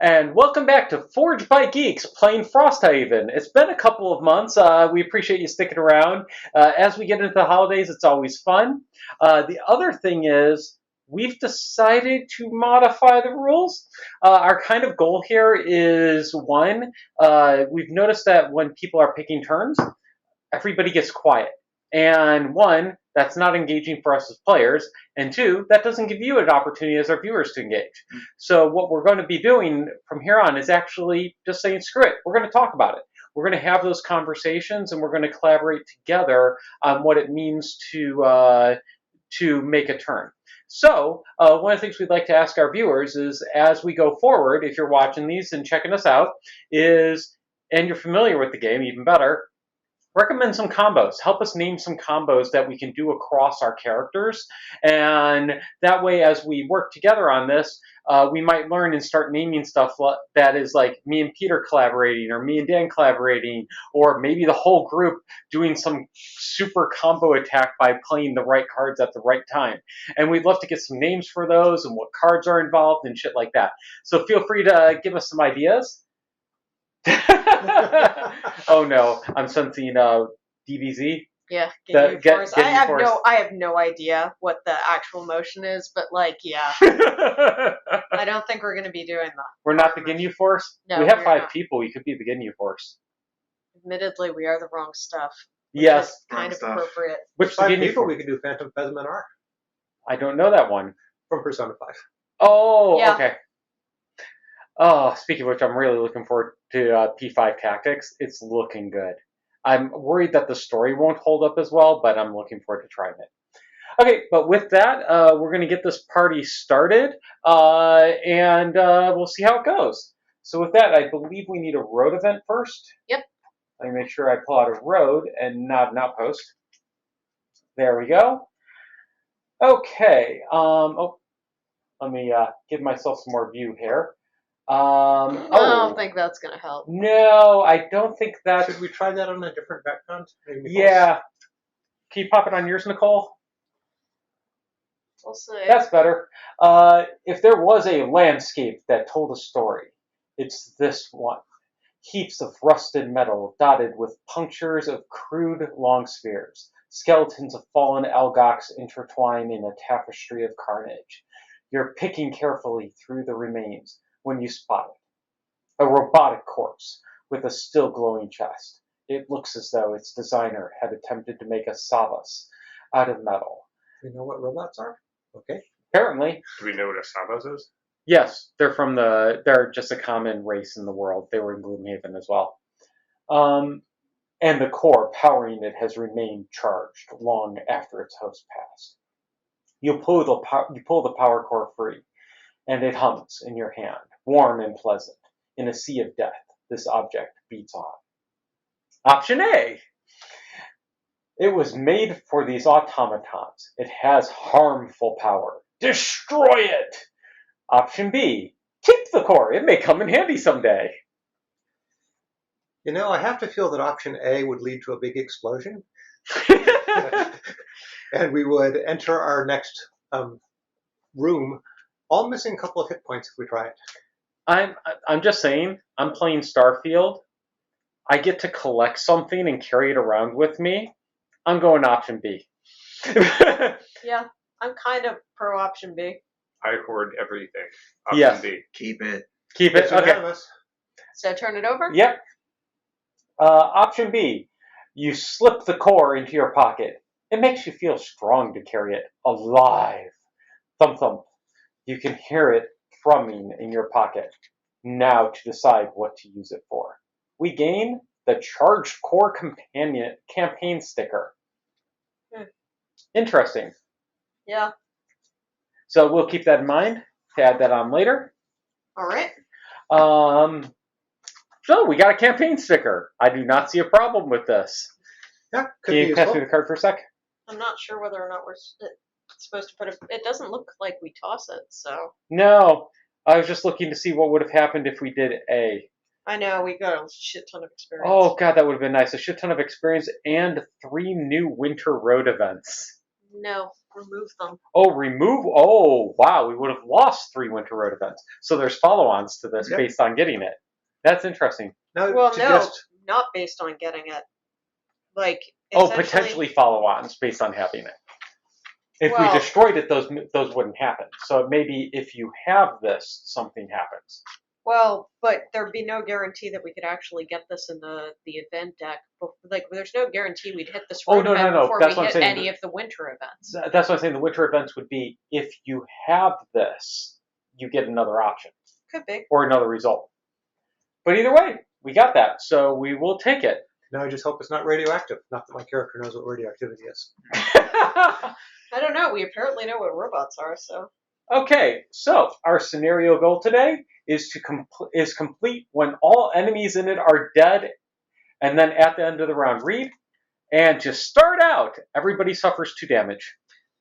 And welcome back to Forged by Geeks playing Frosthaven. It's been a couple of months. We appreciate you sticking around. As we get into the holidays, it's always fun. The other thing is, we've decided to modify the rules. Our kind of goal here is one, we've noticed that when people are picking turns, everybody gets quiet. And one, that's not engaging for us as players. And two, that doesn't give you an opportunity as our viewers to engage. So what we're going to be doing from here on is actually just saying, screw it, we're going to talk about it. We're going to have those conversations and we're going to collaborate together on what it means to make a turn. So one of the things we'd like to ask our viewers is, as we go forward, if you're watching these and checking us out, and you're familiar with the game, even better, recommend some combos. Help us name some combos that we can do across our characters. And that way, as we work together on this, we might learn and start naming stuff that is like me and Peter collaborating, or me and Dan collaborating, or maybe the whole group doing some super combo attack by playing the right cards at the right time. And we'd love to get some names for those and what cards are involved and shit like that. So feel free to give us some ideas. Oh no, I'm sensing DBZ. Yeah, Get I have no idea what the actual motion is, but yeah. I don't think we're gonna be doing that. We're not the Ginyu Force? No, we have 5 not. people, we could be the Ginyu Force. Admittedly, we are the wrong stuff. Yes. Kind of stuff. Appropriate. Which 5 Ginyu people Force? we could do Phantom Phasm R I don't know that one. from Persona 5. Oh, Yeah. okay. Oh, speaking of which, I'm really looking forward to P5 Tactics. It's looking good. I'm worried that the story won't hold up as well, but I'm looking forward to trying it. Okay, but with that, we're going to get this party started, and we'll see how it goes. So with that, I believe we need a road event first. Yep. Let me make sure I pull out a road and not an outpost. There we go. Okay. Let me give myself some more view here. I don't think that's gonna help. No, I don't think that. Should we try that on a different background? Yeah. Can you pop it on yours, Nicole? We'll see. That's better. If there was a landscape that told a story, it's this one. Heaps of rusted metal dotted with punctures of crude long spears. Skeletons of fallen Elgox intertwine in a tapestry of carnage. You're picking carefully through the remains when you spot it. A robotic corpse with a still glowing chest. It looks as though its designer had attempted to make a Savas out of metal. Do we know what robots are? Okay. Apparently. Do we know what a Savas is? Yes, they're just a common race in the world. They were in Gloomhaven as well. And the core powering it has remained charged long after its host passed. You pull the power core free, and it hums in your hand, warm and pleasant. In a sea of death, this object beats on. Option A. It was made for these automatons. It has harmful power. Destroy it! Option B. Keep the core. It may come in handy someday. You know, I have to feel that option A would lead to a big explosion. And we would enter our next room all missing a couple of hit points if we try it. I'm just saying, I'm playing Starfield. I get to collect something and carry it around with me. I'm going option B. Yeah, I'm kind of pro option B. I hoard everything. Yes. Option B. Keep it. Keep it. It's Okay. unanimous. So turn it over? Yep. Option B. You slip the core into your pocket. It makes you feel strong to carry it alive. Thump thump. You can hear it thrumming in your pocket. Now to decide what to use it for. We gain the Charged Core Companion campaign sticker. Interesting. Yeah. So we'll keep that in mind to add that on later. All right. So we got a campaign sticker. I do not see a problem with this. Yeah, could Can be you pass useful. me the card for a sec? I'm not sure whether or not we're supposed to put it. It doesn't look like we toss it, so. No. I was just looking to see what would have happened if we did A. I know, we got a shit ton of experience. Oh, God, that would have been nice. A shit ton of experience and 3 new winter road events. No. remove them. Oh, remove. Oh, wow. We would have lost 3 Winter Road events. So there's follow-ons to this Yep. based on getting it. That's interesting. Now, Well, suggest no, not based on getting it. Like, Oh, essentially- potentially follow-ons based on having it. If Well- we destroyed it, those wouldn't happen. So maybe if you have this, something happens. Well, but there'd be no guarantee that we could actually get this in the event deck. Like, there's no guarantee we'd hit this Oh, road no, event no. before That's we what I'm hit saying. any of the winter events. That's what I'm saying. The winter events would be if you have this, you get another option Could be. or another result. But either way, we got that. So we will take it. now I just hope it's not radioactive. Not that my character knows what radioactivity is. I don't know. We apparently know what robots are, so. Okay, so our scenario goal today is complete when all enemies in it are dead, and then at the end of the round, read. And to start out, everybody suffers 2 damage.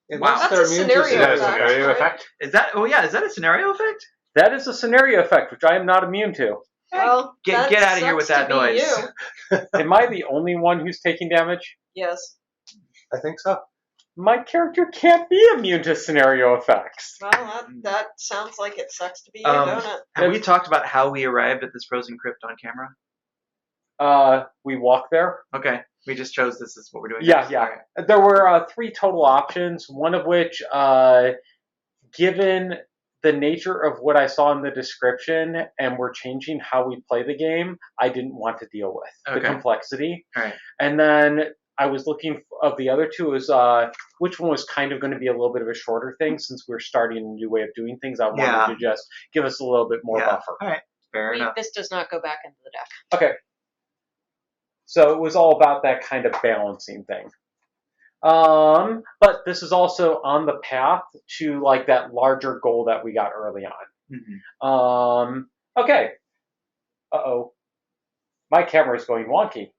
Unless That's they're a immune scenario Is that a effect, scenario right? effect? Is that? Oh yeah, is that a scenario effect? That is a scenario effect, which I am not immune to. Well, Get that out of here with sucks that to be noise. you. Am I the only one who's taking damage? Yes. I think so. My character can't be immune to scenario effects. Well, that sounds like it sucks to be you, Um, don't it? Have we talked about how we arrived at this frozen crypt on camera? We walk there. Okay, we just chose this as what we're doing. Yeah, next. yeah. All right. There were 3 total options, one of which, given the nature of what I saw in the description and we're changing how we play the game, I didn't want to deal with the Okay. complexity. All right. And then I was looking of the other 2 is which one was kind of going to be a little bit of a shorter thing since we're starting a new way of doing things. I wanted to just give us a little bit more Yeah. buffer. All right. Fair enough. This does not go back into the deck. Okay. So it was all about that kind of balancing thing. But this is also on the path to like that larger goal that we got early on. Mhm. Okay. Uh-oh. My camera is going wonky.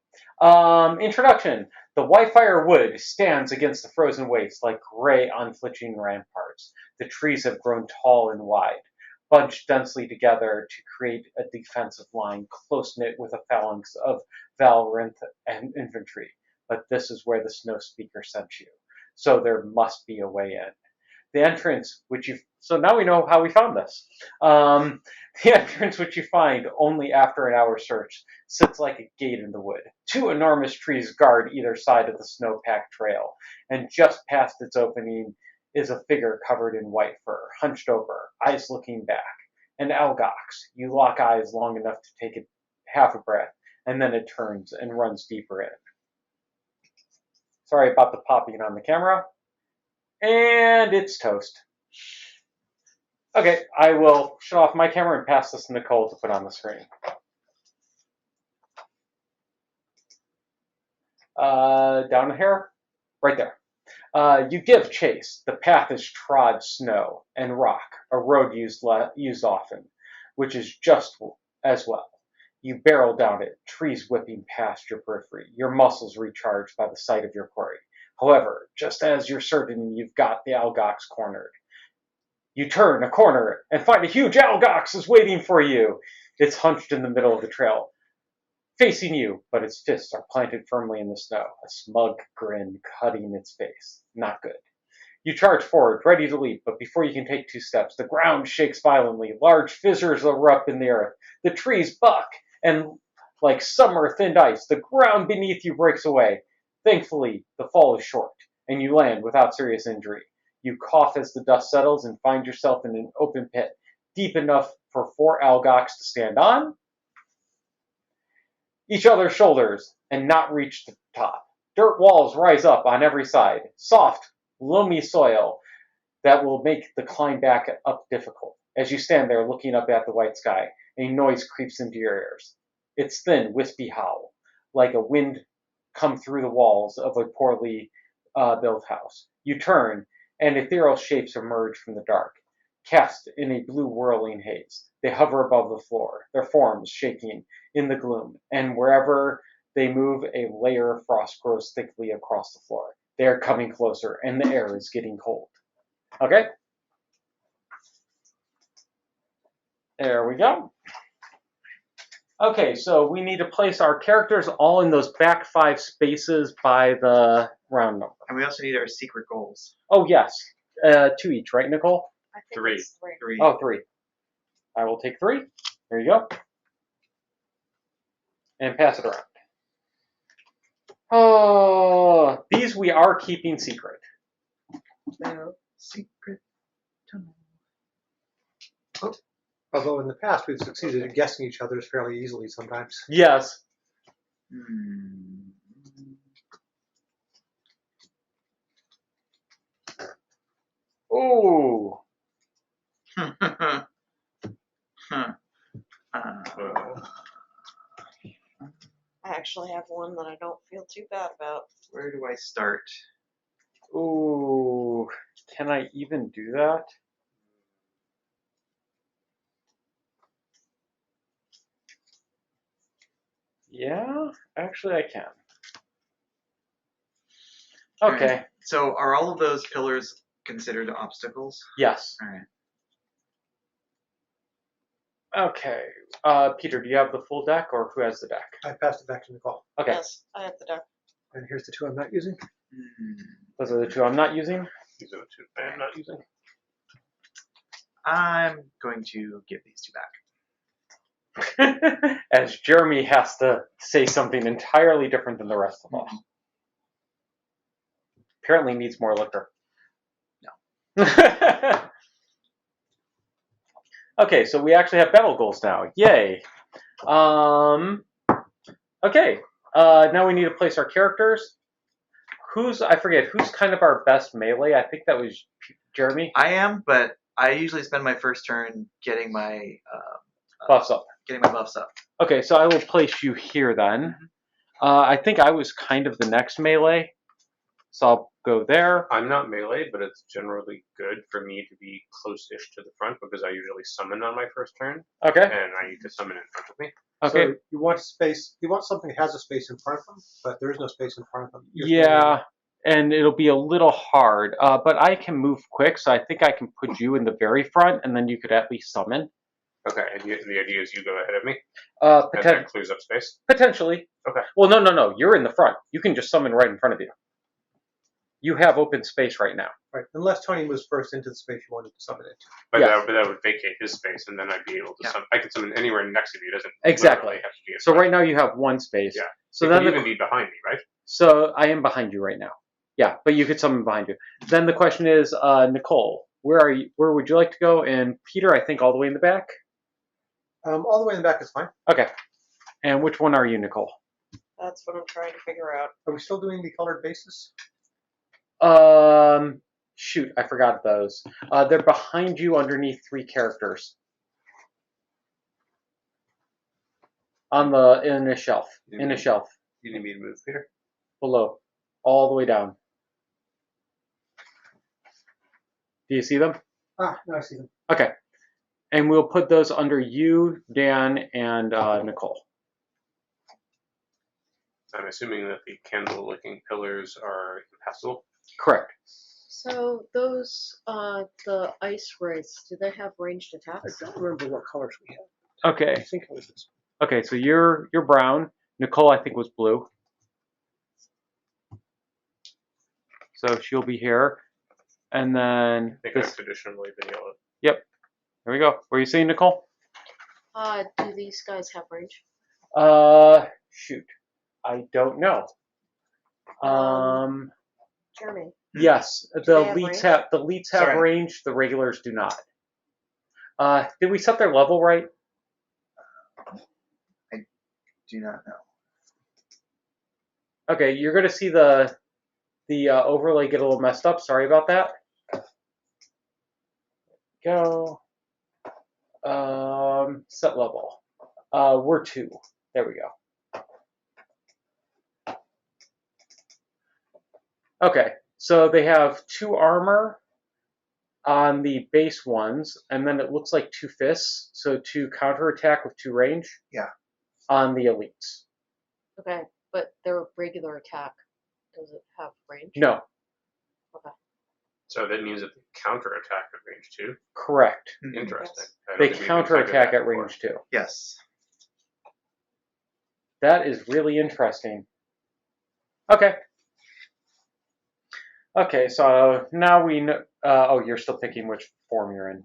Introduction. The white-fire wood stands against the frozen waste like gray, unflinching ramparts. The trees have grown tall and wide, bunched densely together to create a defensive line close-knit with a phalanx of Valrinth and infantry. But this is where the snow speaker sent you. So there must be a way in. The entrance, so now we know how we found this. The entrance, which you find only after an hour's search, sits like a gate in the wood. 2 enormous trees guard either side of the snow-packed trail, and just past its opening is a figure covered in white fur, hunched over, eyes looking back. An Elgox. You lock eyes long enough to take half a breath, and then it turns and runs deeper in. Sorry about the popping on the camera. And it's toast. Okay, I will shut off my camera and pass this to Nicole to put on the screen. Down here? Right there. You give chase. The path is trod snow and rock, a road used often, which is just as well. You barrel down it, trees whipping past your periphery, your muscles recharged by the sight of your quarry. However, just as you're certain you've got the Algox cornered, you turn a corner and find a huge Algox is waiting for you. It's hunched in the middle of the trail, facing you, but its fists are planted firmly in the snow, a smug grin cutting its face. Not good. You charge forward, ready to leap, but before you can take 2 steps, the ground shakes violently. Large fissures erupt in the earth. The trees buck, and like summer-thinned ice, the ground beneath you breaks away. Thankfully, the fall is short, and you land without serious injury. You cough as the dust settles and find yourself in an open pit, deep enough for 4 Algox to stand on each other's shoulders and not reach the top. Dirt walls rise up on every side, soft, loamy soil that will make the climb back up difficult. As you stand there looking up at the white sky, a noise creeps into your ears. It's thin, wispy howl, like a wind come through the walls of a poorly built house. You turn, and ethereal shapes emerge from the dark, cast in a blue whirling haze. They hover above the floor, their forms shaking in the gloom, and wherever they move, a layer of frost grows thickly across the floor. They are coming closer, and the air is getting cold. Okay? There we go. Okay, so we need to place our characters all in those back 5 spaces by the round number. And we also need our secret goals. Oh, yes. 2 each, right, Nicole? I think 3. it's 3. 3. Oh, 3. I will take 3. There you go. And pass it around. Oh, these we are keeping secret. No. Secret tunnel. Although in the past we've succeeded at guessing each other's fairly easily sometimes. Yes. Ooh. I actually have one that I don't feel too bad about. Where do I start? Ooh. Can I even do that? Yeah, actually I can. Okay. Alright, so are all of those pillars considered obstacles? Yes. Alright. Okay. Peter, do you have the full deck, or who has the deck? I passed it back to Nicole. Okay. Yes, I have the deck. And here's the 2 I'm not using. Those are the 2 I'm not using. These are the 2 I am not using. I'm going to give these 2 back. As Jeremy has to say something entirely different than the rest of us. Apparently needs more liquor. No. Okay, so we actually have battle goals now. Yay. Okay. Now we need to place our characters. I forget, who's kind of our best melee? I think that was Jeremy. I am, but I usually spend my first turn getting my Buffs up. buffs up. Okay, so I will place you here then. I think I was kind of the next melee, so I'll go there. I'm not melee, but it's generally good for me to be close-ish to the front because I usually summon on my first turn, Okay. and I need to summon in front of me. Okay. So you want space. You want something that has a space in front of them, but there is no space in front of them. Yeah, and it'll be a little hard, but I can move quick, so I think I can put you in the very front, and then you could at least summon. Okay, and the idea is you go ahead of me, and that clears up space. Potentially. Okay. Well, no. You're in the front. You can just summon right in front of you. You have open space right now. Right, unless Tony moves first into the space you wanted to summon it. But, Yes. that would vacate his space, and then I'd be able to summon. I could summon anywhere next to you. It doesn't Exactly. literally have to be in So front. right now you have one space. Yeah. So It then could even be behind me, right? So I am behind you right now. Yeah, but you could summon behind you. Then the question is, Nicole, where are you? Where would you like to go? And Peter, I think all the way in the back. All the way in the back is fine. Okay. And which one are you, Nicole? That's what I'm trying to figure out. Are we still doing the colored bases? Shoot, I forgot those. They're behind you underneath 3 characters. In a shelf. In a shelf. You need me to move, Peter? Below. All the way down. Do you see them? Ah, no, I see them. Okay. And we'll put those under you, Dan, and Nicole. I'm assuming that the candle-looking pillars are impassable. Correct. So those, the ice wraiths, do they have ranged I attacks? don't remember what colors we had. Okay. I think it was this. Okay, so you're brown. Nicole, I think, was blue. So she'll be here. And then I think this. I've traditionally been yellow. Yep. There we go. What are you saying, Nicole? Do these guys have range? Shoot. I don't know. Jeremy. Yes, they the have elites range? have Sorry. range. The regulars do not. Did we set their level right? Do not know. Okay, you're gonna see the overlay get a little messed up. Sorry about that. Go. Set level. We're 2. There we go. Okay, so they have 2 armor on the base ones, and then it looks like 2 fists, so 2 counterattack with 2 range. Yeah. On the elites. Okay, but their regular attack, does it have range? No, So that means that they counterattack at range 2. correct. Interesting. I don't They think we've counterattack detected that at before. range 2. Yes. That is really interesting. Okay. Okay, so now we know. Oh, you're still picking which form you're in.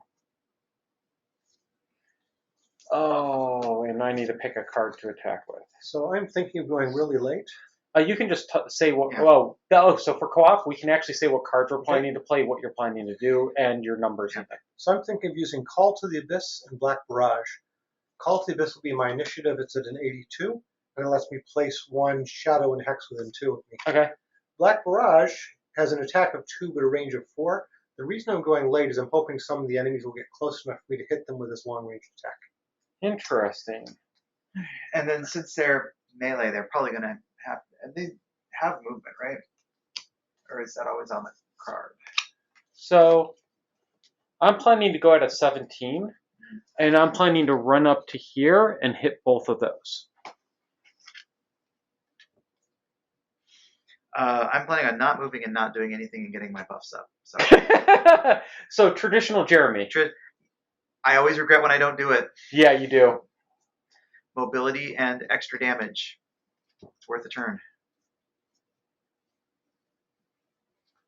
Oh, and I need to pick a card to attack with. So I'm thinking of going really late. You can just say what. Yeah. Well, so for co-op, we can actually say what cards we're Okay. planning to play, what you're planning to do, and your numbers and things. So I'm thinking of using Call to the Abyss and Black Barrage. Call to the Abyss will be my initiative. It's at an 82, and it lets me place one Shadow and Hex within 2 of me. Okay. Black Barrage has an attack of 2 but a range of 4. The reason I'm going late is I'm hoping some of the enemies will get close enough for me to hit them with this long-range attack. Interesting. And then since they're melee, they're probably gonna have they have movement, right? Or is that always on the card? So I'm planning to go at a 17, and I'm planning to run up to here and hit both of those. I'm planning on not moving and not doing anything and getting my buffs up. So So traditional Jeremy. I always regret when I don't do it. Yeah, you do. Mobility and extra damage. It's worth a turn.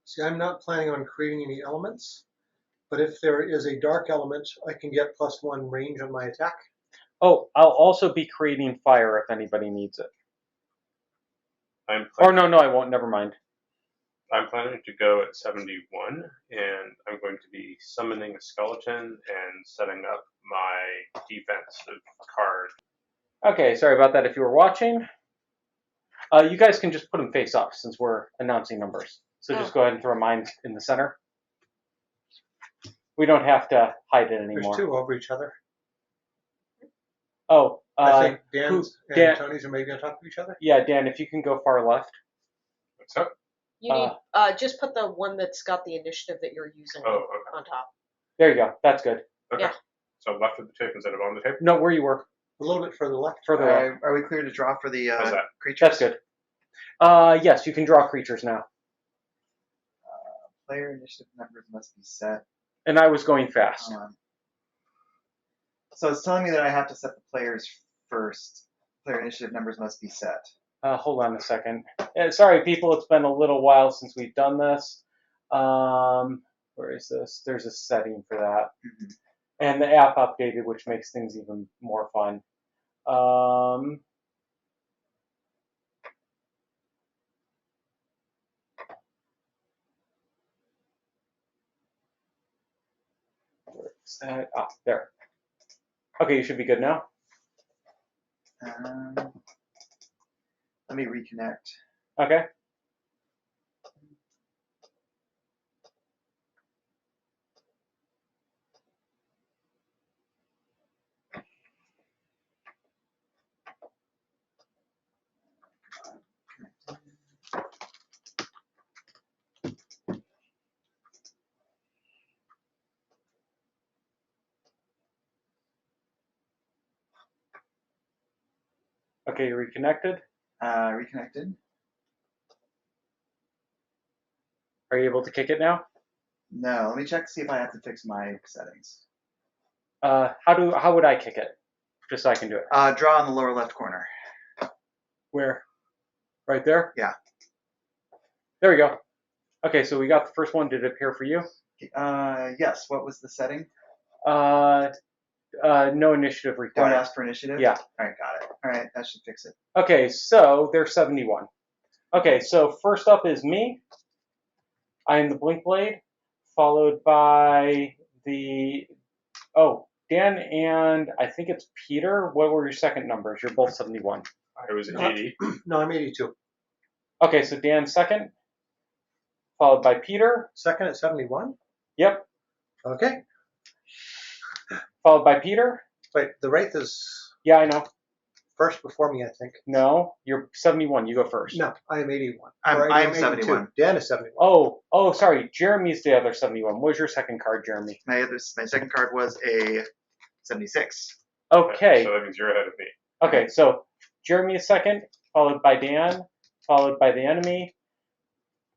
See, I'm not planning on creating any elements, but if there is a dark element, I can get +1 range on my attack. Oh, I'll also be creating fire if anybody needs it. Or no, I won't. Never mind. I'm planning to go at 71, and I'm going to be summoning a skeleton and setting up my defensive card. Okay, sorry about that if you were watching. You guys can just put them face up since we're announcing numbers. So just go ahead and throw mine in the center. We don't have to hide it anymore. There's 2 over each other. Oh, I think Dan's and Dan- Tony's are maybe on top of each other. yeah, Dan, if you can go far left. What's up? You need just put the one that's got the initiative that you're using Oh, okay. on top. There you go. That's good. Okay. Yeah. So left of the tape instead of on the tape? No, where you were. A little bit further left. Further left. Are we clear to draw for the How's that? creatures? That's good. Yes, you can draw creatures now. Player initiative numbers must be set. And I was going fast. Hold on. So it's telling me that I have to set the players first. Player initiative numbers must be set. Hold on a second. Sorry, people. It's been a little while since we've done this. Where is this? There's a setting for that. Mhm. And the app updated, which makes things even more fun. Where is that? Ah, there. Okay, you should be good now. Let me reconnect. Okay. Okay, you're reconnected. Reconnected. Are you able to kick it now? No, let me check to see if I have to fix my settings. How would I kick it? Just so I can do it. Draw in the lower left corner. Where? Right there? Yeah. There we go. Okay, so we got the first one. Did it appear for you? Yes. What was the setting? No initiative Don't required. ask for initiative? Yeah. All right, got it. All right, that should fix it. Okay, so there's 71. Okay, so first up is me. I am the Blink Blade, followed by Dan and I think it's Peter. What were your second numbers? You're both 71. I was at 80. No, I'm 82. Okay, so Dan second, followed by Peter. Second at 71? Yep, Okay. followed by Peter. Wait, the Wraith is Yeah, I know. first before me, I think. No, you're 71. You go first. No, I am 81. I'm Or I am 71. Dan is 71. Oh, sorry. Jeremy's the other 71. What was your second card, Jeremy? My second card was a 76. Okay. So that means you're ahead of me. Okay, so Jeremy is second, followed by Dan, followed by the enemy.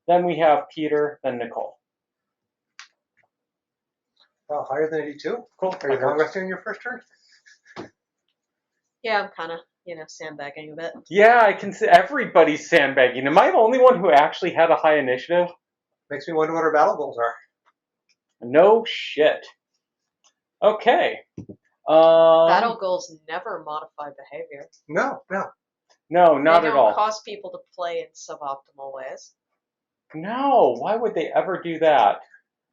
Then we have Peter, then Nicole. Wow, higher than 82? Cool. Are you long resting on your first turn? Yeah, I'm kind of, sandbagging a bit. Yeah, I can see everybody's sandbagging. Am I the only one who actually had a high initiative? Makes me wonder what our battle goals are. No shit. Okay. Battle goals never modify behavior. No. No, not they at don't all. cause people to play in suboptimal ways. No, why would they ever do that?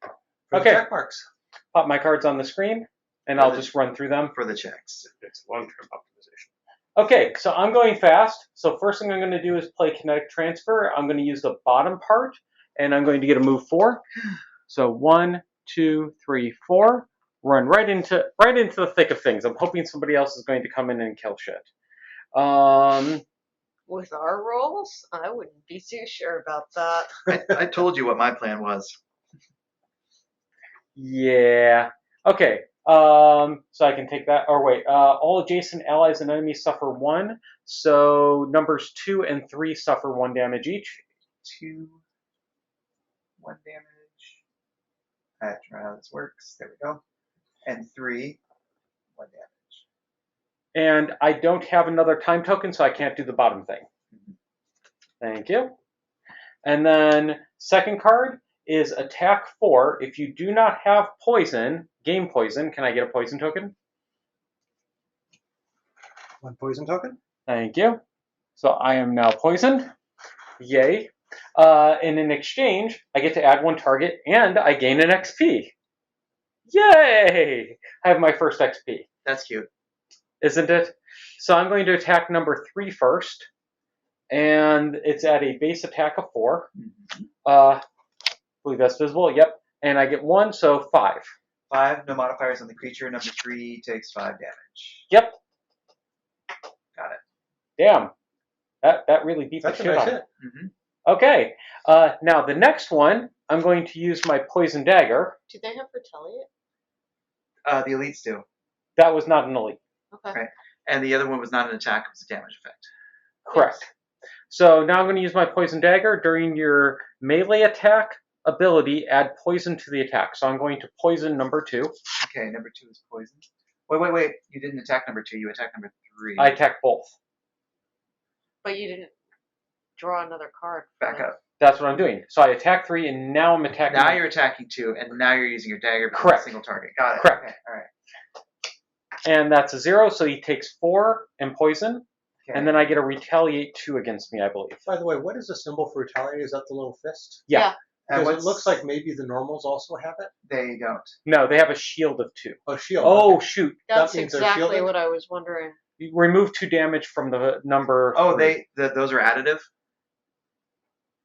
For the Okay. check marks. Pop my cards on the screen, and I'll just run through them. For the checks. It's long-term optimization. Okay, so I'm going fast. So first thing I'm going to do is play kinetic transfer. I'm going to use the bottom part, and I'm going to get a move 4. So 1, 2, 3, 4. Run right into the thick of things. I'm hoping somebody else is going to come in and kill shit. With our rolls, I wouldn't be too sure about that. I told you what my plan was. Yeah. Okay. So I can take that. Or wait. All adjacent allies and enemies suffer 1. So numbers 2 and 3 suffer 1 damage each. 2, 1 damage. That's how this works. There we go. And 3, 1 damage. And I don't have another time token, so I can't do the bottom thing. Thank you. And then second card is attack 4. If you do not have poison, game poison, can I get a poison token? 1 poison token. Thank you. So I am now poisoned. Yay. And in exchange, I get to add 1 target, and I gain an XP. Yay! I have my first XP. That's cute. Isn't it? So I'm going to attack number 3 first, and it's at a base attack of 4. I believe that's visible. Yep. And I get 1, so 5. 5, no modifiers on the creature. Number 3 takes 5 damage. Yep. Got it. Damn. That really beat That's the a shit nice out of hit. it. Mm-hmm. Okay. Now the next one, I'm going to use my poison dagger. Do they have retaliate? The elites do. That was not an elite. Okay. Right. And the other one was not an attack, it was a damage effect. Correct. So now I'm going to use my poison dagger. During your melee attack ability, add poison to the attack. So I'm going to poison number 2. Okay, number 2 is poisoned. Wait. You didn't attack number 2, you attacked number 3. I attack both. But you didn't draw another card. Back up. That's what I'm doing. So I attack 3, and now I'm attacking. Now you're attacking 2, and now you're using your dagger for Correct. a single target. Got it. Correct. Okay, alright. And that's a 0, so he takes 4 and poison. Okay. And then I get a retaliate 2 against me, I believe. By the way, what is the symbol for retaliate? Is that the little fist? Yeah. And Because it looks like maybe the normals also have it. they don't. No, they have a shield of 2. Oh, shield. Oh, okay. shoot. That's That means they're exactly shielded? what I was wondering. You remove 2 damage from the number. Oh, 3. those are additive?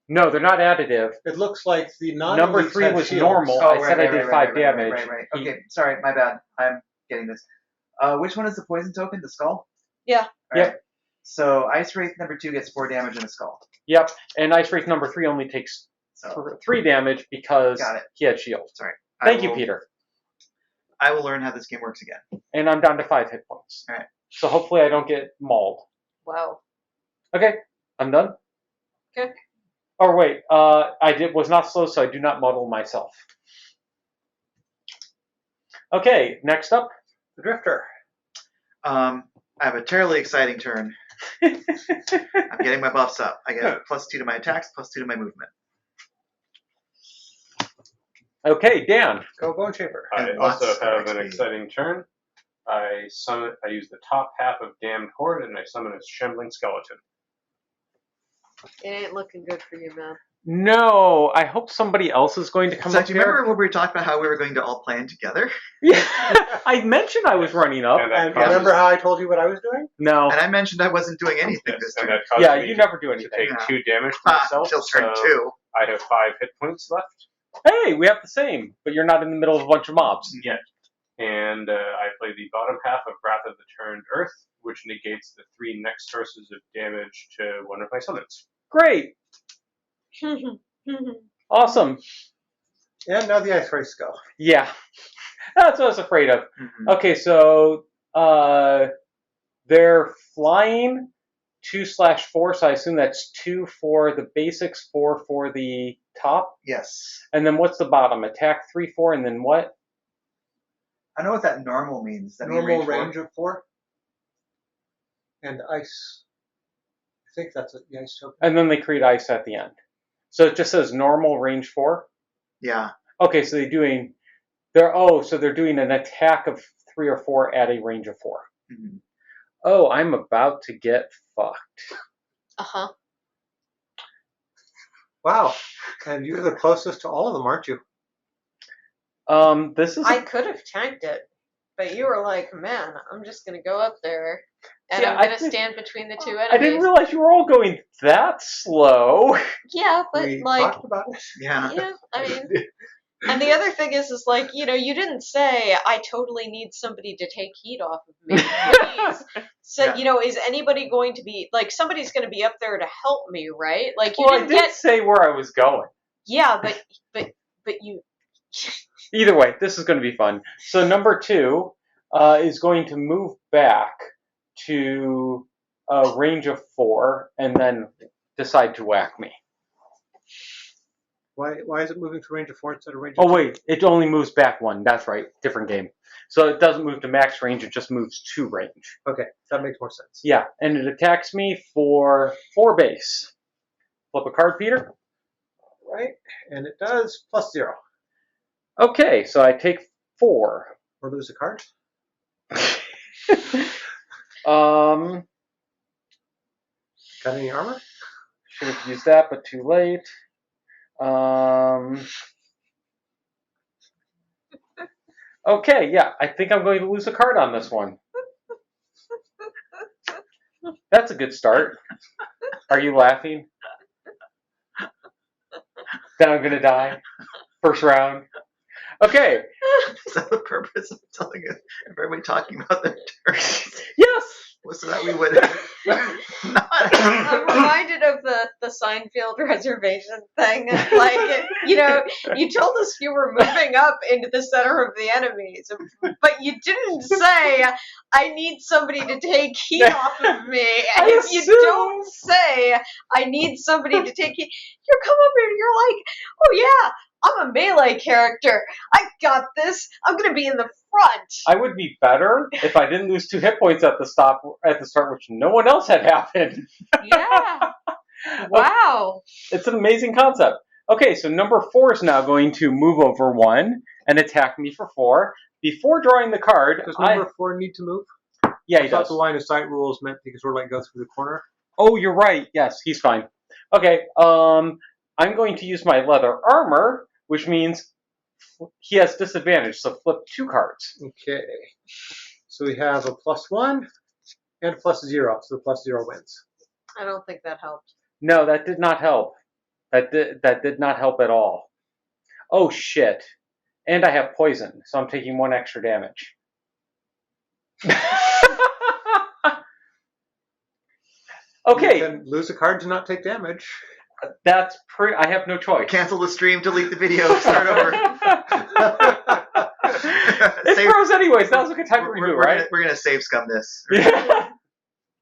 No, they're not additive. It looks like the non Number 3 was normal. I said I did 5 damage. Right. Okay, sorry, my bad. I'm getting this. Which one is the poison token? The skull? Yeah. Yep. Alright. So Ice Wraith number 2 gets 4 damage in the skull. Yep. And Ice Wraith number 3 only takes So 3 damage because Got it. he had shield. sorry. Thank you, Peter. I will learn how this game works again. And I'm down to 5 hit points. Alright. So hopefully I don't get mauled. Wow. Okay, I'm done. Okay. Or wait, was not slow, so I do not muddle myself. Okay, next up. The Drifter. I have a terribly exciting turn. I'm getting my buffs up. I get +2 to my attacks, +2 to my movement. Okay, Dan. Go Bone Shaper. I And lots also of have an XP. exciting turn. I use the top half of Damned Horde, and I summon a Shambling Skeleton. It ain't looking good for you, man. No, I hope somebody else is going to come So up do you here. remember when we were talking about how we were going to all plan together? Yeah, I mentioned I was running up. And that And causes- remember how I told you what I was doing? No. And I mentioned I wasn't doing anything this and turn. that causes Yeah, me you to- never do to anything. take Yeah. 2 damage to myself. Until turn so 2. I have 5 hit points left Hey, we have the same, but you're not in the middle of a bunch of mobs. yet. And I play the bottom half of Wrath of the Turned Earth, which negates the 3 next sources of damage to one of my summons. Great. Awesome. And now the Ice Race go. Yeah. That's what I was afraid of. Mhm. Okay, so they're flying 2/4, so I assume that's 2 for the basics, 4 for the top. Yes. And then what's the bottom? Attack 3, 4, and then what? I know what that normal means. That mean Normal range range of 4. And ice. I think that's the ice token. And then they create ice at the end. So it just says normal range 4. Yeah. Okay, so they're doing an attack of 3 or 4 at a range of 4. Mhm. Oh, I'm about to get fucked. Uh-huh. Wow. And you're the closest to all of them, aren't you? This is I could have tanked it, but you were like, man, I'm just gonna go up there and See, I'm I gonna think- stand between the two I enemies. didn't realize you were all going that slow. Yeah, but We like, talked about it. Yeah. yeah, I mean, and the other thing is like, you didn't say I totally need somebody to take heat off of me. Please. So, Yeah. is anybody going to be like somebody's going to be up there to help me, right? Like you Well, I didn't did get, say where I was going. yeah, but you, Either way, this is going to be fun. So number 2 is going to move back to a range of 4 and then decide to whack me. Why is it moving to range of 4 instead of range Oh of 2? wait, it only moves back 1. That's right, different game. So it doesn't move to max range, it just moves to range. Okay, that makes more sense. Yeah, and it attacks me for 4 base. Flip a card, Peter. Right? And it does +0. Okay, so I take 4. Or lose a card. Got any armor? Should have used that, but too late. Okay, yeah, I think I'm going to lose a card on this one. That's a good start. Are you laughing? Then I'm gonna die. First round. Okay. Is that the purpose of telling it? Everybody talking about their turns. Yes. So that we would I'm not. reminded of the Seinfeld reservation thing. Like, you told us you were moving up into the center of the enemies, but you didn't say, I need somebody to take heat off of me. And if you don't say, I need somebody to take heat, you come up here and you're like, oh yeah, I'm a melee character. I got this. I'm going to be in the front. I would be better if I didn't lose 2 hit points at the start, which no one else had happened. Yeah. Wow. It's an amazing concept. Okay, so number 4 is now going to move over 1 and attack me for 4. Before drawing the card, Does number 4 need to move? Yeah, I he thought does. the line of sight rules meant he could sort of like go through the corner. Oh, you're right. Yes, he's fine. Okay, I'm going to use my leather armor, which means he has disadvantage, so flip 2 cards. Okay. So we have a +1 and a +0, so the +0 wins. I don't think that helped. No, that did not help. That did not help at all. Oh, shit. And I have poison, so I'm taking 1 extra damage. Okay. You can lose a card to not take damage. That's I have no choice. Cancel the stream, delete the video, start over. It froze anyways. That was a good time to redo, right? We're gonna save scum this. Yeah.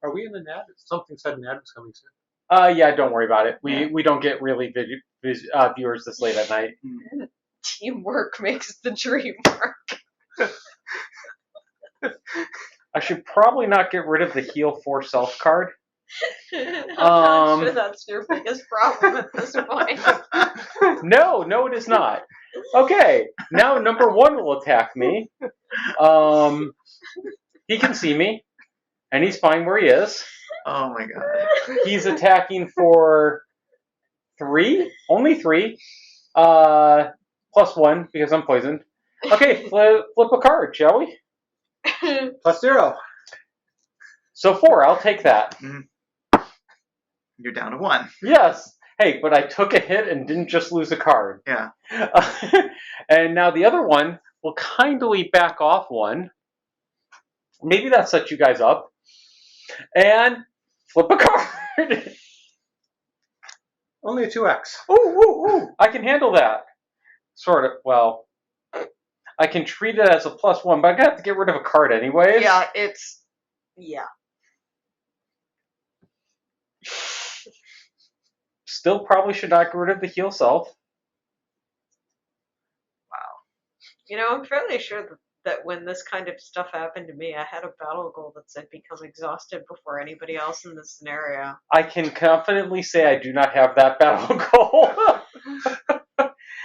Are we in the NAD? Something said NAD was coming soon. Yeah, don't worry about it. We don't get really viewers this late at night. Teamwork makes the dream work. I should probably not get rid of the heal for self card. I'm not sure that's your biggest problem at this point. No, it is not. Okay, now number 1 will attack me. He can see me, and he's fine where he is. Oh my god. He's attacking for 3, only 3, +1 because I'm poisoned. Okay, flip a card, shall we? +0. So 4, I'll take that. You're down to 1. Yes. Hey, but I took a hit and didn't just lose a card. Yeah. And now the other one will kindly back off 1. Maybe that sets you guys up. And flip a card. Only a 2x. Ooh. I can handle that. Sort of. Well, I can treat it as a +1, but I'm going to have to get rid of a card anyways. Yeah. Still probably should not get rid of the heal self. I'm fairly sure that when this kind of stuff happened to me, I had a battle goal that said become exhausted before anybody else in the scenario. I can confidently say I do not have that battle goal.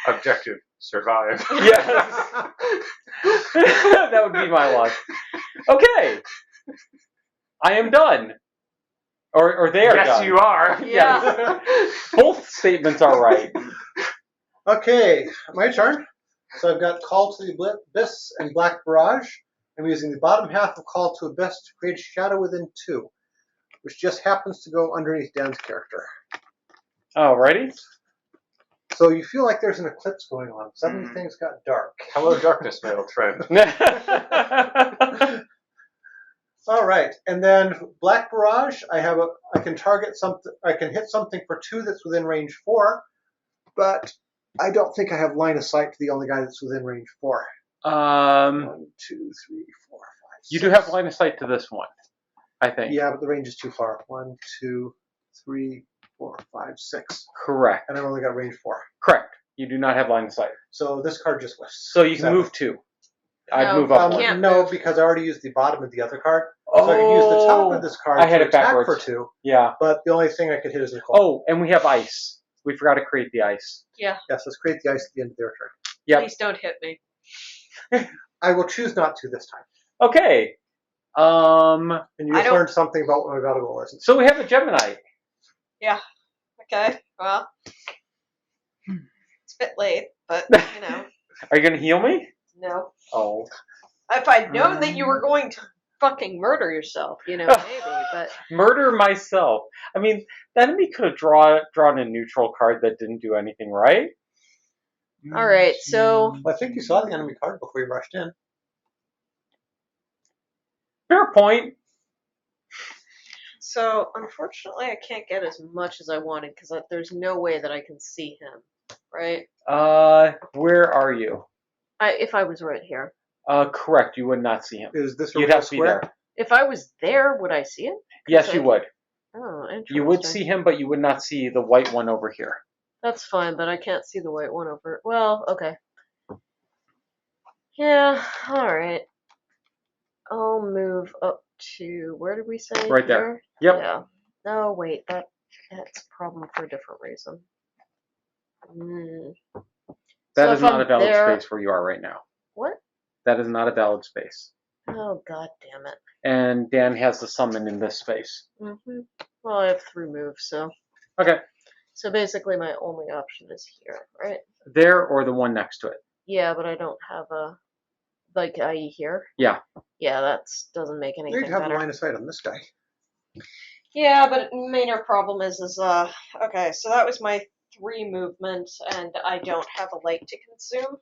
Objective: survive. Yes. That would be my luck. Okay. I am done. Or they are Yes, done. you are. Yeah. Both statements are right. Okay, my turn. So I've got Call to the Abyss and Black Barrage. I'm using the bottom half of Call to Abyss to create a shadow within 2, which just happens to go underneath Dan's character. Alrighty. So you feel like there's an eclipse going on. Suddenly things got dark. Hello, darkness, my old friend. All right, and then Black Barrage. I can target something. I can hit something for 2 that's within range 4, but I don't think I have line of sight to the only guy that's within range 4. 1, 2, 3, 4, 5. You do have line of sight to this one, I think. Yeah, but the range is too far. 1, 2, 3, 4, 5, 6, Correct. and I've only got range 4. Correct. You do not have line of sight. So this card just whiffs. So you can 7. move 2. I'd No, move up you one. can't No, move. because I already used the bottom of the other card. So I could use the top of this card I had to it attack backwards. for 2, Yeah. but the only thing I could hit is Nicole. Oh, and we have ice. We forgot to create the ice. Yes, let's create the ice at the end of their turn. Yep. Please don't hit me. I will choose not to this time. Okay. And you I just don't- learned something about what my battle goal is. So we have a Gemini. Okay, well, it's a bit late, but, you know, Are you going to heal me? no. Oh. If I'd known that you were going to fucking murder yourself, you know, maybe, but Murder myself. I mean, the enemy could have drawn a neutral card that didn't do anything, right? all right, so I think you saw the enemy card before you rushed in. Fair point. so unfortunately I can't get as much as I wanted because there's no way that I can see him, right? Where are you? If I was right here. Correct. You would not see him. Is this a You'd real have to be square? there. If I was there, would I see it? Yes, you would. Oh, interesting. You would see him, but you would not see the white one over here. That's fine, but I can't see the white one over. Well, okay. Yeah, alright. I'll move up to, where did we say? Right there. Here? Yep. Yeah. No, wait, that's a problem for a different reason. That So is if not I'm a valid there- space where you are right now. What? That is not a valid space. Oh, god damn it. And Dan has the summon in this space. Well, I have 3 moves, so. Okay. So basically my only option is here, right? There or the one next to it. Yeah, but I don't have a, like, IE here. Yeah. Yeah, that doesn't make anything You'd have better. line of sight on this guy. Yeah, but major problem is okay, so that was my 3 movement, and I don't have a light to consume.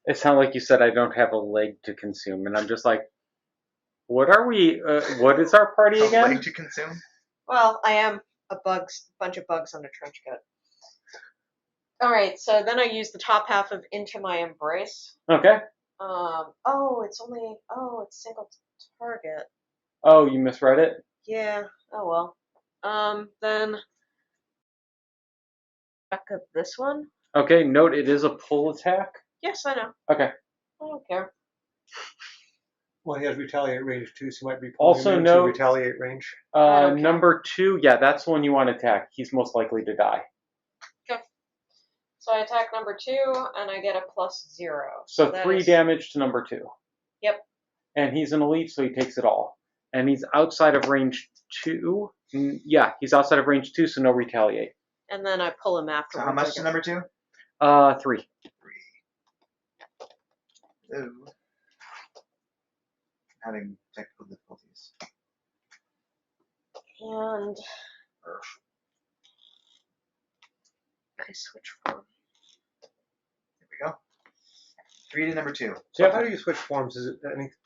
It sounded like you said I don't have a leg to consume, and I'm just like, what are we? What is our party A again? leg to consume? Well, I am a bunch of bugs on a trench coat. Alright, so then I use the top half of Into My Embrace. Okay. It's single target. Oh, you misread it? Yeah, oh well. Then back up this one. Okay, note it is a pull attack. Yes, I know. Okay. I don't care. Well, he has retaliate range too, so he might be pulling Also him into note- retaliate range. I don't care. Number 2, yeah, that's the one you want to attack. He's most likely to die. So I attack number 2, and I get a +0. So that 3 is- damage to number 2. Yep. And he's an elite, so he takes it all. And he's outside of range 2. Yeah, he's outside of range 2, so no retaliate. And then I pull him after. So how much to number 2? 3. 3. Ooh. Having technical difficulties. And I switch form. There we go. 3 to number 2. So Yep. how do you switch forms? Is it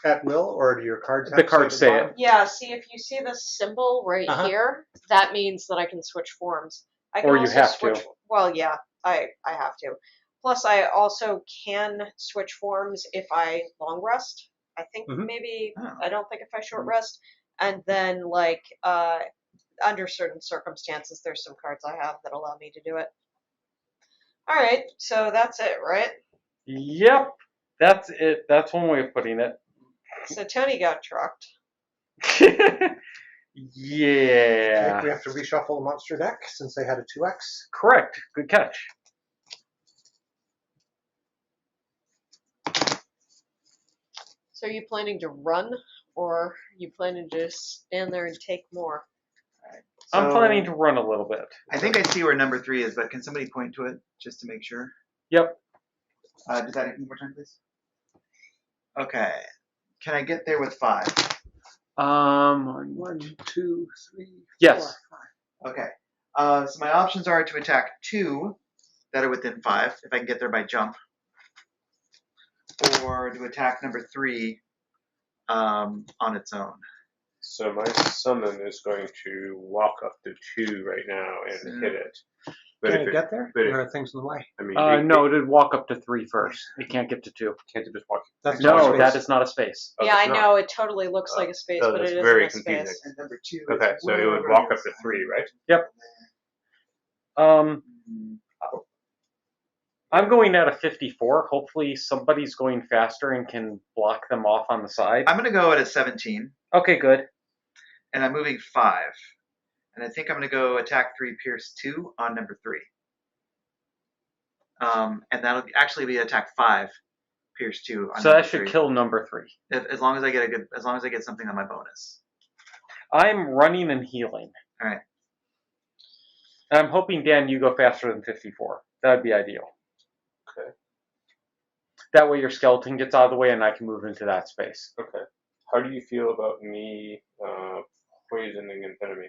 at will, or do your cards have The to cards say say at the it. bottom? Yeah, see if you see this symbol right Uh-huh. here, that means that I can switch forms. I can Or you also have to. switch. Well, yeah, I have to. Plus, I also can switch forms if I long rest. I think Mhm. maybe Oh. I don't think if I short rest, and then like under certain circumstances, there's some cards I have that allow me to do it. All right, so that's it, right? Yep, that's it. That's one way of putting it. So Tony got trucked. Yeah. We have to reshuffle the monster deck since they had a 2x. Correct. Good catch. So are you planning to run, or are you planning to just stand there and take more? I'm So, planning to run a little bit. I think I see where number 3 is, but can somebody point to it just to make sure? Yep. Do that one more time, please. Okay. Can I get there with 5? 1, 2, 3, 4, Yes. 5. Okay. So my options are to attack 2 that are within 5, if I can get there by jump, or to attack number 3 on its own. So my summon is going to walk up to 2 right now and hit it. But Can if it get there? but Or are things in the way? I mean, No, it'd walk up to 3 first. It can't get to 2. can't it just walk? That's not No, space. that is not a space. Oh, Yeah, I it's not. know it totally looks like a space, oh, but it that's isn't very a confusing. space. And number 2 Okay, so it would walk up to 3, right? I'm going at a 54. Hopefully somebody's going faster and can block them off on the side. I'm going to go at a 17, Okay, good. and I'm moving 5. And I think I'm going to go attack 3, pierce 2 on number 3. And that'll actually be attack 5, pierce 2 on So number that should 3. kill number 3. As long as I get something on my bonus. I'm running and healing. All right. And I'm hoping, Dan, you go faster than 54. That'd be ideal. Okay. That way your skeleton gets out of the way and I can move into that space. Okay. How do you feel about me poisoning an enemy?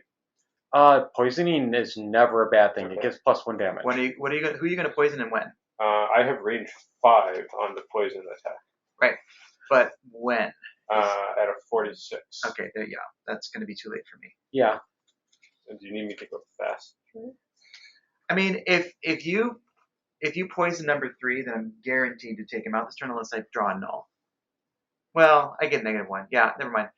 Poisoning is never a bad thing. Okay. It gives +1 damage. Who are you going to poison and when? I have range 5 on the poison attack. Right. But when? At a 46. Okay, there you go. That's going to be too late for me. Yeah. And do you need me to go fast? I mean, if you poison number 3, then I'm guaranteed to take him out this turn unless I draw a null. Well, I get -1. Yeah, never mind.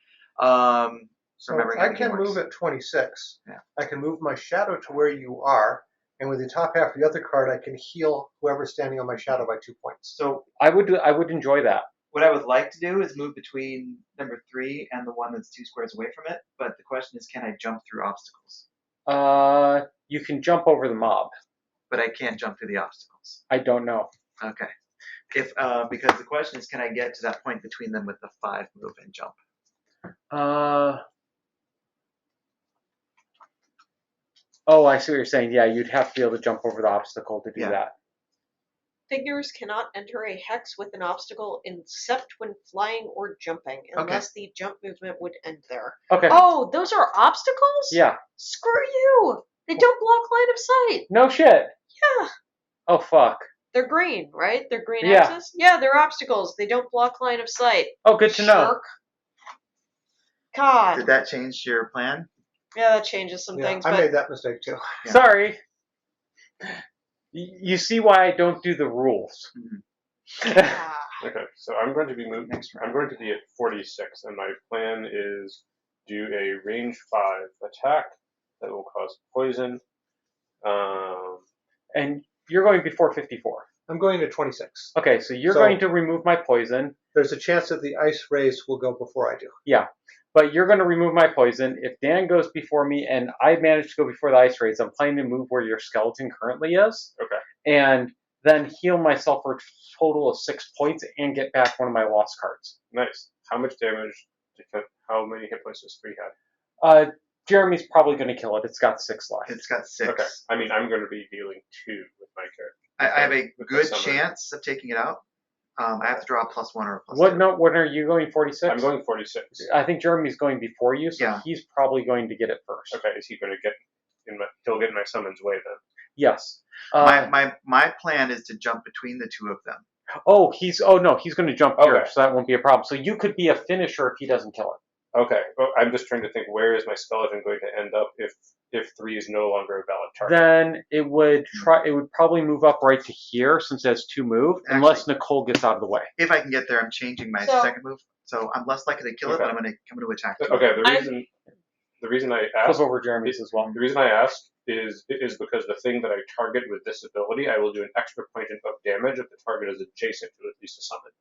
So remembering how I the game can works. move at 26. Yeah. I can move my shadow to where you are, and with the top half of the other card, I can heal whoever's standing on my shadow by 2 points. So I would enjoy that. what I would like to do is move between number 3 and the one that's 2 squares away from it. But the question is, can I jump through obstacles? You can jump over the mob. But I can't jump through the obstacles. I don't know. Okay. Because the question is, can I get to that point between them with the 5 move and jump? Oh, I see what you're saying. Yeah, you'd have to be able to jump over the obstacle to do Yeah. that. Figures cannot enter a hex with an obstacle except when flying or jumping, unless the jump movement would end there. Okay. Oh, those are obstacles? Yeah. Screw you! They don't block line of sight. No shit. Yeah. Oh, fuck. They're green, right? They're green Yeah. X's? Yeah, they're obstacles. They don't block line of sight. Oh, good to know. Jerk. God. Did that change your plan? Yeah, that changes some Yeah, things, I but made that mistake too. Yeah. Sorry. You see why I don't do the rules. ah, Okay, so I'm going to be moving. Next round. I'm going to be at 46, and my plan is do a range 5 attack that will cause poison. And you're going before 54. I'm going to 26. Okay, so you're So- going to remove my poison. There's a chance that the ice rays will go before I do. Yeah. But you're going to remove my poison. If Dan goes before me and I manage to go before the ice rays, I'm planning to move where your skeleton currently is. Okay. And then heal myself for a total of 6 points and get back one of my lost cards. Nice. How much damage? How many hit points does 3 have? Jeremy's probably going to kill it. It's got 6 left. It's got 6. Okay. I mean, I'm going to be dealing 2 with my character. I have a With the good summon. chance of taking it out. I have to draw a +1 or a +2. What are you going 46? I'm going 46. I think Jeremy's going before you, so Yeah. he's probably going to get it first. Okay, is he going to get in my? He'll get in my summon's way then. Yes. My plan is to jump between the 2 of them. He's going to jump here, Okay. so that won't be a problem. So you could be a finisher if he doesn't kill it. Okay, well, I'm just trying to think where is my skeleton going to end up if 3 is no longer a valid target. Then it would probably move up right to here since it has 2 move, unless Nicole gets out of the way. If I can get there, I'm changing my So- second move. So I'm less likely to kill it, Okay. but I'm going to attack. Okay, the reason I Flip asked over Jeremy's as well. the reason I asked is because the thing that I target with this ability, I will do an extra point of damage if the target is adjacent to at least a summon.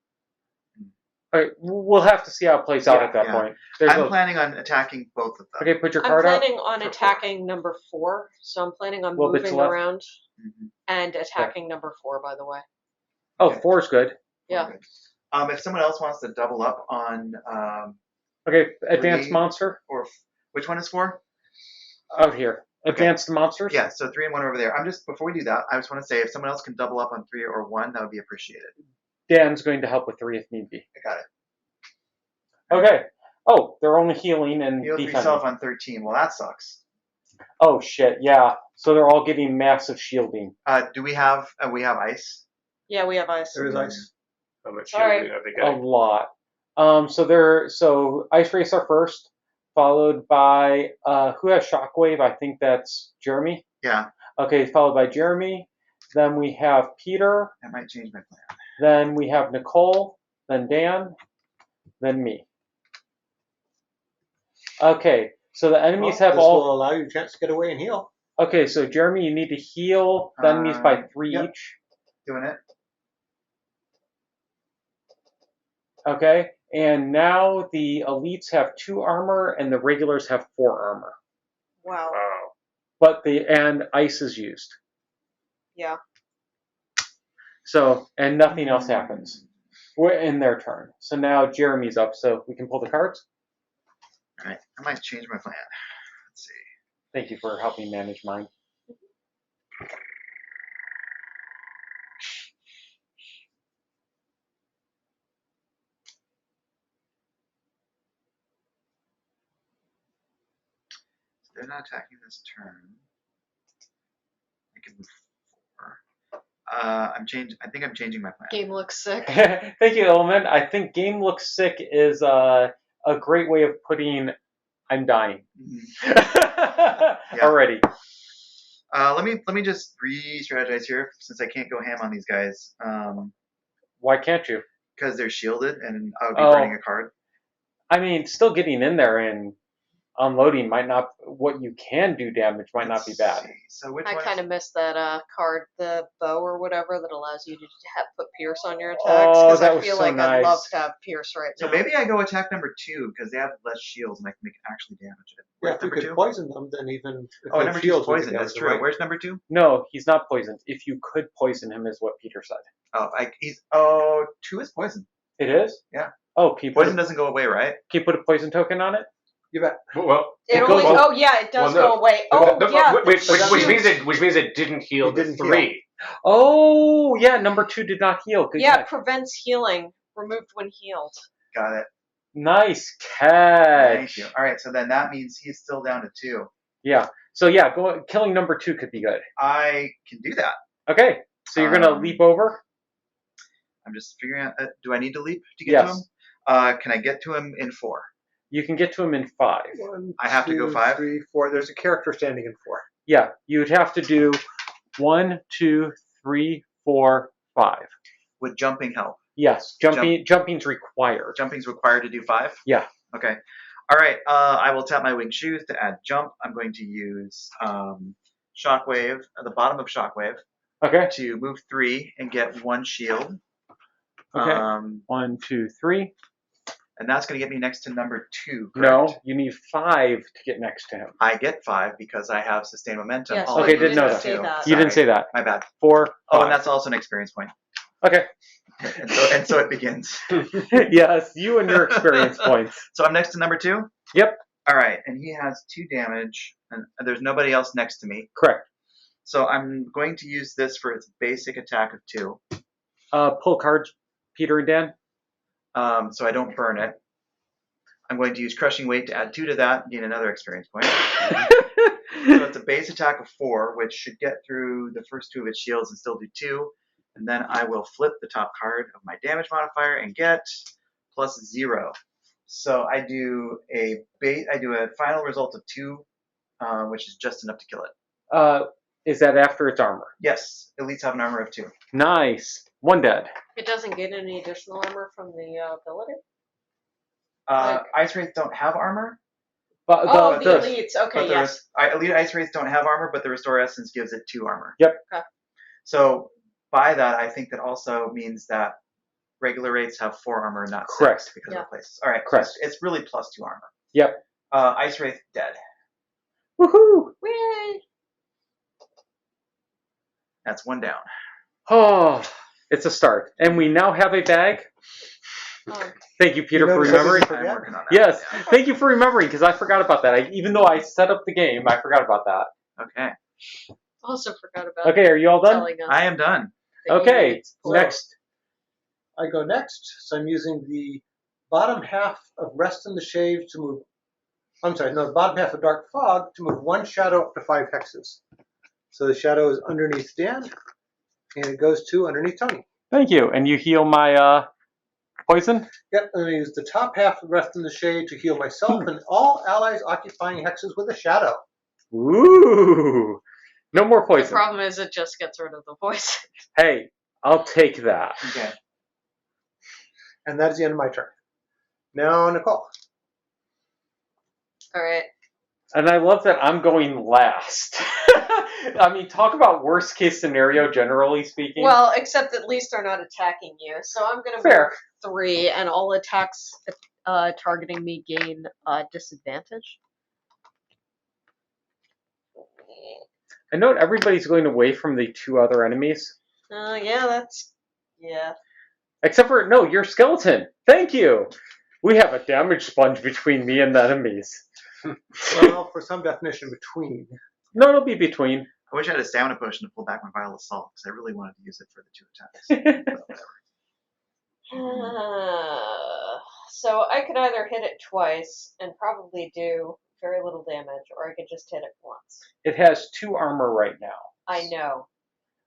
All right, we'll have to see how it plays out Yeah, at that yeah. point. There's I'm a- planning on attacking both of them. okay, put your I'm card out. planning on attacking number 4, so I'm planning on Little bit to moving left. around Mhm. and attacking number 4. By the way, Oh, Okay. 4 is good. yeah. If someone else wants to double up on, Okay, advanced 3 monster which one is 4? out here. Okay. Advanced monsters. Yeah, so 3 and 1 over there. Before we do that, I just want to say if someone else can double up on 3 or 1, that would be appreciated. Dan's going to help with 3 if need be. I got it. Okay. Oh, they're only healing and Heal defending. yourself on 13. Well, that sucks. Oh shit! Yeah. So they're all getting massive shielding. Do we have ice? Yeah, we have ice. There is ice. How much Sorry. shielding are they A getting? lot. So Ice Race are first, followed by who has Shockwave? I think that's Jeremy. Yeah, Okay, followed by Jeremy. Then we have Peter. that might change my plan. Then we have Nicole. Then Dan. Then me. Okay, so the enemies Well, have this all. will allow you a chance to get away and heal. Okay, so Jeremy, you need to heal the enemies by 3 yep. each. Doing it. Okay, and now the elites have 2 armor and the regulars have 4 armor. Wow. Wow. And ice is used. Yeah. So and nothing else happens. We're in their turn. So now Jeremy's up, so we can pull the cards. All right, I might change my plan. Let's see. Thank you for helping manage mine. They're not attacking this turn. I can move 4. I think I'm changing my plan. Game looks sick. Thank you, Element. I think Game Looks Sick is a great way of putting I'm dying. Mhm. Already. Let me just re-strategize here since I can't go ham on these guys. Why can't you? Because they're shielded and I would be Oh. burning a card. I mean, still getting in there and unloading might not. What you can do damage might not be bad. Let's see. So which I one? kind of missed that card, the bow or whatever that allows you to put Pierce on your attacks. Oh, Because that I was feel so like I'd nice. love to have Pierce right So now. maybe I go attack number 2 because they have less shields and I can make actually damage it. Yeah, Where's if you number could 2? poison them, then even if Oh, they number 2 is shields, we could poisoned. That's damage them, true. right? Where's number 2? No, he's not poisoned. If you could poison him, is what Peter said. Oh, 2 is poison. It is? Yeah. Oh, can you Poison doesn't go away, right? put a poison token on it? You bet. Well, It It only. goes- Oh yeah, it does well, no. go away. Oh no, yeah. which shoot. means it didn't heal It the didn't 3. Oh, yeah, number 2 did not heal. Good Yeah, catch. prevents healing. Removed when healed. Got it. Nice catch. Thank you. All right, so then that means he's still down to 2. Yeah. So yeah, killing number 2 could be good. I can do that. Okay. So you're gonna Um, leap over? I'm just figuring out. Do I need to leap to get to him? Yes. Can I get to him in 4? You can get to him in 5. 1, I have to go 2, 5? 3, 4. There's a character standing in 4. Yeah, you would have to do 1, 2, 3, 4, 5. Would jumping help? Yes, jumping's required. Jumping's required to do 5? Yeah. Okay. All right. I will tap my winged shoes to add jump. I'm going to use Shockwave at the bottom of Shockwave Okay. to move 3 and get 1 shield. Okay. 1, 2, 3. And that's going to get me next to number 2. No, correct? you need 5 to get next to him. I get 5 because I have sustained momentum. Yes, All but I you need didn't is know a that. say 2. that. You didn't say Sorry. that. My bad. 4. Oh, 5. and that's also an experience point. Okay. And so it begins. Yes, you and your experience points. So I'm next to number 2? Yep. All right. And he has 2 damage, and there's nobody else next to me. Correct. So I'm going to use this for its basic attack of 2. Pull cards, Peter and Dan. So I don't burn it. I'm going to use Crushing Weight to add 2 to that and gain another experience point. So it's a base attack of 4, which should get through the first 2 of its shields and still do 2. And then I will flip the top card of my damage modifier and get +0. So I do a final result of 2, which is just enough to kill it. Is that after its armor? Yes, elites have an armor of 2. Nice. 1 dead. It doesn't get any additional armor from the ability. Ice Wraiths don't have armor, But Oh, the the elites. Okay, But the yes. Elite Ice Wraiths don't have armor, but the Restore Essence gives it 2 armor. Yep. Okay. So by that, I think that also means that regular Wraiths have 4 armor, not 6, Correct. because Yeah. of the places. All right, Correct. It's really plus 2 armor. Yep. Ice Wraith dead. Woohoo! Yay. That's 1 down. Oh, it's a start, and we now have a bag. Thank you, Peter, for notice remembering. I I'm working on that. Yes, Yeah. thank you for remembering because I forgot about that. Even though I set up the game, I forgot about that. Okay. Also forgot about Okay, are you all done? telling us. I am done. that Okay, you explode. next. I go next, so I'm using the bottom half of Rest in the Shade to move. I'm sorry, no, the bottom half of Dark Fog to move 1 shadow up to 5 hexes. So the shadow is underneath Dan, and it goes to underneath Tony. Thank you, and you heal my poison. Yep, I'm going to use the top half of Rest in the Shade to heal myself and all allies occupying hexes with a shadow. Ooh, no more The poison. problem is it just gets rid of the poison. Hey, I'll take that. Okay. And that is the end of my turn. Now, Nicole. All right. And I love that I'm going last. I mean, talk about worst case scenario, generally speaking. Well, except at least they're not attacking you. So I'm going to Fair. move 3, and all attacks targeting me gain disadvantage. I note everybody's going away from the 2 other enemies. Yeah. Except for, no, your skeleton. Thank you. We have a damage sponge between me and the enemies. Well, for some definition, between. No, it'll be between. I wish I had a stamina potion to pull back my Vial Assault, because I really wanted to use it for the 2 attacks. But whatever. So I could either hit it twice and probably do very little damage, or I could just hit it once. It has 2 armor right now. I know.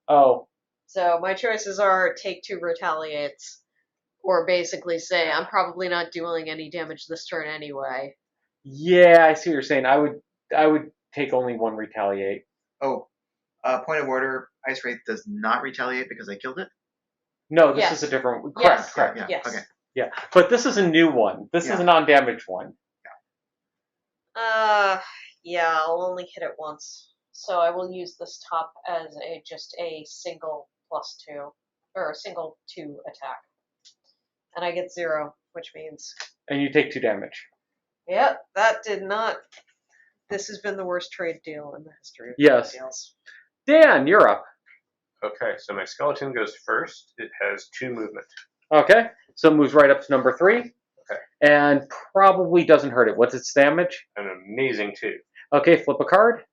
Oh, So my choices are take 2 retaliates, or basically say I'm probably not doing any damage this turn anyway. yeah, I see what you're saying. I would take only 1 retaliate. Oh, point of order. Ice Wraith does not retaliate because I killed it? No, this Yes. is a different. Correct, Yes. correct. Yeah, Yes. okay. Yeah, but this is a new one. This is Yeah. a non-damaged one. Yeah, I'll only hit it once. So I will use this top as just a single +2, or a single 2 attack. And I get 0, which means, And you take 2 damage. yep, that did not. This has been the worst trade deal in the history of Yes. trade deals. Dan, you're up. Okay, so my skeleton goes first. It has 2 movement. Okay, so it moves right up to number 3. Okay. And probably doesn't hurt it. What's its damage? An amazing 2. Okay, flip a card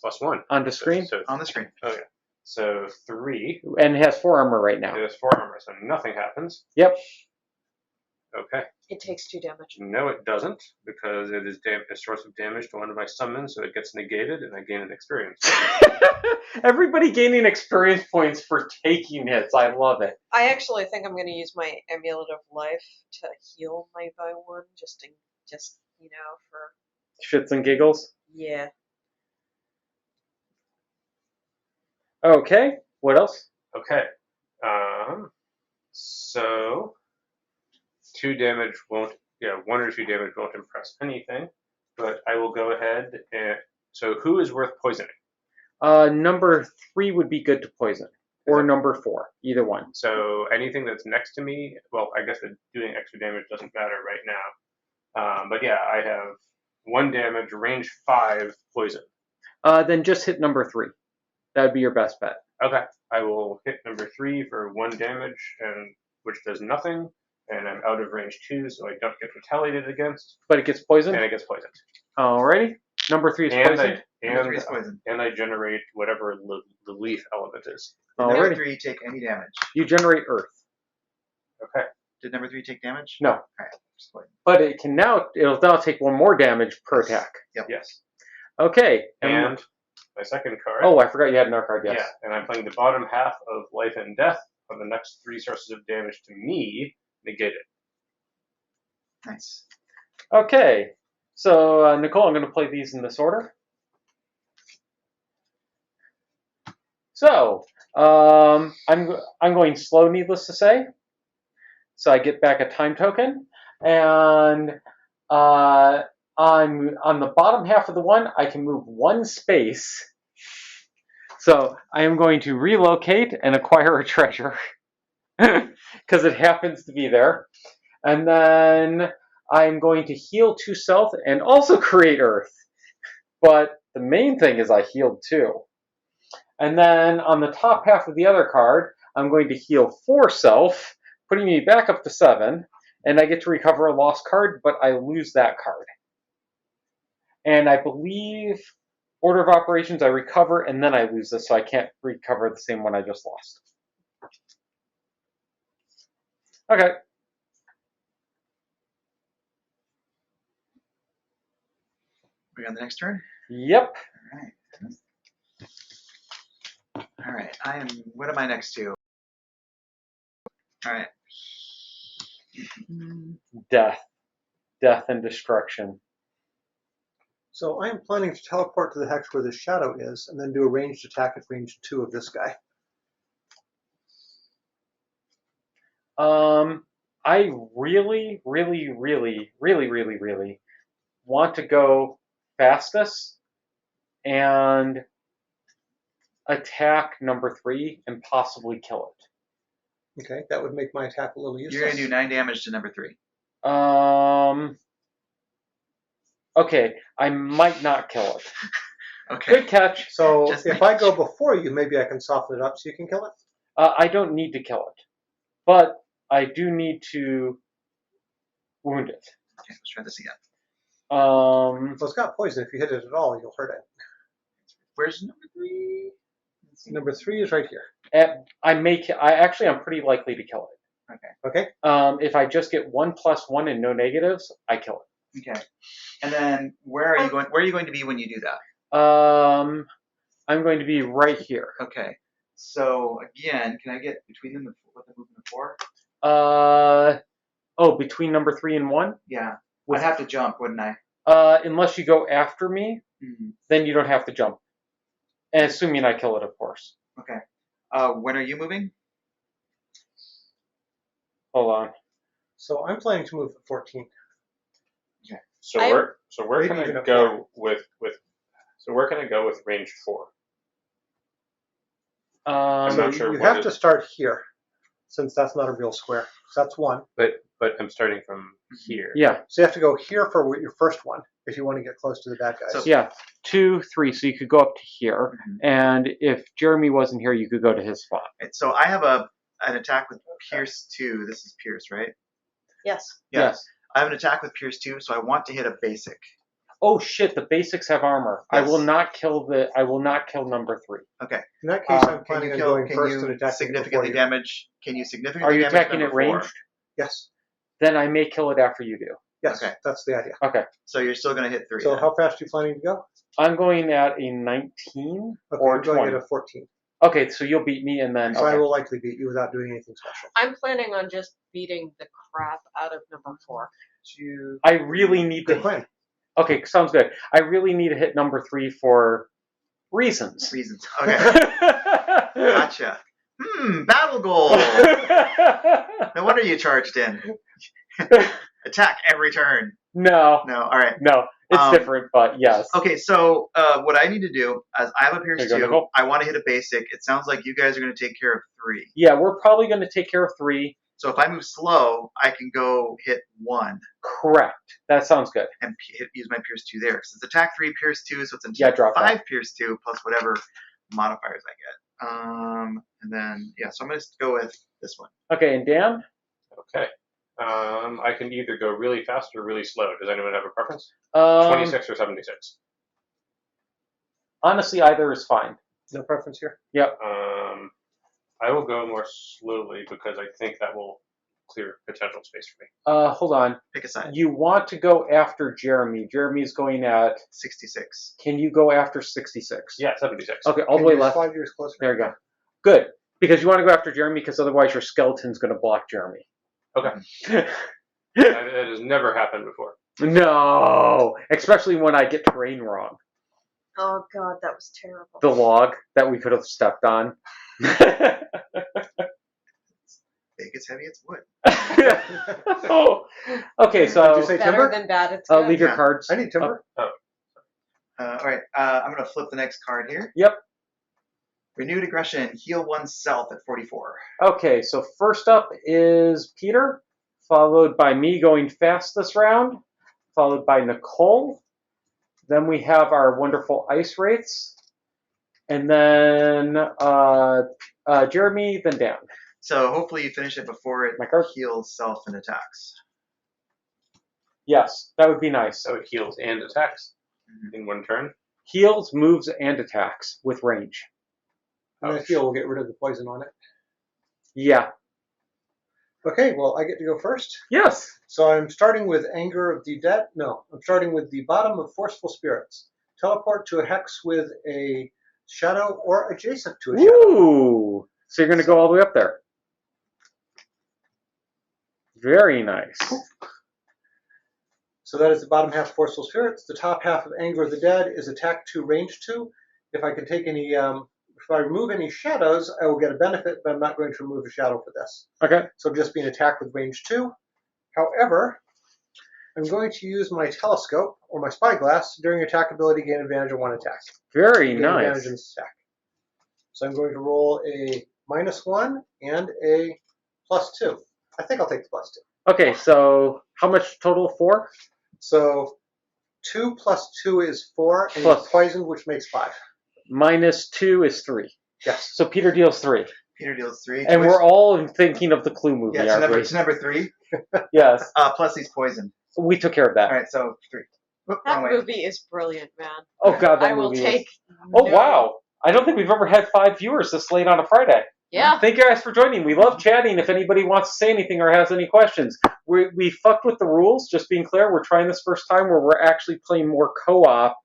+1. onto screen. So On the screen. okay. So 3. And it has 4 armor right now. It has 4 armor, so nothing happens. Yep. Okay. It takes 2 damage. No, it doesn't, because it is a source of damage to one of my summons, so it gets negated, and I gain an experience. Everybody gaining experience points for taking hits. I love it. I actually think I'm going to use my Amulet of Life to heal my by 1, just for, Shits and giggles. yeah. Okay, what else? Okay. So 2 damage won't, 1 or 2 damage won't impress anything, but I will go ahead and, so who is worth poisoning? Number 3 would be good to poison. Or number 4, either one. So anything that's next to me, well, I guess that doing extra damage doesn't matter right now. But yeah, I have 1 damage, range 5 poison. Then just hit number 3. That would be your best bet. Okay, I will hit number 3 for 1 damage, and which does nothing, and I'm out of range 2, so I don't get retaliated against, But it gets poisoned? and it gets poisoned. Alrighty. Number 3 is poisoned. Number 3 is poison. And I generate whatever the leaf element is. Did number Alrighty. 3 take any damage? You generate earth. Okay. Did number 3 take damage? No. Alright, just wait. But it'll now take 1 more damage per attack. Yep. Yes. Okay. And my second card. Oh, I forgot you had another card, yes. Yeah, and I'm playing the bottom half of life and death on the next 3 sources of damage to me, negated. Nice. Okay. So, Nicole, I'm going to play these in this order. So, I'm going slow, needless to say. So I get back a time token, and On the bottom half of the one, I can move one space. So I am going to relocate and acquire a treasure because it happens to be there. And then I'm going to heal 2 self and also create earth. But the main thing is I healed 2. And then on the top half of the other card, I'm going to heal 4 self, putting me back up to 7. And I get to recover a lost card, but I lose that card. And I believe order of operations, I recover and then I lose this, so I can't recover the same one I just lost. Okay. We on the next turn? Yep. All right. What am I next to? All right. Death. Death and destruction. So I am planning to teleport to the hex where the shadow is, and then do a ranged attack at range 2 of this guy. I really want to go fastest and attack number 3 and possibly kill it. Okay, that would make my attack a little useless. You're going to do 9 damage to number 3. Okay, I might not kill it. Okay. Good catch. So Just if make I go before you, maybe I can soften it up so you can kill it? I don't need to kill it, but I do need to wound it. Okay, let's try this again. Well, it's got poison. If you hit it at all, you'll hurt it. Where's number 3? Number 3 is right here. I'm pretty likely to kill it. Okay. Okay? If I just get 1+1 and no negatives, I kill it. Okay. And then where are you going? Where are you going to be when you do that? I'm going to be right here. Okay. So again, can I get between them with the movement of 4? Between number 3 and 1? Yeah. I'd have to jump, wouldn't I? Unless you go after me, then you don't have to jump. And assuming I kill it, of course. Okay. When are you moving? Hold on. So I'm planning to move at 14. So I- where Maybe can I even a go with range 4? I'm So not sure you what have to is- start here, since that's not a real square. So that's 1. But I'm starting from here. Yeah, So you have to go here for your first one if you want to get close to the bad guys. So- yeah. 2, 3. So you could go up to here, and if Jeremy wasn't here, you could go to his spot. Right, so I have an attack with Pierce 2. This is Pierce, right? Yes. Yeah. Yes. I have an attack with Pierce 2, so I want to hit a basic. Oh shit! The basics have armor. Yes. I will not kill number 3. Okay. In that case, I'm Can planning you on kill? going Can first and you attacking significantly before you. damage? Can you significantly Are you damage attacking number it 4? ranged? Yes. Then I may kill it after you do. Yes, Okay. that's the idea. Okay. So you're still going to hit 3. So then. how fast are you planning to go? I'm going at a 19 Okay, or I'm going 20. at a 14. Okay, so you'll beat me, and then So I okay. will likely beat you without doing anything special. I'm planning on just beating the crap out of number 4. I really need Good to. plan. Okay, sounds good. I really need to hit number 3 for reasons. Reasons. Okay. Gotcha. Battle goal. No wonder you charged in. Attack every turn. No, No. All right. no, it's Um, different, but yes. Okay, so what I need to do, as I have a Pierce There you go, 2, Nicole. I want to hit a basic. It sounds like you guys are going to take care of 3. Yeah, we're probably going to take care of 3. So if I move slow, I can go hit 1 Correct. That sounds good. and use my Pierce 2 there. Because it's attack 3, Pierce 2, so it's Yeah, attack drop 5 Pierce 2 plus whatever modifiers I get. And then, yeah, so I'm going to go with this one. Okay, and Dan? Okay. I can either go really fast or really slow. Does anyone have a preference? 26 or 76? Honestly, either is fine. No preference here? Yep. I will go more slowly because I think that will clear potential space for me. Hold on. Pick a side. You want to go after Jeremy. Jeremy's going at... 66. Can you go after 66? Yeah, 76. Okay, all the Can way you left. slide yours closer? There you go. Good. Because you want to go after Jeremy because otherwise your skeleton's going to block Jeremy. Okay. That has never happened before. No! Especially when I get terrain wrong. Oh god, that was terrible. The log that we could have stepped on. big, it's heavy, it's wood. Oh. Okay, so Did you say Better timber? than bad. It's good. leave your Yeah. cards. I need timber. All right, I'm going to flip the next card here. Yep. Renewed aggression, heal oneself at 44. Okay, so first up is Peter, followed by me going fast this round, followed by Nicole. Then we have our wonderful ice wraiths, and then Jeremy, then Dan. So hopefully you finish it before it My card? heals self and attacks. Yes, that would be nice. So it heals and attacks in one turn. Heals, moves, and attacks with range. And I feel we'll get rid of the poison on it. Yeah. Okay, well, I get to go first. Yes. So I'm starting with Anger of the Dead. No, I'm starting with the bottom of Forceful Spirits. Teleport to a hex with a shadow or adjacent to a shadow. Ooh. So you're going to go all the way up there. Very nice. So that is the bottom half of Forceful Spirits. The top half of Anger of the Dead is attack 2, range 2. If I can take any, if I remove any shadows, I will get a benefit, but I'm not going to remove a shadow for this. Okay. So it'll just be an attack with range 2. However, I'm going to use my telescope or my spyglass during attack ability, gain advantage on one attack. Very Gain advantage nice. in this attack. So I'm going to roll a -1 and a +2. I think I'll take the +2. Okay, so how much total? 4? So 2 + 2 is 4, and Plus- he's poisoned, which makes 5. -2 is 3. Yes. So Peter deals 3. Peter deals 3. And we're all thinking of the Clue movie, yeah, aren't we? it's number 3. Yes. Plus he's poisoned. We took care of that. All right, so 3. Whoop, That wrong way. movie is brilliant, man. Oh, God, that I will movie is... take. Oh, no- wow. I don't think we've ever had 5 viewers this late on a Friday. Yeah. Thank you guys for joining. We love chatting. If anybody wants to say anything or has any questions, we fucked with the rules. Just being clear, we're trying this first time where we're actually playing more co-op,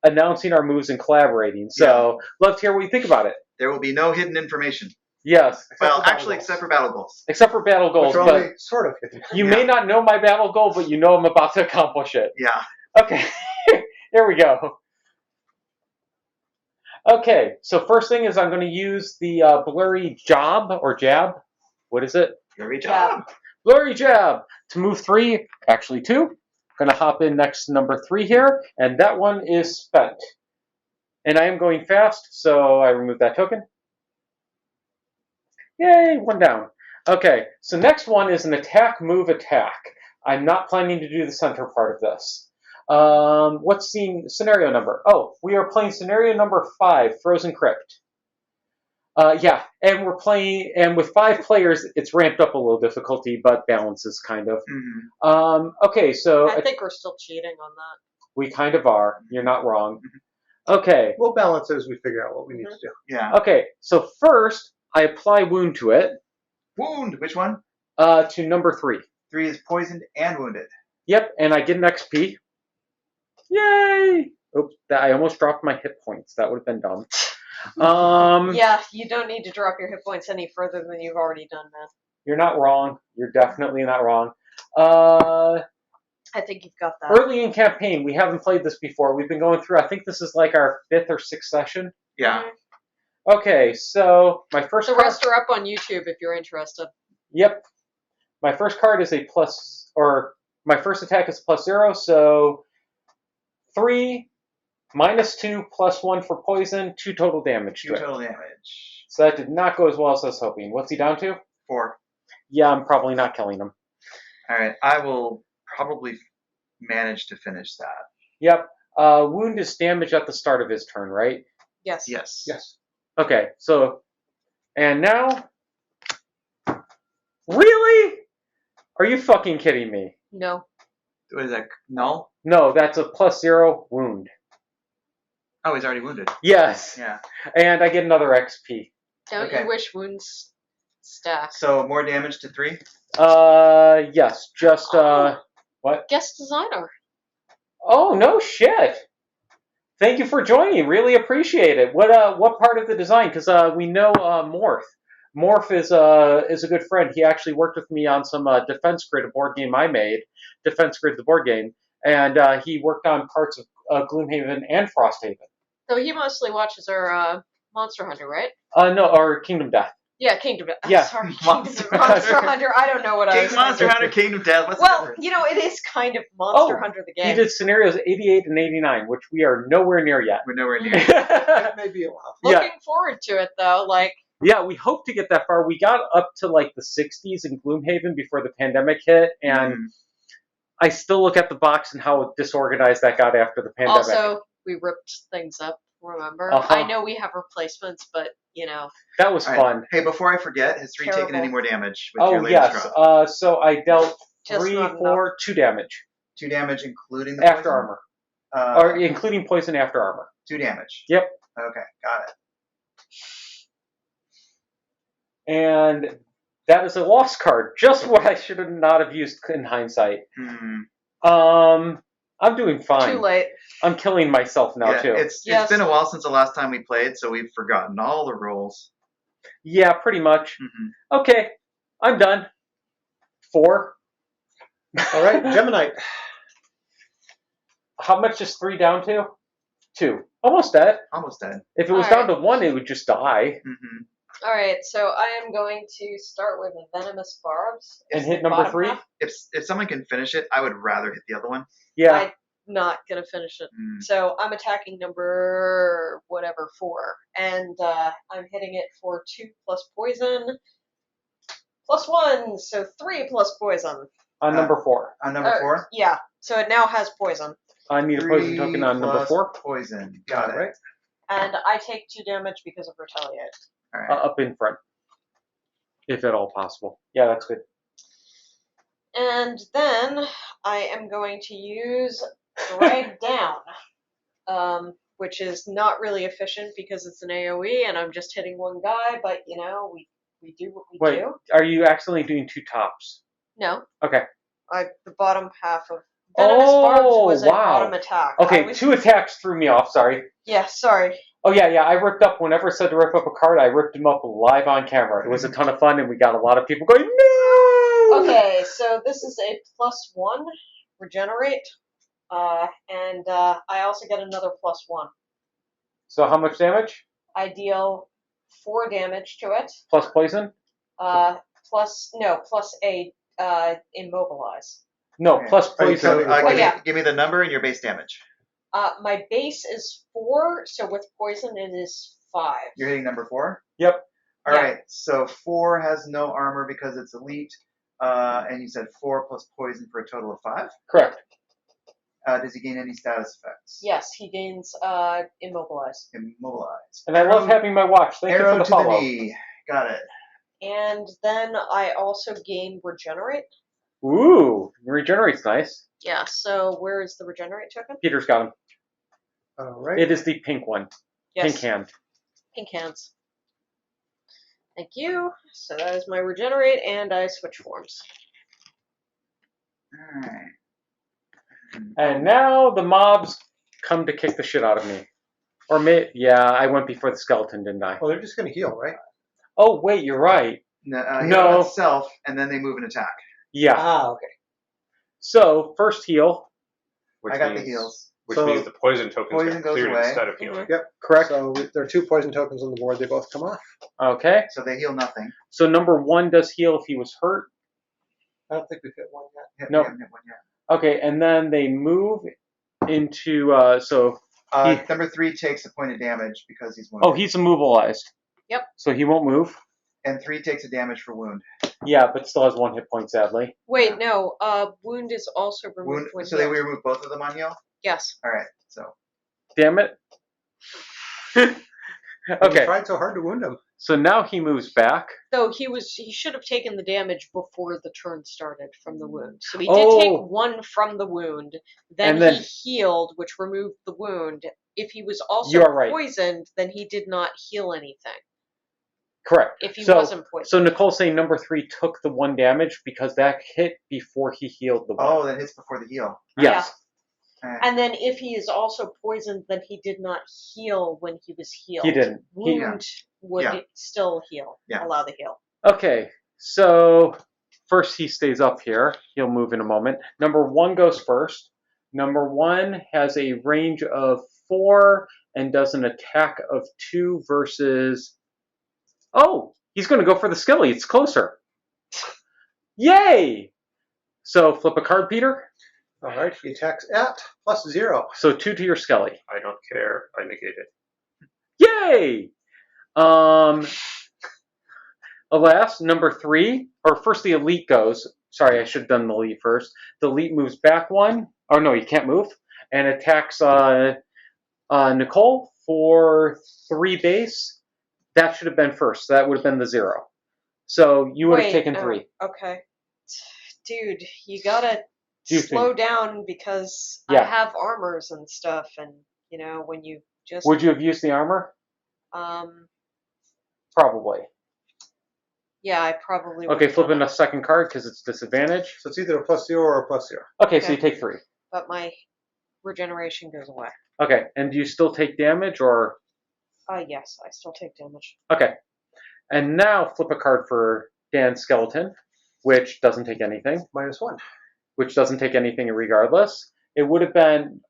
announcing our moves and collaborating. So, love to hear what you think about it. There will be no hidden information. Yes, Well, for battle actually, goals. except for battle goals. except for battle goals. Which are But only sort of hidden. you may not know my battle goal, but you know I'm about to accomplish it. Yeah. Okay, here we go. Okay, so first thing is I'm going to use the blurry jab or jab. What is it? Very job. Blurry jab to move 3, actually 2. Going to hop in next to number 3 here, and that one is spent. And I am going fast, so I remove that token. Yay, 1 down. Okay, so next one is an attack, move, attack. I'm not planning to do the center part of this. What's the scenario number? Oh, we are playing scenario number 5, Frozen Crypt. Yeah, and we're playing, and with 5 players, it's ramped up a little difficulty, but balances kind of. Mm-hmm. Okay, so I think we're still cheating on that. we kind of are. You're not wrong. Okay, We'll balance it as we figure out what we need to do. Yeah. okay. So first, I apply wound to it, Wound. Which one? to number 3. 3 is poisoned and wounded. Yep, and I get an XP. Yay! Oops, I almost dropped my hit points. That would have been dumb. Yeah, you don't need to drop your hit points any further than you've already done, man. You're not wrong. You're definitely not wrong. I think you've got that. Early in campaign, we haven't played this before. We've been going through, I think this is like our 5th or 6th session. Yeah. Okay, so my first The card... rest are up on YouTube if you're interested. Yep. My first card is a plus, or my first attack is +0, so 3, -2, +1 for poison, 2 total damage 2 to it. total damage. So that did not go as well as I was hoping. What's he down to? 4. Yeah, I'm probably not killing him. All right. I will probably manage to finish that. Yep. Wound is damage at the start of his turn, right? Yes. Yes. Yes. Okay, so, and now, really? Are you fucking kidding me? No. What is that? Null? No, that's a +0 wound. Oh, he's already wounded. Yes, Yeah. and I get another XP. Don't Okay. you wish wounds stack? So more damage to 3. Yes, just, what? Guest designer. Oh, no shit. Thank you for joining. Really appreciate it. What part of the design? Because we know Morph. Morph is a good friend. He actually worked with me on some Defense Grid, a board game I made. Defense Grid, the board game, and he worked on parts of Gloomhaven and Frosthaven. So he mostly watches our Monster Hunter, right? No, or Kingdom Death. Yeah, Kingdom. Yeah. Sorry, Monster Kingdom Monster Hunter. I don't know what I was Monster thinking. Hunter, Kingdom Death. What's the Well, difference? you know, it is kind of Monster Oh, Hunter the He game. did scenarios 88 and 89, which we are nowhere near yet. We're nowhere near. That may be a while. Looking forward to it though. Like, Yeah, we hope to get that far. We got up to like the 60s in Gloomhaven before the pandemic hit, and I still look at the box and how disorganized that got after the pandemic. also we ripped things up. Remember? Uh-huh. I know we have replacements, but you know. That was All right. fun. Hey, before I forget, has 3 taken Terrible. any more damage with your Oh, latest yes. drop? So I dealt Just 3, not 4, 2 damage 2 damage, including the after poison? armor. Uh, Or including poison after armor. 2 damage. Yep. Okay, got it. And that is a lost card. Just what I should have not have used in hindsight. I'm doing fine. Too late. I'm killing myself now, Yeah, too. It's Yes. been a while since the last time we played, so we've forgotten all the rules. Yeah, pretty much. Mm-hmm. Okay, I'm done. 4. All right, Gemini. How much is 3 down to? 2. Almost dead. Almost dead. If it was All down right. to 1, it would just die. Mm-hmm. All right, so I am going to start with Venomous Barbs. And It's hit the number bottom 3? half. If someone can finish it, I would rather hit the other one. Yeah. I'm not gonna finish it. Mm. So I'm attacking number whatever 4, and I'm hitting it for 2 plus poison plus 1, so 3 plus poison. On number 4. On number 4? Yeah, so it now has poison, I need a poison 3 token on number plus 4. Poison. Got it. Right. and I take 2 damage because of retaliate. All right. Up in front. If at all possible. Yeah, that's good. And then I am going to use Drag Down, which is not really efficient because it's an AoE and I'm just hitting one guy, but you know, we do what we Wait, do. are you accidentally doing 2 tops? No, Okay. the bottom half of Venomous Barbs was a wow. bottom attack. I Okay, was- 2 attacks threw me off, sorry. Yeah, sorry. Oh, yeah, I ripped up, whenever I said to rip up a card, I ripped him up live on camera. It was a ton of fun, and we got a lot of people going, no! Okay, so this is a +1 regenerate, and I also get another +1. So how much damage? I deal 4 damage to it, Plus poison? plus a immobilize. No, Okay. plus Are you poison. counting the Give, yeah. me, give me the number and your base damage. My base is 4, so with poison it is 5. You're hitting number 4? Yep. All Yeah. right. So 4 has no armor because it's elite. And you said 4 plus poison for a total of 5. Correct. Does he gain any status effects? Yes, he gains immobilize. Immobilized. And I love having my watch. Thank you Arrow for the to follow. the knee. Got it. And then I also gain regenerate. Ooh, regenerate's nice. Yeah, so where is the regenerate token? Peter's got him. All right. It is the pink one. Yes. Pink hand. Pink hands. Thank you. So that is my regenerate, and I switch forms. All right. And now the mobs come to kick the shit out of me. Or yeah, I went before the skeleton, didn't I? Well, they're just going to heal, right? Oh, wait, you're right. No. No. Itself, and then they move and attack. Yeah. Ah, okay. So, first heal. Which I got the means- heals. Which So- means the poison tokens Poison get goes cleared away. instead of healing. Yep. Correct. So there are 2 poison tokens on the board. They both come off. Okay. So they heal nothing. So number 1 does heal if he was hurt. I don't think we've hit one yet. No. We haven't hit one yet. Okay, and then they move into, Number 3 takes a point of damage because he's wounded. oh, he's immobilized. Yep. So he won't move. And 3 takes a damage for wound. Yeah, but still has 1 hit point, sadly. Wait, no. Wound is also removed when So they healed. remove both of them on heal? Yes. All right. So Damn it. You Okay, tried so hard to wound him. so now he moves back. Though he should have taken the damage before the turn started from the wound. So he did Oh. take 1 from the wound, then, And then- he healed, which removed the wound. If he was also You are right. poisoned, then he did not heal anything. Correct. If he so, wasn't poisoned. So Nicole's saying number 3 took the 1 damage because that hit before he healed the 1. oh, that hits before the heal. Yes. All right. And then if he is also poisoned, then he did not heal when he was healed. He didn't. He- Wound would Yeah. still heal. Yeah. Allow the heal. Okay, so first he stays up here. He'll move in a moment. Number 1 goes first. Number 1 has a range of 4 and does an attack of 2 versus... Oh, He's going to go for the Skelly. It's closer. Yay! So flip a card, Peter. All right, he attacks at +0. So 2 to your Skelly. I don't care. I negate it. Yay! Alas, number 3, or first the elite goes. Sorry, I should have done the elite first. The elite moves back 1. Oh no, he can't move. And attacks Nicole for 3 base. That should have been first. So that would have been the 0. So you would have taken 3. Okay. Dude, you gotta Do slow down because Yeah. I have armors and stuff, and you know when you just Would you have used the armor? Probably. Yeah, I probably would. Okay, flip in a second card because it's disadvantage. So it's either a +0 or a +0. Okay, so Okay. you take 3. But my regeneration goes away. Okay, and do you still take damage or? Yes, I still take damage. Okay. And now flip a card for Dan's skeleton, which doesn't take anything. -1. Which doesn't take anything regardless. It would have been,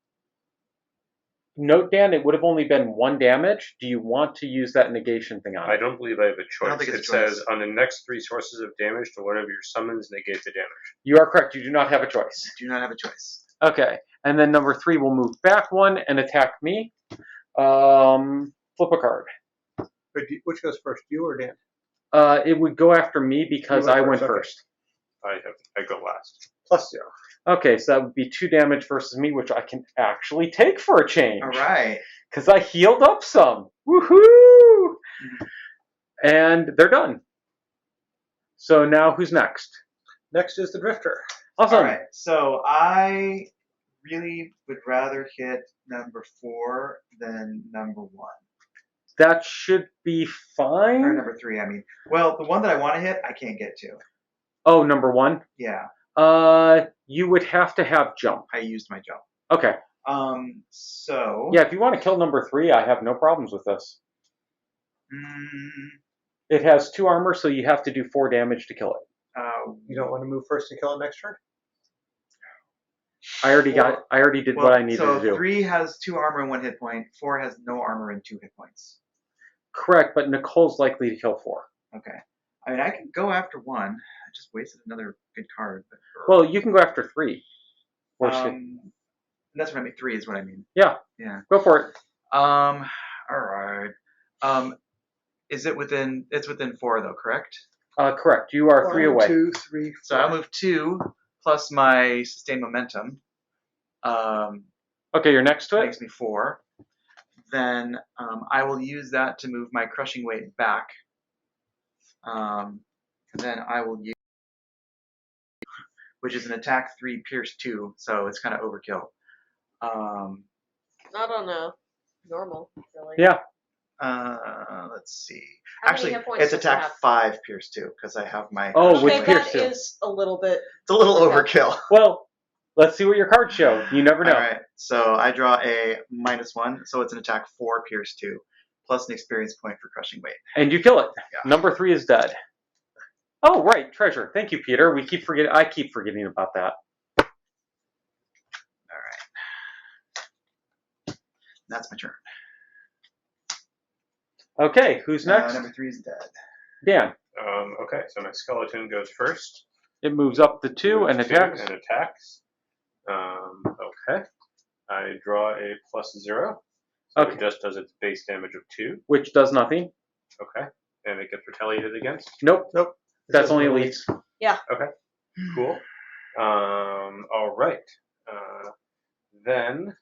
note Dan, it would have only been 1 damage. Do you want to use that negation thing on I it? don't believe I have a choice. I don't think It it's a choice. says on the next 3 sources of damage to one of your summons, negate the damage. You are correct. You do not have a choice. Do not have a choice. Okay. And then number 3 will move back 1 and attack me. Flip a card. But which goes first, you or Dan? It would go after me because You went I went first, okay. first. I go last. +0. Okay, so that would be 2 damage versus me, which I can actually take for a change. All right. Because I healed up some. Woohoo! And they're done. So now who's next? Next is the Drifter. Awesome. All right. So I really would rather hit number 4 than number 1. That should be Or fine. number 3, I mean. Well, the one that I want to hit, I can't get to. Oh, number 1. Yeah, You would have to have jump. I used my jump. Okay. So. Yeah, if you want to kill number 3, I have no problems with this. Mm, It has 2 armor, so you have to do 4 damage to kill it. You don't want to move first and kill it next turn? I already did what I needed so to do. 3 has 2 armor and 1 hit point. 4 has no armor and 2 hit points. Correct, but Nicole's likely to kill 4. Okay. I mean, I could go after 1. I just wasted another good card. But, Well, you can go after 3. Or that's what I mean. 3 is what I mean. yeah, Yeah. go for it. All right. Is it within? It's within 4 though, correct? Correct. You are 3 away. 2, 3, 4. So I'll move 2 plus my sustained momentum. Okay, you're next to it. Makes me 4. Then I will use that to move my crushing weight back. Then I will use, which is an attack 3, pierce 2, so it's kind of overkill. Not on a normal, really. Yeah. Let's see. How many Actually, hit points it's does it attack have? 5, pierce 2, because I have my. Oh, crushing with weight. pierce that 2. is a little bit. It's a little overkill. Well, let's see what your cards show. You never know. All right, so I draw a -1, so it's an attack 4, pierce 2, plus an experience point for crushing weight. And you kill it. Yeah. Number 3 is dead. Oh, right, treasure. Thank you, Peter. I keep forgetting about that. All right, that's my turn. Okay, who's next? Number 3 is dead. Dan. Okay, so my skeleton goes first. It moves up to 2 and Moves attacks. 2 and attacks. Okay. I draw a +0. So Okay. it just does its base damage of 2. Which does nothing. Okay. And it gets retaliated against. Nope. Nope. That's only elites. Okay. Cool. All right. Then,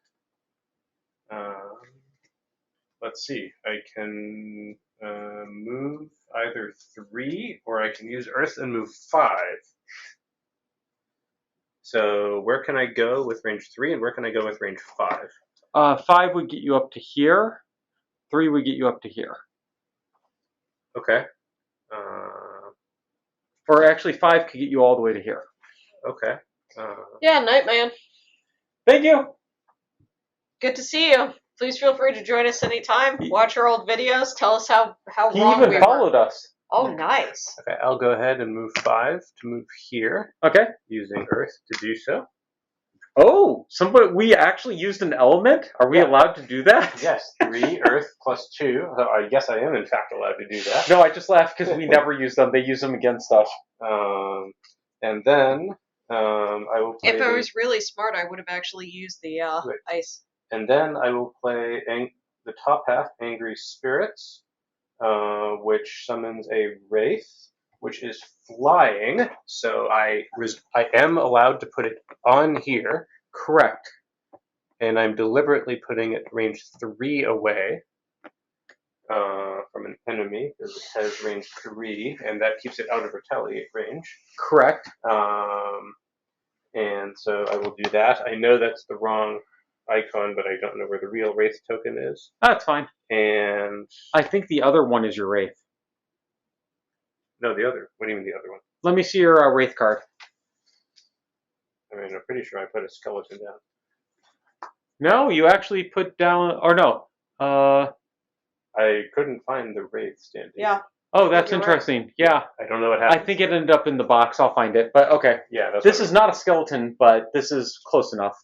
let's see. I can move either 3 or I can use Earth and move 5. So where can I go with range 3 and where can I go with range 5? 5 would get you up to here. 3 would get you up to here. Okay. Or actually, 5 could get you all the way to here. Okay. Yeah, Nightman. Thank you. Good to see you. Please feel free to join us anytime. Watch our old videos. Tell us how He wrong even we followed were. us. Oh, nice. Okay, I'll go ahead and move 5 to move here Okay. using Earth to do so. Oh, Oh, somebody, we actually used an element? Are we Yeah. allowed to do that? Yes, 3 Earth plus 2. So I guess I am in fact allowed to do that. No, I just laughed because we never use them. They use them against us. And then I will play. If I was really smart, I would have actually used the Wait. ice. And then I will play the top half, Angry Spirits, which summons a Wraith, which is flying. So I am allowed to put it on here. Correct. And I'm deliberately putting it range 3 away from an enemy because it has range 3, and that keeps it out of retaliate range. Correct. And so I will do that. I know that's the wrong icon, but I don't know where the real Wraith token is. That's fine. And I think the other one is your Wraith. no, the other. What do you mean the other one? Let me see your Wraith card. I mean, I'm pretty sure I put a skeleton down. No, you actually put down, or no. I couldn't find the Wraith standing. Yeah. Oh, that's You're right. interesting. Yeah, I don't know what I happened. think it ended up in the box. I'll find it. But okay. Yeah, that's This what is not a skeleton, but this is close enough.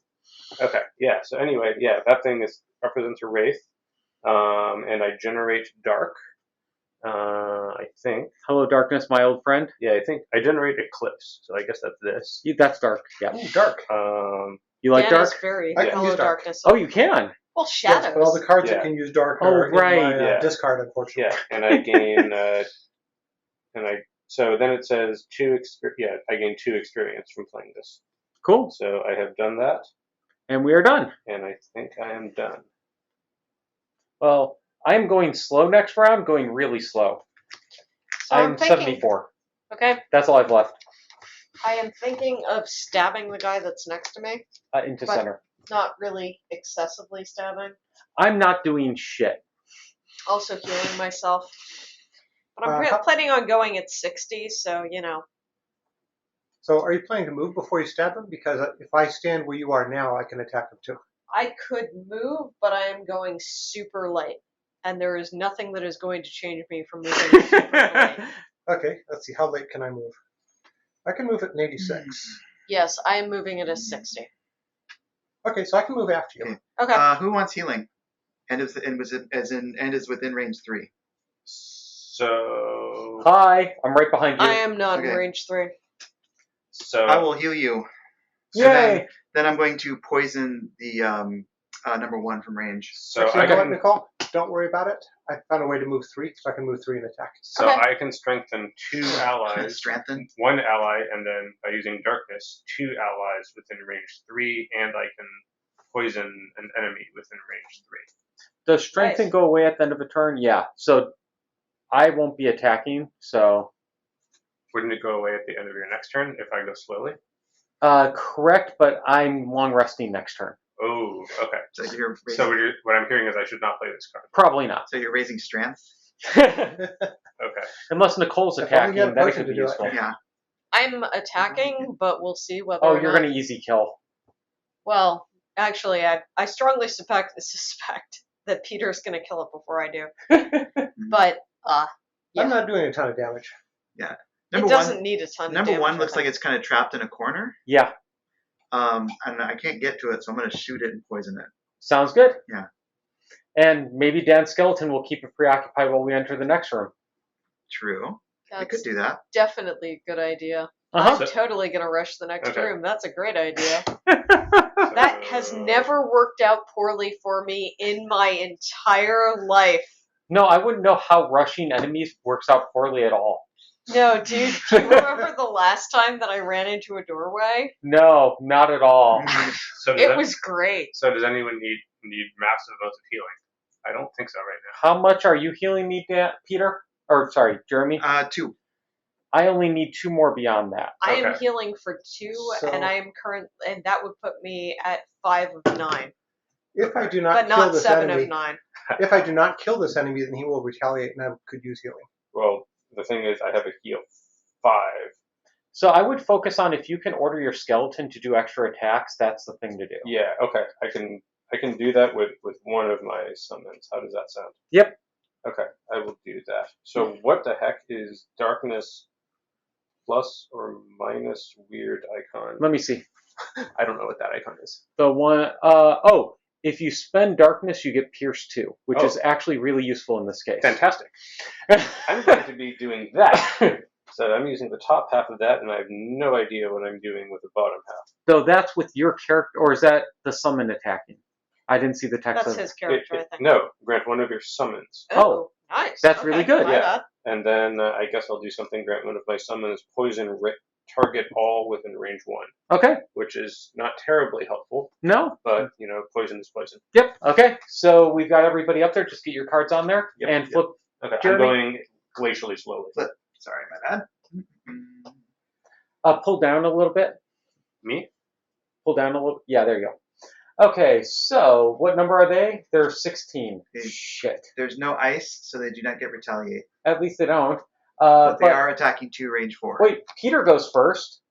Okay, yeah, so anyway, yeah, that thing represents a Wraith. And I generate Dark. I think. Hello, darkness, my old friend. Yeah, I think I generate Eclipse, so I guess that's this. That's dark. Yeah. Ooh, dark. You like Dan dark? is very I can hello use dark. darkness. Oh, you can. Well, Yes, shadows. but all the cards Yeah. that can use dark Oh, are right. in my Yeah. discard, unfortunately. Yeah, and I gain, so then it says I gain 2 experience from playing this. Cool. So I have done that, And we are done. and I think I am done. Well, I'm going slow next round, going really slow. So I'm thinking, 74. Okay, That's all I've left. I am thinking of stabbing the guy that's next to me. Into But- center. Not really excessively stabbing. I'm not doing shit. Also healing myself. But I'm How- planning on going at 60, so, you know. So are you planning to move before you stab him? Because if I stand where you are now, I can attack him too. I could move, but I am going super late. And there is nothing that is going to change me from moving super late. Okay, let's see. How late can I move? I can move at an 86. Yes, I am moving at a 60. Okay, so I can move after you. Okay. Who wants healing? And is within range 3. So, Hi, I'm right behind you. I am not in Okay. range 3. I will heal you. Yay! Then I'm going to poison the number 1 from range. so Actually, I you know what, can, Nicole? Don't worry about it. I found a way to move 3, so I can move 3 and attack. so Okay. I can strengthen 2 allies. Strengthen. 1 ally, and then by using darkness, 2 allies within range 3, and I can poison an enemy within range 3. Does strengthen Nice. go away at the end of a turn? Yeah. So I won't be attacking. So Wouldn't it go away at the end of your next turn if I go slowly? correct, but I'm long resting next turn. Oh, okay. So you're raising, So what I'm hearing is I should not play this card. Probably not. so you're raising strength. Okay. Unless Nicole's If only you had attacking, a then it potion could be to do it. useful. Yeah. I'm attacking, but we'll see whether Oh, or you're not. gonna easy kill. Well, actually, I strongly suspect that Peter's going to kill it before I do. But yeah. I'm not doing a ton of damage. Number it doesn't 1. need a ton of Number damage. 1 I looks like think. it's kind of trapped in a corner. Yeah, And I can't get to it, so I'm going to shoot it and poison it. sounds good. Yeah. And maybe Dan's skeleton will keep it preoccupied while we enter the next room. True. I That's could do that. definitely a good idea. Uh-huh. I'm totally going to rush the next Okay. room. That's a great idea. Uh-huh. That has never worked out poorly for me in my entire life. No, I wouldn't know how rushing enemies works out poorly at all. No, dude, do you remember the last time that I ran into a doorway? No, not at all. So It was great. So does anyone need massive amounts of healing? I don't think so right How much are you healing me, Peter? Or sorry, Jeremy? 2. I only need 2 more beyond that. I am Okay. healing for 2, So- and I am and that would put me at 5 of 9, If I do not but kill not this 7 enemy, of 9. if I do not kill this enemy, then he will retaliate, and I could use healing. now. Well, the thing is, I have a heal 5. So I would focus on if you can order your skeleton to do extra attacks, that's the thing to do. Yeah. Okay. I can do that with one of my summons. How does that sound? Yep. Okay, I will do that. So what the heck is darkness plus or minus weird icon? Let me see. I don't know what that icon is. The one, if you spend darkness, you get pierce 2, which is actually really useful in this case. Fantastic. I'm going to be doing that. So I'm using the top half of that, and I have no idea what I'm doing with the bottom half. So that's with your character, or is that the summon attacking? I didn't see the text. That's his character, I think. No, grant one of your summons. Oh, nice. that's really good. My Yeah. bad. And then I guess I'll do something. Grant one of my summons poison target all within range 1, Okay. which is not terribly helpful, No. but poison is poison. Yep. Okay. So we've got everybody up there. Just get your cards on there Yep, and yep. flip. Okay, Jeremy? I'm going glacially slowly. Sorry, my bad. Pull down a little bit. Me? Pull down a little. Yeah, there you go. Okay. So what number are they? They're 16. Okay. Shit. There's no ice, so they do not get retaliate. At least they don't. But they are attacking 2 range 4. Wait, Peter goes first,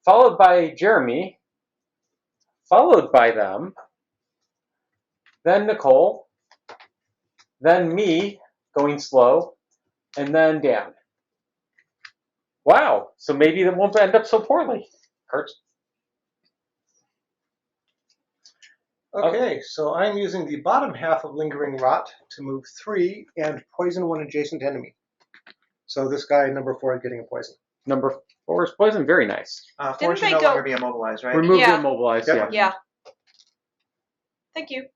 followed by Jeremy, followed by them, then Nicole, then me going slow, and then Dan. Wow, so maybe that won't end up so poorly. Hurts. Okay, so I'm using the bottom half of Lingering Rot to move 3 and poison one adjacent enemy. So this guy, number 4, is getting a poison. Number 4 is poison. Very nice. 4 Didn't should they no go- longer be immobilized, right? Remove Yeah. the immobilized. Yep. Yeah. Yeah. Thank you.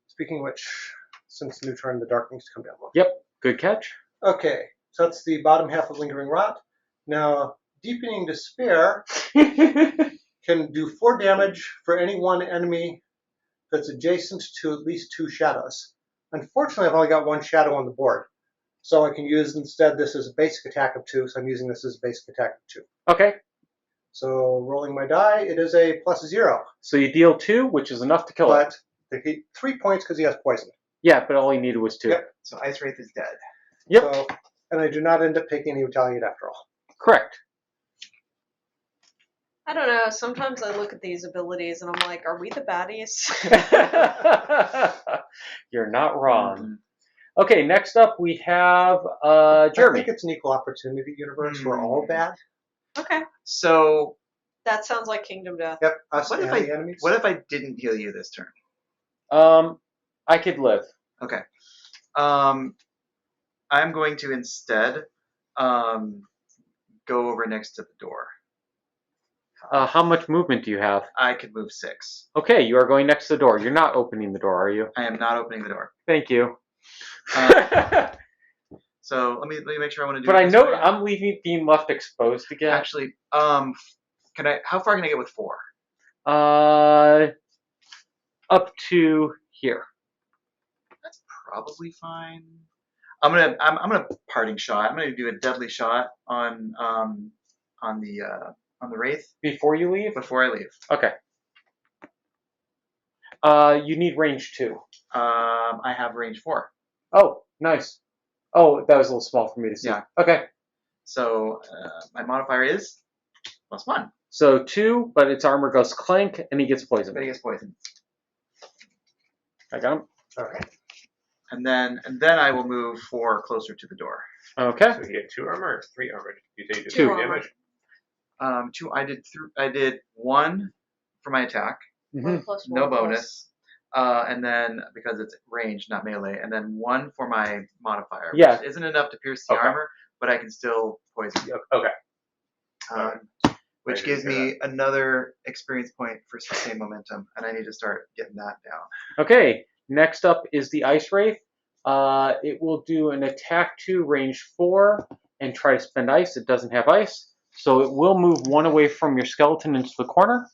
Speaking of which, since new turn, the dark needs to come down one. Yep. Good catch. Okay, so that's the bottom half of Lingering Rot. Now, Deepening Despair can do 4 damage for any one enemy that's adjacent to at least 2 shadows. Unfortunately, I've only got 1 shadow on the board. So I can use instead this as a basic attack of 2, so I'm using this as a basic attack of 2. Okay. So rolling my die, it is a +0. So you deal 2, which is enough to kill it. But they get 3 points because he has poison. Yeah, but all he needed was 2. Yep. So Ice Wraith is dead. Yep. So, and I do not end up taking any retaliate after all. Correct. I don't know. Sometimes I look at these abilities and I'm like, are we the baddies? You're not wrong. Okay, next up we have Jeremy. I think it's an equal opportunity universe. We're all bad. Okay. So That sounds like Kingdom Death. Yep, us What and if the enemies. what if I didn't heal you this turn? I could live. Okay. I'm going to instead go over next to the door. How much movement do you have? I could move 6. Okay, you are going next to the door. You're not opening the door, are you? I am not opening the door. Thank you. So let me make sure I want to do. But it I this know way. I'm leaving being left exposed again. Actually, can I? How far can I get with 4? Up to here. That's probably fine. I'm gonna parting shot. I'm gonna do a deadly shot on the wraith Before you leave? before I leave. Okay. You need range 2. I have range 4. Oh, nice. Oh, that was a little small for me to see. Yeah. Okay. So my modifier is +1. So 2, but its armor goes clank, and he gets poisoned. But he gets poisoned. I got him. All right. And then I will move 4 closer to the door. Okay. So you get 2 armor or 3 armor? You say you did 2 2 damage? 2. I did 1 for my attack, Mhm. 1 plus 1 no plus- bonus. And then because it's range, not melee, and then 1 for my modifier, Yeah. which isn't enough to pierce the Okay. armor, but I can still poison you. Okay. Which I gives didn't hear me another experience point for sustained momentum, and I need to start getting that down. Okay. Next up is the Ice Wraith. It will do an attack 2, range 4, and try to spend ice. It doesn't have ice, so it will move 1 away from your skeleton into the corner,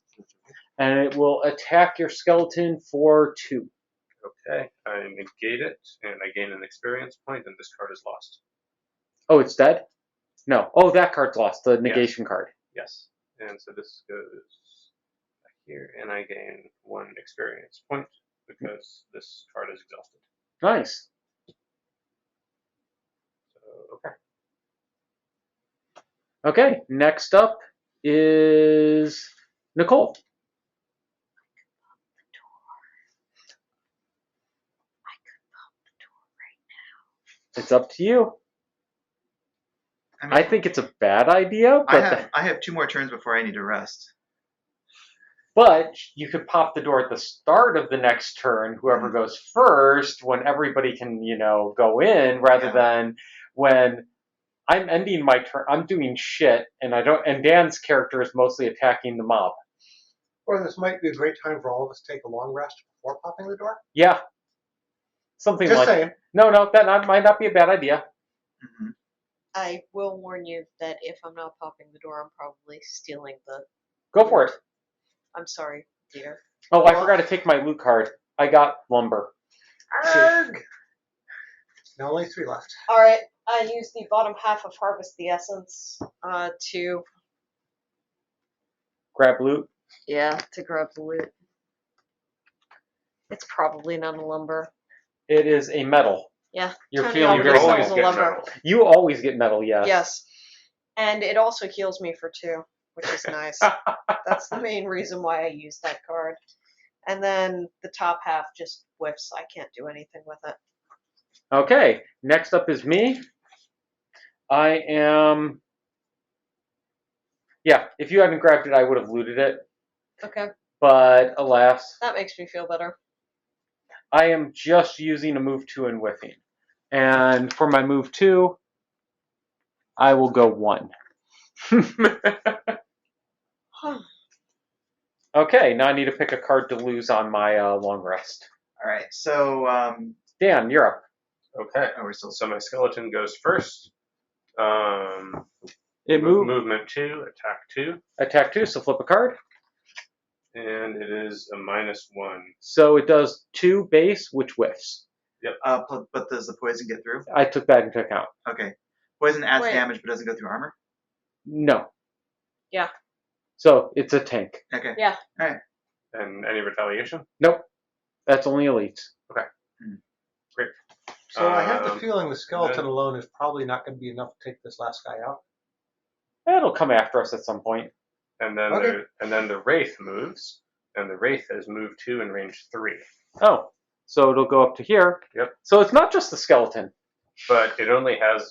and it will attack your skeleton for 2. Okay. I negate it, and I gain an experience point, and this card is lost. Oh, it's dead? No. Oh, that card's lost. The negation card. Yes. And so this goes back here, and I gain 1 experience point because this card is exhausted. Nice. So, okay. Okay. Next up is Nicole. It's up to you. I I think it's a bad idea, I have 2 more turns before I need to rest. but you could pop the door at the start of the next turn, whoever goes first, when everybody can, go in, rather than when I'm ending my turn, I'm doing shit, and Dan's character is mostly attacking the mob. Or this might be a great time for all of us to take a long rest before popping the door. Yeah. Something Just like saying. No, that might not be a bad idea. Mm-hmm. I will warn you that if I'm not popping the door, I'm probably stealing the. Go for it. I'm sorry, dear. Oh, I forgot to take my loot card. I got lumber. Arrgh! Now only 3 left. All right, I use the bottom half of Harvest the Essence to Grab loot. to grab the loot. It's probably not a lumber. It is a metal. Yeah. You're Tony feeling already very sells always the get lumber. metal. You always get metal, yes. Yes. And it also heals me for 2, which is nice. That's the main reason why I use that card. And then the top half just whiffs. I can't do anything with it. Okay, next up is me. I am. Yeah, if you hadn't grabbed it, I would have looted it. Okay. But alas, That makes me feel better. I am just using a move 2 and whiffing. And for my move 2, I will go 1. Okay, now I need to pick a card to lose on my long rest. All right. So Dan, you're up. Okay. we're still. So my skeleton goes first. It moved. Movement 2, attack 2, Attack 2, so flip a card. and it is a -1. So it does 2 base, which whiffs. But does the poison get through? I took that into account. Okay. Poison adds Wait. damage, but doesn't go through armor. No. Yeah. So it's a tank. Okay. Yeah. All right. And any retaliation? Nope. That's only elites. Great. So I have the Um, feeling the skeleton then- alone is probably not going to be enough to take this last guy out. It'll come after us at some point. And then Okay. the wraith moves, and the wraith has moved 2 in range 3. Oh, so it'll go up to here. Yep. So it's not just the skeleton. But it only has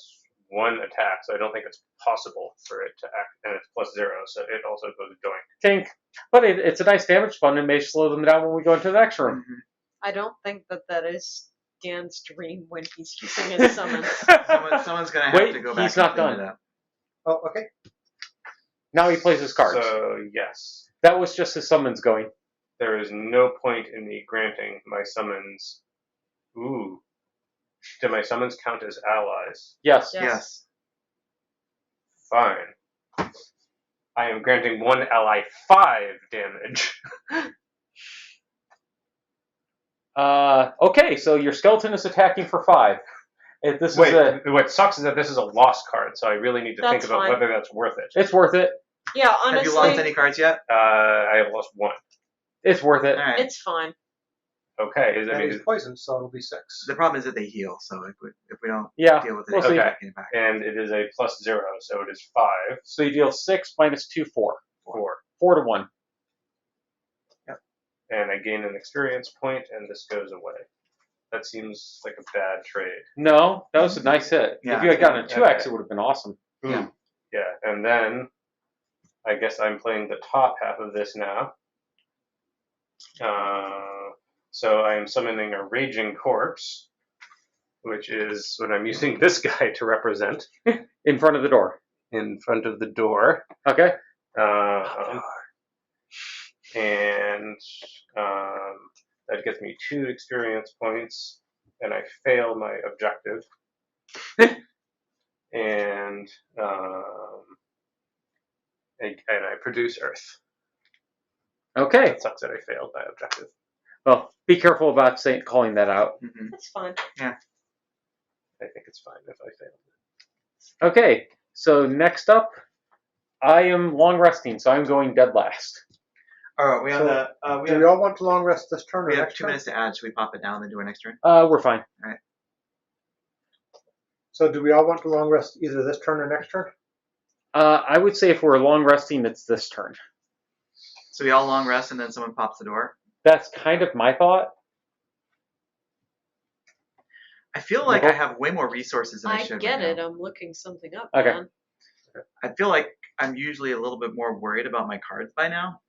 1 attack, so I don't think it's possible for it to act, and it's +0, so it also goes doink. Tank. But it's a nice damage fund and may slow them down when we go into the next room. Mhm. I don't think that is Dan's dream when he's using his summons. Someone's gonna have Wait, to go back. he's not and think of done. that. Oh, okay. Now he plays his cards. So, yes. That was just his summons going. There is no point in me granting my summons. Ooh. Do my summons count as allies? Yes. Yeah. Yes. Fine. I am granting 1 ally 5 damage. Okay, so your skeleton is attacking for 5. If this Wait, is a, what sucks is that this is a lost card, so I really need to think That's about fine. whether that's worth it. it's worth it. Yeah, Have you lost honestly, any cards yet? I have lost 1. It's worth it. All right. it's fine. Okay, I And mean, he's poisoned, so it'll be 6. The problem is that they heal, so if we don't Yeah. deal with it, we'll it's see. not getting back. and it is a +0, so it is 5, So you deal 6 minus 2, 4. 4. 4 to 1. And I gain an experience point, and this goes away. That seems like a bad trade. No, that was a nice hit. Yeah. If you had gotten a 2x, Okay. it would have been awesome. Yeah. Yeah, and then I guess I'm playing the top half of this now. So I am summoning a raging corpse, which is what I'm using this guy to represent In front of the door. in front of the door. Okay? And that gets me 2 experience points, and I fail my objective. And I produce Earth. Okay. It sucks that I failed my objective. Well, be careful about calling that out. Mm-hmm. It's fine. I think it's fine if I fail. Okay, so next up, I am long resting, so I'm going dead last. All right, we have So, we Do have, we all want to long rest this turn or we have next 2 turn? minutes to add. Should we pop it down and then do our next turn? We're fine. So do we all want to long rest either this turn or next turn? I would say if we're long resting, it's this turn. So we all long rest and then someone pops the door. That's kind of my thought. I feel like I have way more resources than I I should. get right it. now. I'm looking something up, Okay. man. I feel like I'm usually a little bit more worried about my cards by now.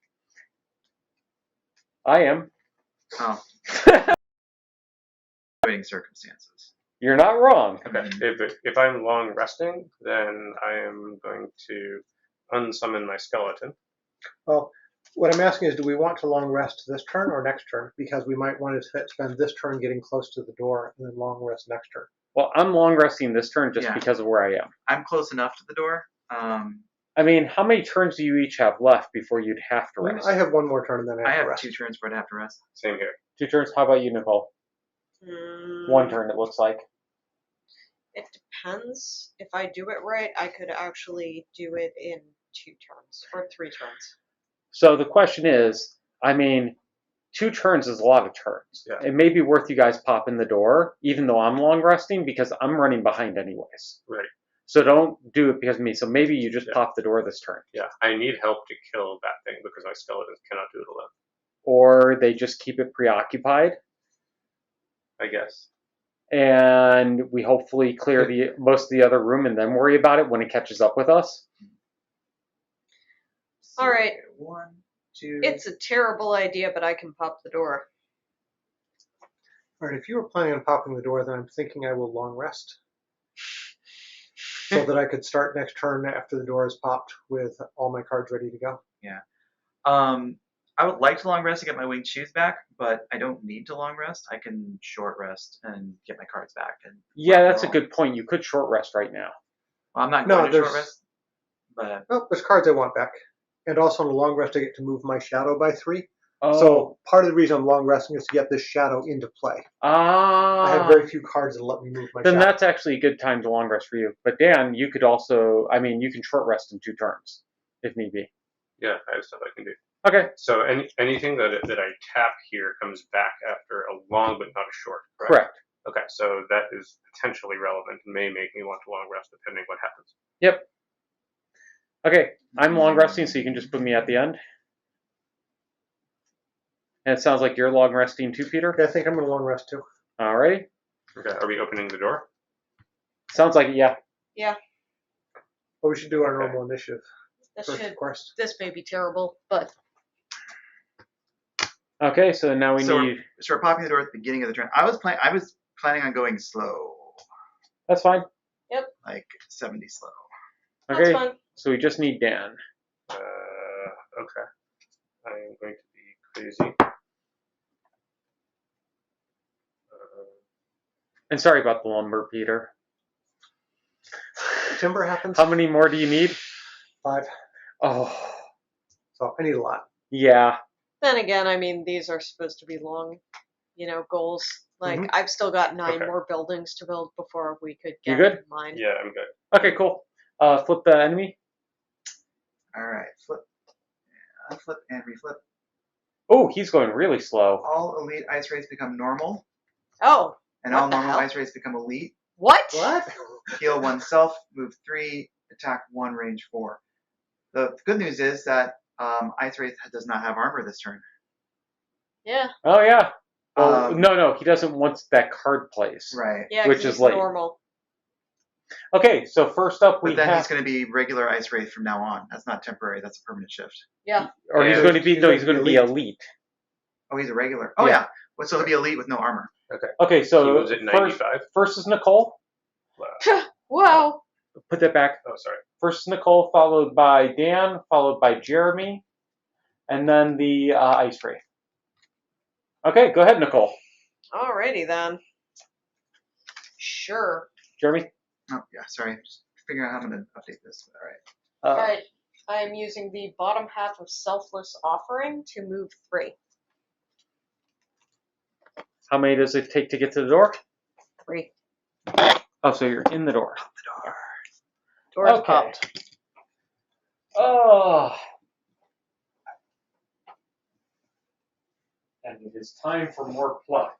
I am. Oh, waiting circumstances. You're not wrong. Okay. If I'm long resting, then I am going to unsummon my skeleton. Well, what I'm asking is, do we want to long rest this turn or next turn? Because we might want to spend this turn getting close to the door and then long rest next turn. Well, I'm long resting this turn just Yeah. because of where I am. I'm close enough to the door. I mean, how many turns do you each have left before you'd have to rest? I have one more turn and then I I have have to rest. 2 turns before I have to rest. Same here. 2 turns. How about you, Nicole? One turn, it looks like. It depends. If I do it right, I could actually do it in 2 turns or 3 turns. So the question is, I mean, 2 turns is a lot of turns. Yeah. It may be worth you guys popping the door, even though I'm long resting, because I'm running behind anyways. Right. So don't do it because of me. So maybe you just Yeah. pop the door this turn. Yeah. I need help to kill that thing because my skeletons cannot do it alone. Or they just keep it preoccupied, I guess. and we hopefully clear the most of the other room and then worry about it when it catches up with us. All right. 1, 2. It's a terrible idea, but I can pop the door. All right, if you were planning on popping the door, then I'm thinking I will long rest. So that I could start next turn after the door is popped with all my cards ready to go. I would like to long rest to get my winged shoes back, but I don't need to long rest. I can short rest and get my cards back. And Yeah, that's a roll. good point. You could short rest right now. Well, I'm not No, going to short there's- rest, but Oh, there's cards I want back. And also on a long rest, I get to move my shadow by 3. Oh, So part of the reason I'm long resting is to get this shadow into play. I have very few cards that let me move my then shadow. that's actually a good time to long rest for you. But Dan, you could also, I mean, you can short rest in 2 turns if need be. Yeah, I have stuff I can do. Okay, So anything that I tap here comes back after a long but not a short, correct? correct. Okay, so that is potentially relevant and may make me want to long rest depending what happens. Yep. Okay, I'm long resting, so you can just put me at the end. And it sounds like you're long resting too, Peter. Okay, I think I'm going to long rest too. Alrighty. Okay, are we opening the door? Sounds like it, yeah. But we should do our Okay. normal initiative This first, should. of course. This may be terrible, but Okay, so now we So need. we're popping the door at the beginning of the turn. I was planning on going slow, That's fine. like 70 slow. that's Okay, fine. so we just need Dan. Okay. I am going to be crazy. And sorry about the lumber, Peter. Timber happens. How many more do you need? 5. Oh, So I need a lot. yeah. Then again, I mean, these are supposed to be long, goals. Like, I've still got 9 Okay. more buildings to build before we could You get good? mine. Yeah, I'm good. Okay, cool. Flip the enemy. All right, flip, unflip, and reflip. Oh, he's going really slow. All elite ice rates become normal, Oh, and What all the normal hell? ice rates become elite. what? What? Heal oneself, move 3, attack 1, range 4. The good news is that Ice Wraith does not have armor this turn. Yeah, Oh, yeah. Well, Um, no, he doesn't want that card place. Right. yeah, Which 'cause is he's late. normal. Okay, so first up we But then have. he's going to be regular Ice Wraith from now on. That's not temporary. That's a permanent shift. Yeah, Or he's Yeah, going to be. he's No, going he's to going to be be elite. Oh, he's a regular. Oh, Yeah. yeah. Well, so he'll be elite with no armor. Okay, He so moves at 95. first is Nicole. whoa. Put that back. Oh, sorry. First is Nicole, followed by Dan, followed by Jeremy, and then the Ice Wraith. Okay, go ahead, Nicole. Alrighty then. Sure. Jeremy. Oh, yeah. Sorry. Just figuring out how I'm going to update this. All right. Alright, I am using the bottom half of Selfless Offering to move 3. How many does it take to get to the door? 3. Oh, so you're in the door. Door's Okay. popped. Oh. And it is time for more plot.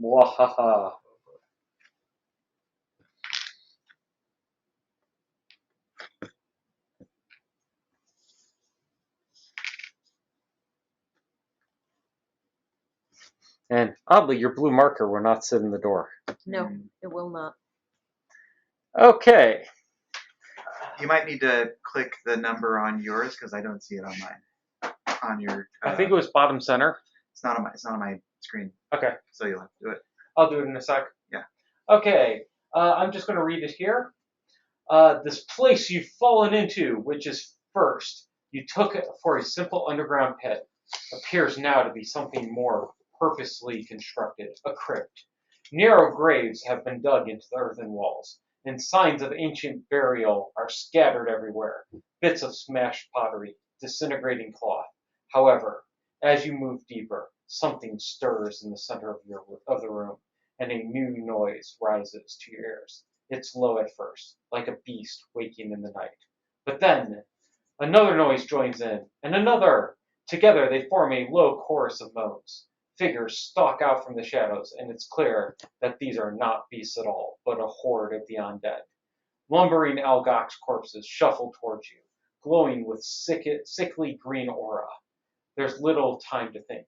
Mwahaha. And oddly, your blue marker will not sit in the door. No, it will not. Okay. You might need to click the number on yours because I don't see it on mine. On your. I think it was bottom center. It's not on my screen. Okay. So you'll have to do it. I'll do it in a sec. Yeah. Okay. I'm just going to read it here. This place you've fallen into, which is first, you took it for a simple underground pit, appears now to be something more purposely constructed, a crypt. Narrow graves have been dug into the earthen walls, and signs of ancient burial are scattered everywhere. Bits of smashed pottery, disintegrating cloth. However, as you move deeper, something stirs in the center of the room, and a new noise rises to your ears. It's low at first, like a beast waking in the night. But then, another noise joins in, and another. Together they form a low chorus of moans. Figures stalk out from the shadows, and it's clear that these are not beasts at all, but a horde of the undead. Lumbering Algox corpses shuffle towards you, glowing with sickly green aura. There's little time to think.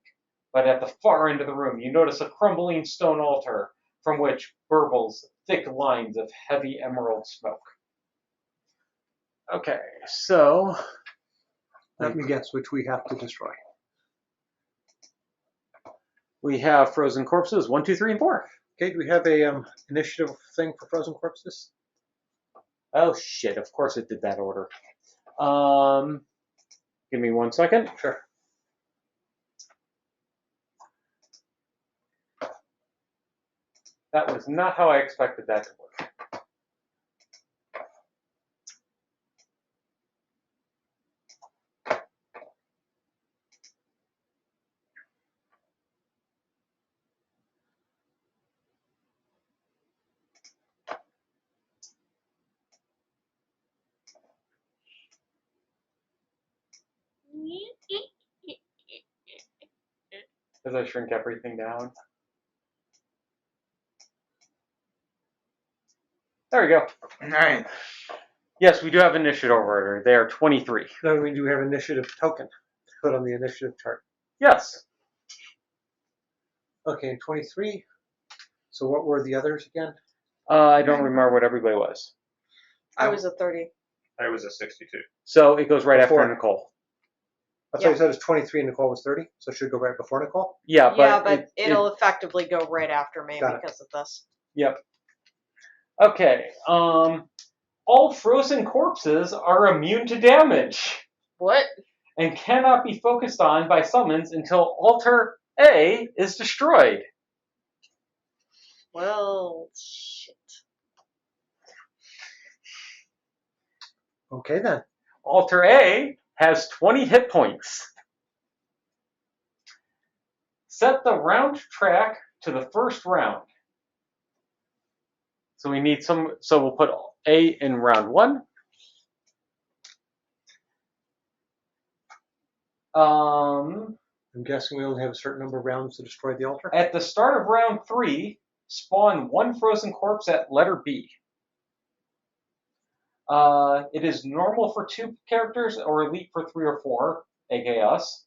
But at the far end of the room, you notice a crumbling stone altar from which burbles thick lines of heavy emerald smoke. Okay, so Let me guess which we have to destroy. we have frozen corpses 1, 2, 3, and 4. Okay, do we have a initiative thing for frozen corpses? Oh shit! Of course it did that order. Give me 1 second. Sure. That was not how I expected that to work. As I shrink everything down. There we go. All right. Yes, we do have initiative order. They are 23. No, we do have an initiative token to put on the initiative chart. Yes. Okay, and 23. So what were the others again? I don't remember what everybody was. I was a 30. I was a 62. So it goes right Before. after Nicole. I thought you said it was 23 and Nicole was 30, so it should go right before Nicole? Yeah, but, Yeah, but it'll effectively go right after me Got it. because of this. Yep. Okay. All frozen corpses are immune to damage What? and cannot be focused on by summons until Altar A is destroyed. Well, shit. Okay then. Altar A has 20 hit points. Set the round track to the first round. So we need some. So we'll put A in round 1. I'm guessing we only have a certain number of rounds to destroy the altar. At the start of round 3, spawn 1 frozen corpse at letter B. It is normal for 2 characters or elite for 3 or 4, aka us.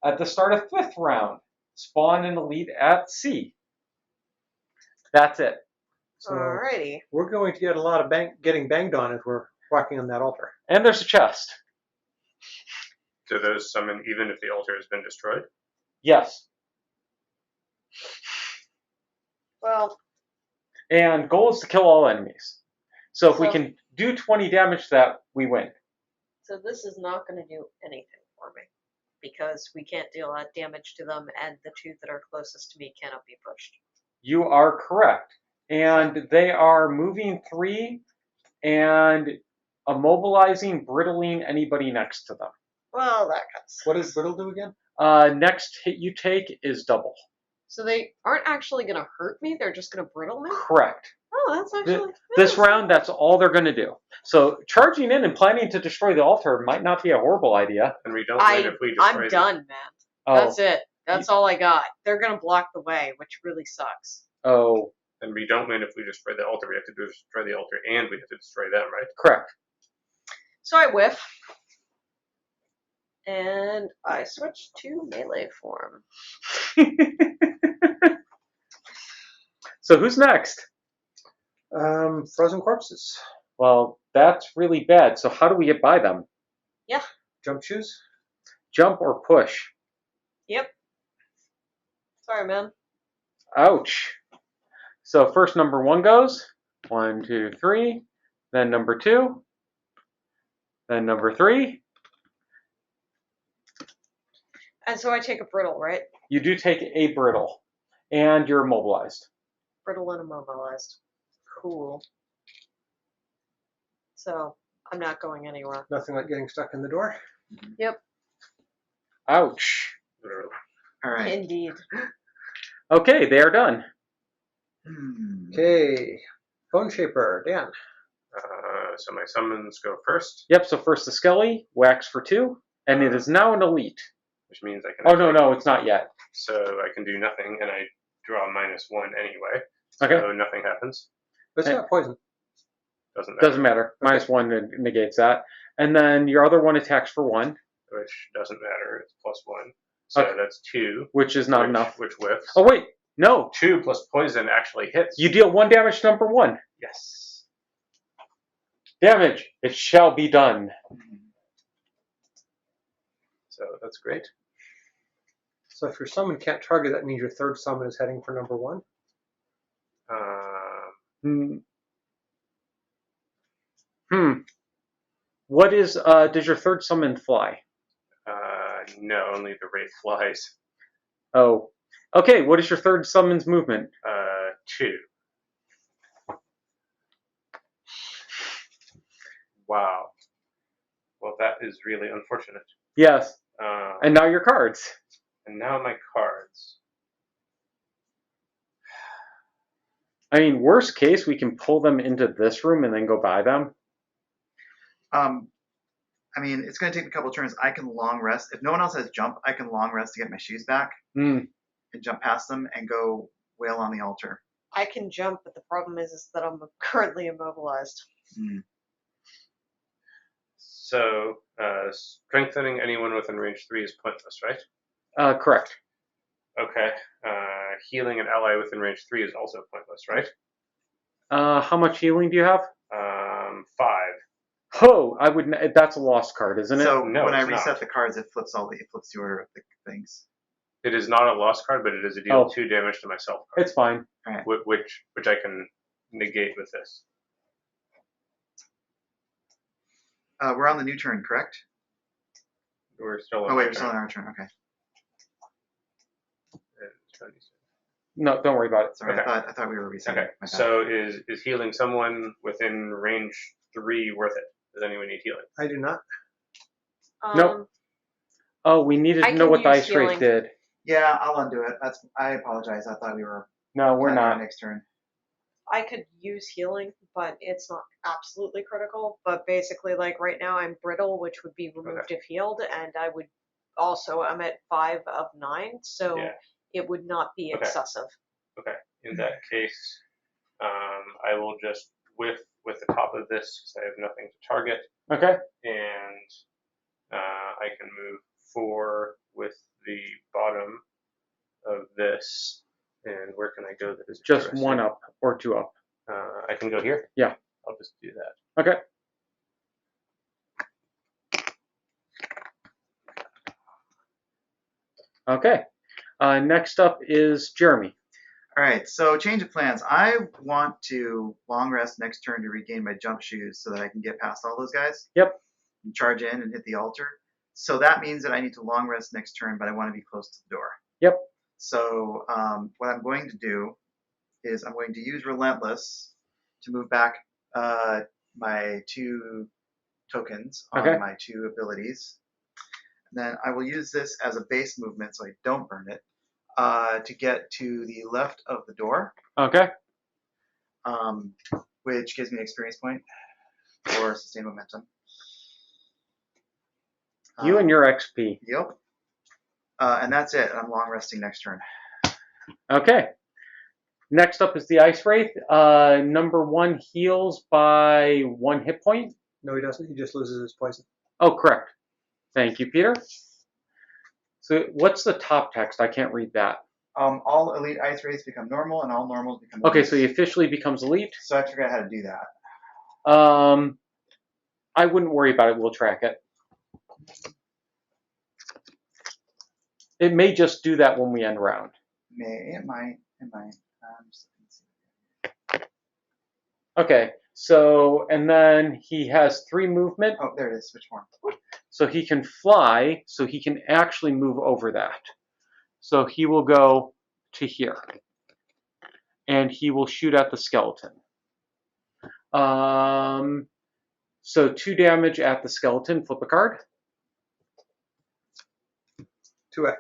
At the start of 5th round, spawn an elite at C. That's it. So Alrighty. we're going to get a lot of getting banged on as we're walking on that altar. And there's a chest. Do those summon even if the altar has been destroyed? Yes. Well, And goal is to kill all enemies. So if we So- can do 20 damage to that, we win. so this is not going to do anything for me because we can't deal that damage to them, and the 2 that are closest to me cannot be pushed. You are correct. And they are moving 3 and immobilizing, brittling anybody next to them. Well, that cuts. What does Brittle do again? Next hit you take is double. So they aren't actually going to hurt me; they're just going to brittle me. Correct. Oh, that's actually This round, that's all they're going to do. So charging in and planning to destroy the altar might not be a horrible idea. And we don't win if we destroy I'm done, man. Oh, That's it. That's all I got. They're going to block the way, which really sucks. oh, And we don't win if we destroy the altar. We have to destroy the altar and we have to destroy them, right? correct. So I whiff. And I switch to melee form. So who's next? Frozen corpses. Well, That's really bad. So how do we get by them? Jump shoes. Jump or push? Yep. Sorry, man. Ouch. So first number 1 goes. 1, 2, 3. Then number 2. Then number 3. And so I take a brittle, right? You do take a brittle. And you're immobilized. Brittle and immobilized. Cool. So I'm not going anywhere. Nothing like getting stuck in the door. Yep. Ouch. All right. Indeed. Okay, they are done. Okay. Bone Shaper, Dan. So my summons go first, Yep, so first the Skelly, wax for 2, and it is now an elite. which means I can. Oh, no, it's not yet. So I can do nothing, and I draw -1 anyway. Okay. So nothing happens. But it's got poison. Doesn't matter. Doesn't matter. Okay. -1 negates that. And then your other one attacks for 1, Which doesn't matter. It's +1. So Okay. that's 2. which is not enough. Which whiffs. Oh, wait. No. 2 plus poison actually hits. You deal 1 damage to number 1. Yes. Damage. It shall be done. So that's great. So if your summon can't target, that means your third summon is heading for number 1. What is, does your third summon fly? No, only the wraith flies. Oh. Okay, what is your third summon's movement? 2. Wow. Well, that is really unfortunate. Yes. And And now your cards. now my cards. I mean, worst case, we can pull them into this room and then go buy them. I mean, it's going to take a couple turns. I can long rest. If no one else has jump, I can long rest to get my shoes back Mm. and jump past them and go wail on the altar. I can jump, but the problem is that I'm currently immobilized. So, strengthening anyone within range 3 is pointless, right? Correct. Okay. Healing an ally within range 3 is also pointless, right? How much healing do you have? 5. Oh, I would. That's a lost card, isn't it? So No, when I it's reset not. the cards, it flips the order of the things. It is not a lost card, but it is a deal Oh. 2 damage to myself card, It's fine. which I can negate with this. We're on the new turn, correct? We're still on Oh wait, my we're still on turn. our turn. Okay, No, don't worry about it. sorry. Okay. I thought we were resetting. Okay, My bad. so is healing someone within range 3 worth it? Does anyone need healing? I do not. Nope. Oh, we needed I to know can what the use ice wraith healing. did. Yeah, I'll undo it. I apologize. I thought we were. No, we're planning our not. next turn. I could use healing, but it's not absolutely critical. But basically, like right now, I'm brittle, which would be removed if healed, and I would also, I'm at 5 of 9, so Yeah. it would not be Okay. excessive. Okay, in that case, I will just whiff with the top of this because I have nothing to target, Okay. and I can move 4 with the bottom of this. And where can I go that is Just interesting? 1 up or 2 up. I can go here? Yeah. I'll just do that. Okay. Okay. Next up is Jeremy. All right, so change of plans. I want to long rest next turn to regain my jump shoes so that I can get past all those guys. Yep. And charge in and hit the altar. So that means that I need to long rest next turn, but I want to be close to the door. Yep. So what I'm going to do is I'm going to use Relentless to move back my 2 tokens on Okay. my 2 abilities. And then I will use this as a base movement so I don't burn it to get to the left of the door, Okay. which gives me an experience point or sustain momentum. You and your XP. Yep. And that's it. I'm long resting next turn. Okay. Next up is the Ice Wraith. Number 1 heals by 1 hit point. No, he doesn't. He just loses his poison. Oh, correct. Thank you, Peter. So what's the top text? I can't read that. All elite ice wraiths become normal, and all normals become Okay, elite. so he officially becomes elite. So I figured out how to do that. I wouldn't worry about it. We'll track it. It may just do that when we end round. It might. Just Okay, so, and then he has 3 movement, oh, there it is. Which one? so he can fly, so he can actually move over that. So he will go to here, and he will shoot at the skeleton. So 2 damage at the skeleton, flip a card. 2x.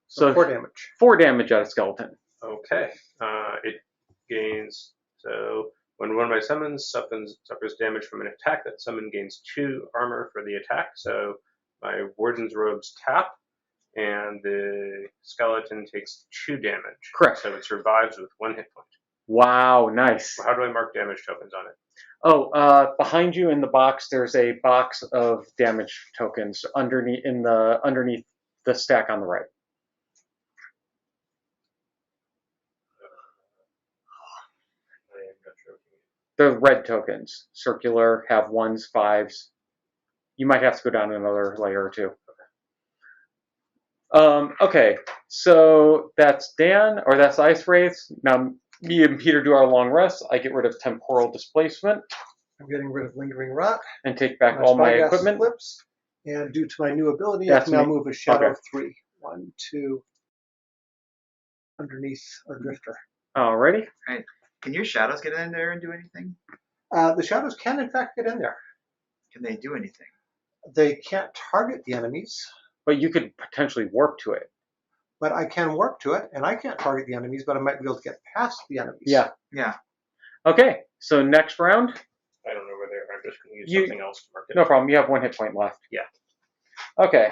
So 4 damage. 4 damage at a skeleton. Okay. It gains, so when one of my summons suffers damage from an attack, that summon gains 2 armor for the attack. So my Warden's Robes tap, and the skeleton takes 2 damage. Correct. So it survives with 1 hit point. Wow, nice. How do I mark damage tokens on it? Oh, behind you in the box, there's a box of damage tokens underneath the stack on the right. I am not sure. They're red tokens, circular, have 1s, 5s. You might have to go down another layer or 2. Okay, so that's Dan, or that's Ice Wraiths. Now, me and Peter do our long rest. I get rid of temporal displacement I'm getting rid of lingering rot. and take back all my Spyglass equipment. Flips, and due to my new ability, That's I can now me. move a shadow Okay. of 3. 1, 2, underneath our drifter. Alrighty. Can your shadows get in there and do anything? The shadows can, in fact, get in there. Can they do anything? They can't target the enemies, But you could potentially warp to it. but I can warp to it, and I can't target the enemies, but I might be able to get past the enemies. Yeah. Yeah. Okay, so next round. I don't know where they are. I'm just going to use You- something else to mark it. No problem. You have 1 hit point left. Yeah. Okay.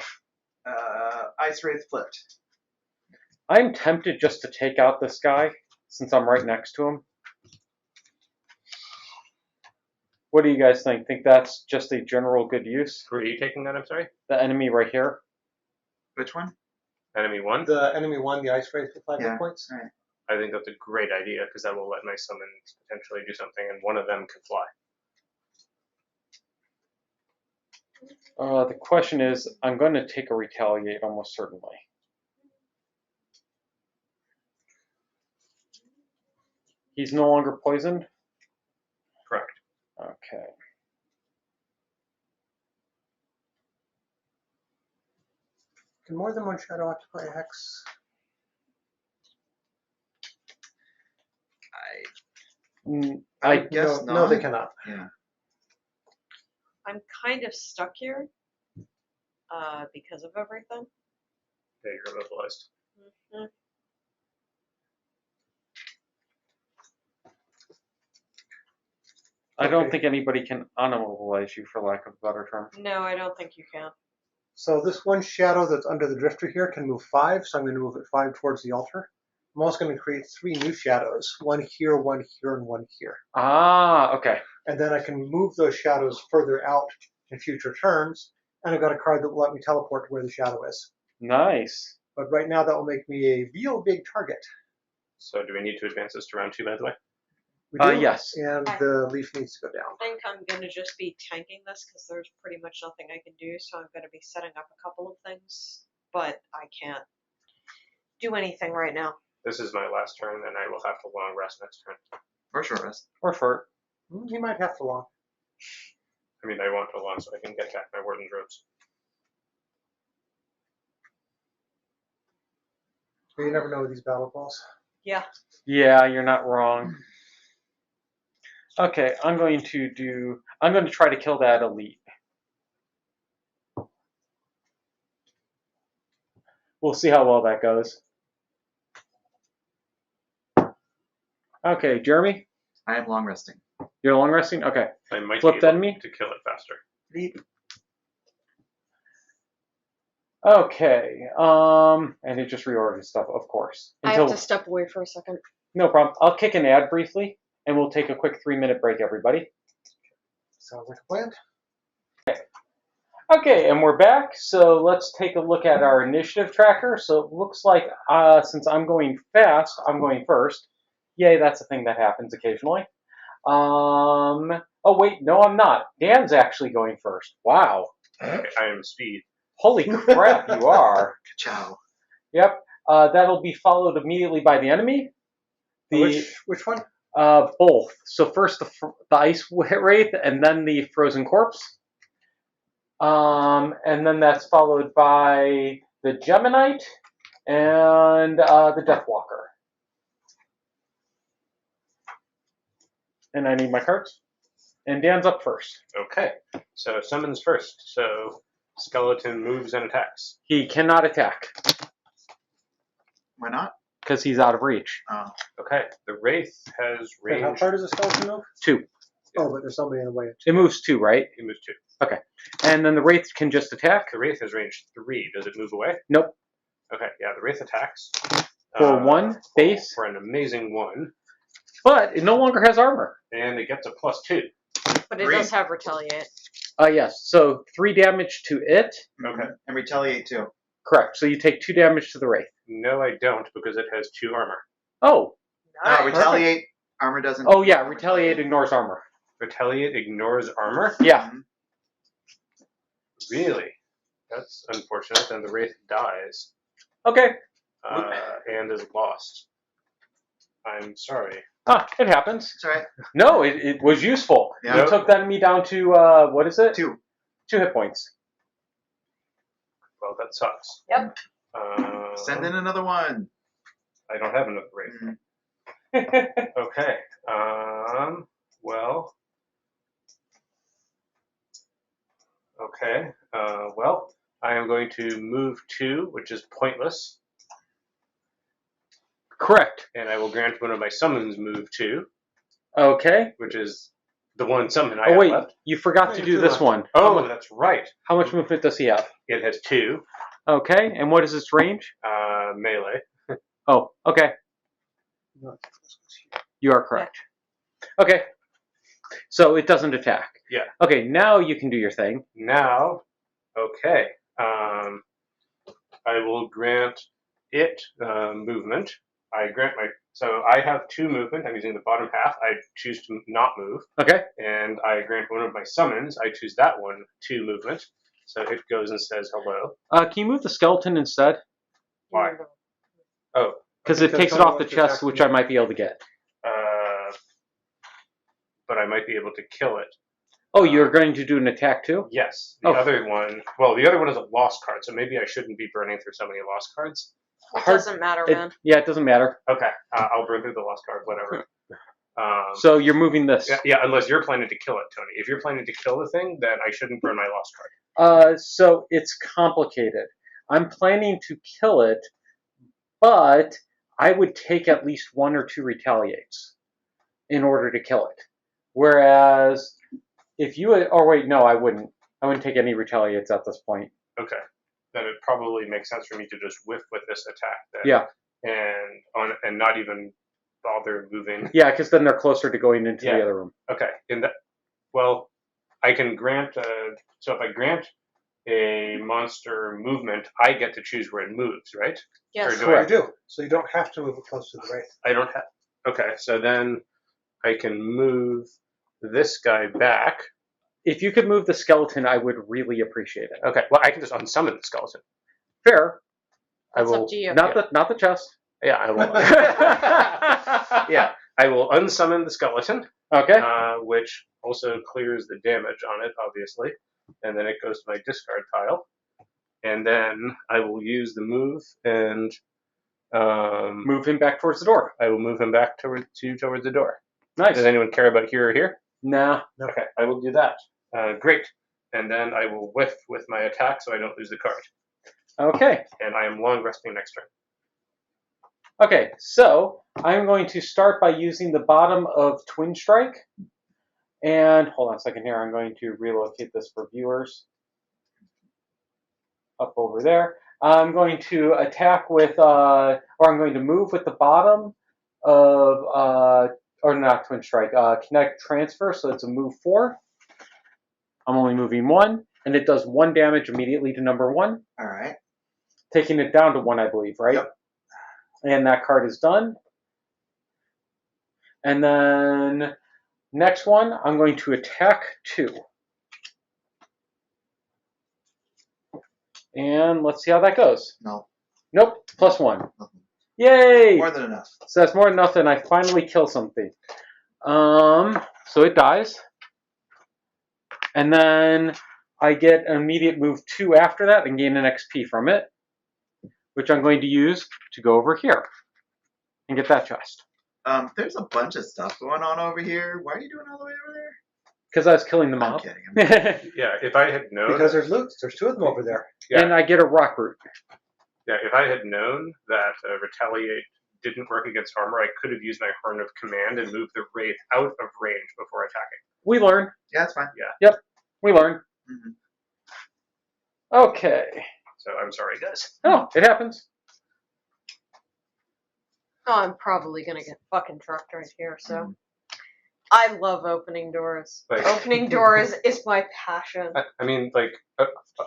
Ice Wraith flipped. I'm tempted just to take out this guy since I'm right next to him. What do you guys think? Think that's just a general good use? Who are you taking that? I'm sorry? The enemy right here? Which one? Enemy 1? The enemy 1, the Ice Wraith with 5 Yeah. hit points. Right. I think that's a great idea because that will let my summons potentially do something, and one of them can fly. The question is, I'm going to take a retaliate almost certainly. He's no longer poisoned? Correct. Okay. Can more than one shadow occupy a hex? I guess no, not. No, they cannot. Yeah. I'm kind of stuck here because of everything. Yeah, you're immobilized. Mhm. I don't Okay. think anybody can unimmobilize you, for lack of a better term. No, I don't think you can. So this one shadow that's under the drifter here can move 5, so I'm going to move it 5 towards the altar. I'm also going to create 3 new shadows, 1 here, 1 here, and 1 here. Ah, okay. And then I can move those shadows further out in future turns, and I've got a card that will let me teleport to where the shadow is. Nice. But right now that will make me a real big target. So do we need to advance this to round 2, by the way? We do, Yes. And the leaf needs to go down. I think I'm going to just be tanking this because there's pretty much nothing I can do. So I'm going to be setting up a couple of things, but I can't do anything right now. This is my last turn, and I will have to long rest next turn. Or short rest. Or short. He might have to long. I mean, I want to long so I can get back my Warden's Robes. But you never know with these battle balls. Yeah. Yeah, you're not wrong. Okay, I'm going to try to kill that elite. We'll see how well that goes. Okay, Jeremy, I am long resting. you're long resting? Okay. I might Flipped be able enemy? to kill it faster. Okay, and it just reorders stuff, of course. I have to step away for a second. No problem. I'll kick an ad briefly, and we'll take a quick 3-minute break, everybody. Sounds like a plan. Okay, and we're back. So let's take a look at our initiative tracker. So it looks like since I'm going fast, I'm going first. Yay, that's a thing that happens occasionally. Oh wait, no, I'm not. Dan's actually going first. Wow. Okay, I am speed. Holy crap, you are. Ciao. Yep. That'll be followed immediately by the enemy. Which one? Both. So first the ice wraith, and then the frozen corpse. And then that's followed by the Geminite and the Deathwalker. And I need my cards. And Dan's up first. Okay, so summons first. So skeleton moves and attacks. He cannot attack Why not? because he's out of reach. Oh. Okay, the wraith has Wait, how range. far does a skeleton move? 2. Oh, but there's somebody in the way. It moves 2, right? He moves 2. Okay. And then the wraith can just attack. The wraith has range 3. Does it move away? Nope. Okay, yeah, the wraith attacks For 1 base, for an amazing 1, but it no longer has armor. and it gets a +2. But it Great. does have retaliate. Yes. So 3 damage to it. Okay. And retaliate too. Correct. So you take 2 damage to the wraith. No, I don't, because it has 2 armor. Oh. Nice. Retaliate. Armor doesn't. Oh yeah. Retaliate ignores armor. Retaliate ignores armor? Yeah. Mhm. Really? That's unfortunate. Then the wraith dies Okay. and is lost. I'm sorry. It happens. It's alright. No, it was useful. Yeah. You took the enemy down to what is it? 2. 2 hit points. Well, that sucks. Yep. Send in another one. I don't have enough wraith. Mhm. Okay. Well. Okay. Well, I am going to move 2, which is pointless, Correct. and I will grant one of my summons move 2, Okay. which is the one summon I Oh have wait, left. you forgot to Hey, do do this that. one. Oh, that's right. How much movement does he have? It has 2 Okay. And what is its range? melee. Oh, okay. You are correct. Okay. So it doesn't attack. Yeah. Okay, now you can do your thing. Now, okay. I will grant it movement. I grant so I have 2 movement. I'm using the bottom half. I choose to not move, Okay. and I grant one of my summons. I choose that one 2 movement. So it goes and says hello. Can you move the skeleton instead? Why? Oh, Because it Because takes it someone off the wants to chest, attack which you. I might be able to get. but I might be able to kill it. Oh, you're going to do an attack too? Yes. The Oh. other one. Well, the other one is a lost card, so maybe I shouldn't be burning through so many lost cards. It Hard- doesn't matter, man. Yeah, it doesn't matter. Okay, I'll burn through the lost card. Whatever. So you're moving this. Yeah, unless you're planning to kill it, Tony. If you're planning to kill the thing, then I shouldn't burn my lost card. So it's complicated. I'm planning to kill it, but I would take at least 1 or 2 retaliates in order to kill it. Whereas if you, oh wait, no, I wouldn't. I wouldn't take any retaliates at this point. Okay. Then it probably makes sense for me to just whiff with this attack then. Yeah. And not even bother moving. Yeah, because then they're closer to going into Yeah. the other room. Okay. Well, I can grant so if I grant a monster movement, I get to choose where it moves, right? Yes. Or do Correct. You do. So you don't have to move it close to the wraith. I don't have. Okay, so then I can move this guy back. If you could move the skeleton, I would really appreciate it. Okay, well I can just unsummon the skeleton. Fair. That's I will up to you. not the chest. Yeah, I will. Yeah, I will unsummon the skeleton, Okay. which also clears the damage on it, obviously, and then it goes to my discard pile, and then I will use the move and Move him back towards the door. I will move him back towards the door. Nice. Does anyone care about here or here? Nah. Okay, I will do that. Great. And then I will whiff with my attack so I don't lose the card. Okay. And I am long resting next turn. Okay, so I'm going to start by using the bottom of Twin Strike. And hold on a second here. I'm going to relocate this for viewers. Up over there. I'm going to attack with, or I'm going to move with the bottom of, or not Twin Strike, Kinetic Transfer, so it's a move 4. I'm only moving 1, and it does 1 damage immediately to number 1, Alright. taking it down to 1, I believe, right? Yep. And that card is done. And then Next one, I'm going to attack 2. And let's see how that goes. No. Nope, +1. Nothing. Yay! More than enough. So that's more than enough, and I finally kill something. So it dies. And then I get an immediate move 2 after that and gain an XP from it, which I'm going to use to go over here and get that chest. There's a bunch of stuff going on over here. Why are you doing all the way over there? Because I was killing the I'm mob. kidding. Yeah, if I had known. Because there's loot. There's 2 of them over there. Yeah. And I get a rock root. Yeah, if I had known that retaliate didn't work against armor, I could have used my Horn of Command and moved the wraith out of range before attacking. We learn. Yeah, that's fine. We learn. Mm-hmm. Okay. So I'm sorry, guys. Oh, it happens. Oh, I'm probably gonna get fucking trucked right here, so. I love opening doors. Like- Opening doors is my passion. I mean, like,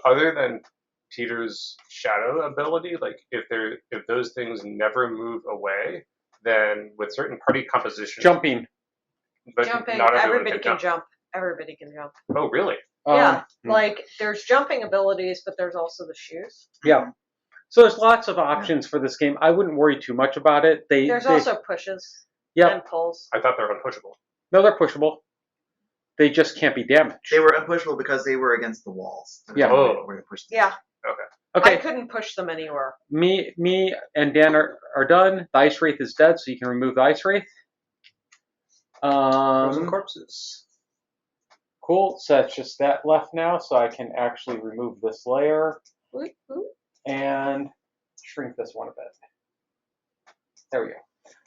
other than Peter's shadow ability, like, if those things never move away, then with certain party composition, Jumping. but Jumping, not everyone everybody can can jump. Everybody can jump. Oh, really? Yeah, Hmm. like there's jumping abilities, but there's also the shoes. Yeah. So there's lots of options for this game. I wouldn't worry too much about it. There's also pushes Yep. and pulls. I thought they're unpushable. No, they're pushable. They just can't be damaged. They were unpushable because they were against the walls. There's Yeah. no way to push them. Yeah, I Okay, couldn't push them anywhere. me and Dan are done. The Ice Wraith is dead, so you can remove the Ice Wraith. Frozen corpses. Cool. So that's just that left now, so I can actually remove this layer Oop, oop. and shrink this one a bit. There we go.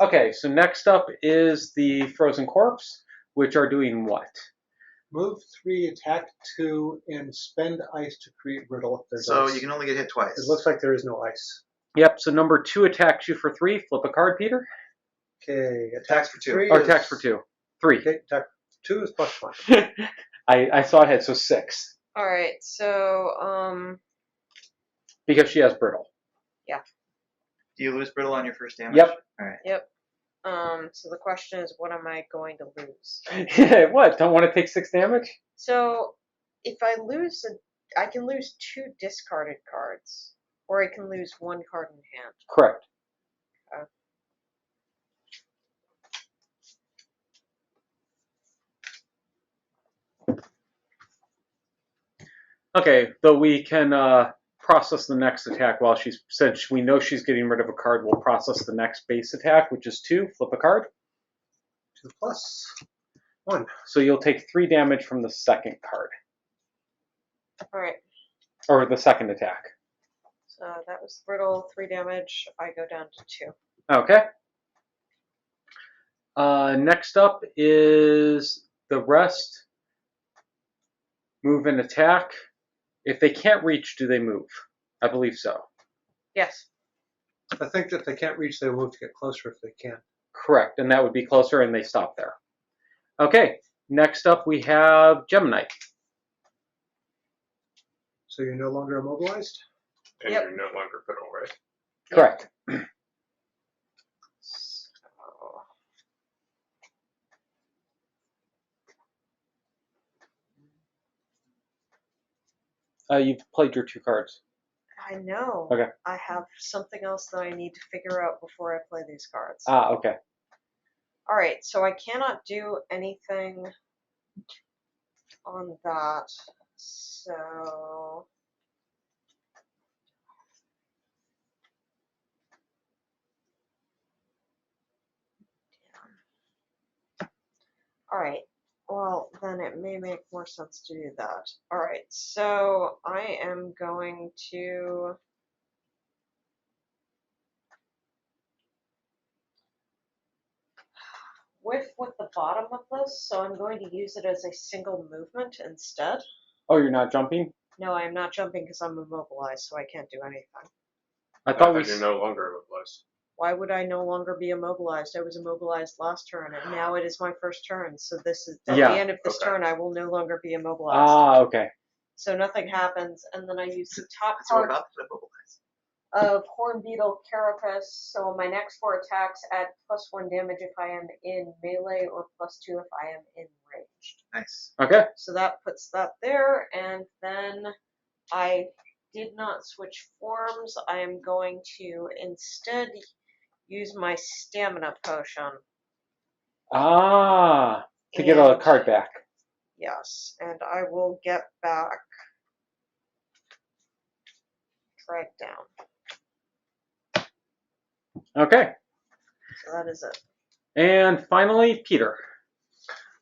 Okay, so next up is the Frozen Corpse, which are doing what? Move 3, attack 2, and spend ice to create riddle if there's So ice. you can only get hit twice. It looks like there is no ice. Yep, so number 2 attacks you for 3. Flip a card, Peter. Okay, Attacks for 2. 3 Or is- attacks for 2. 3. Okay, attack 2 is +1. I saw it had, so 6. All right, so Because she has brittle. Do you lose brittle on your first damage? Yep. All right. so the question is, what am I going to lose? What? Don't want to take 6 damage? So if I lose, I can lose 2 discarded cards, or I can lose 1 card in hand. Correct. Okay, though we can process the next attack while since we know she's getting rid of a card, we'll process the next base attack, which is 2. Flip a card. 2 plus 1. So you'll take 3 damage from the second card, All right, or the second attack. so that was brittle, 3 damage. I go down to 2. Okay. Next up is the rest. Move and attack. If they can't reach, do they move? I believe so. Yes. I think that if they can't reach, they'll move to get closer if they can. Correct, and that would be closer, and they stop there. Okay, next up we have Gemini. So you're no longer immobilized? And Yep. you're no longer brittle, right? Correct. You've played your 2 cards. I know. Okay. I have something else that I need to figure out before I play these cards. Ah, okay. All right, so I cannot do anything on that. So all right. Well, then it may make more sense to do that. All right, so I am going to whiff with the bottom of this, so I'm going to use it as a single movement instead. Oh, you're not jumping? No, I am not jumping because I'm immobilized, so I can't do anything. I thought we. you're no longer immobilized. Why would I no longer be immobilized? I was immobilized last turn, and now it is my first turn. So this is at Yeah, the end of this okay. turn, I will no longer be immobilized. Ah, okay. So nothing happens, and then I use the top So we're part. about to immobilize. of Horn Beetle Carapace. So my next 4 attacks add +1 damage if I am in melee or +2 if I am in ranged. Nice. Okay. So that puts that there, and then I did not switch forms. I am going to instead use my stamina potion. Ah, to get a card back. Yes, and I will get back. Drag down. Okay. So that is it. And finally, Peter.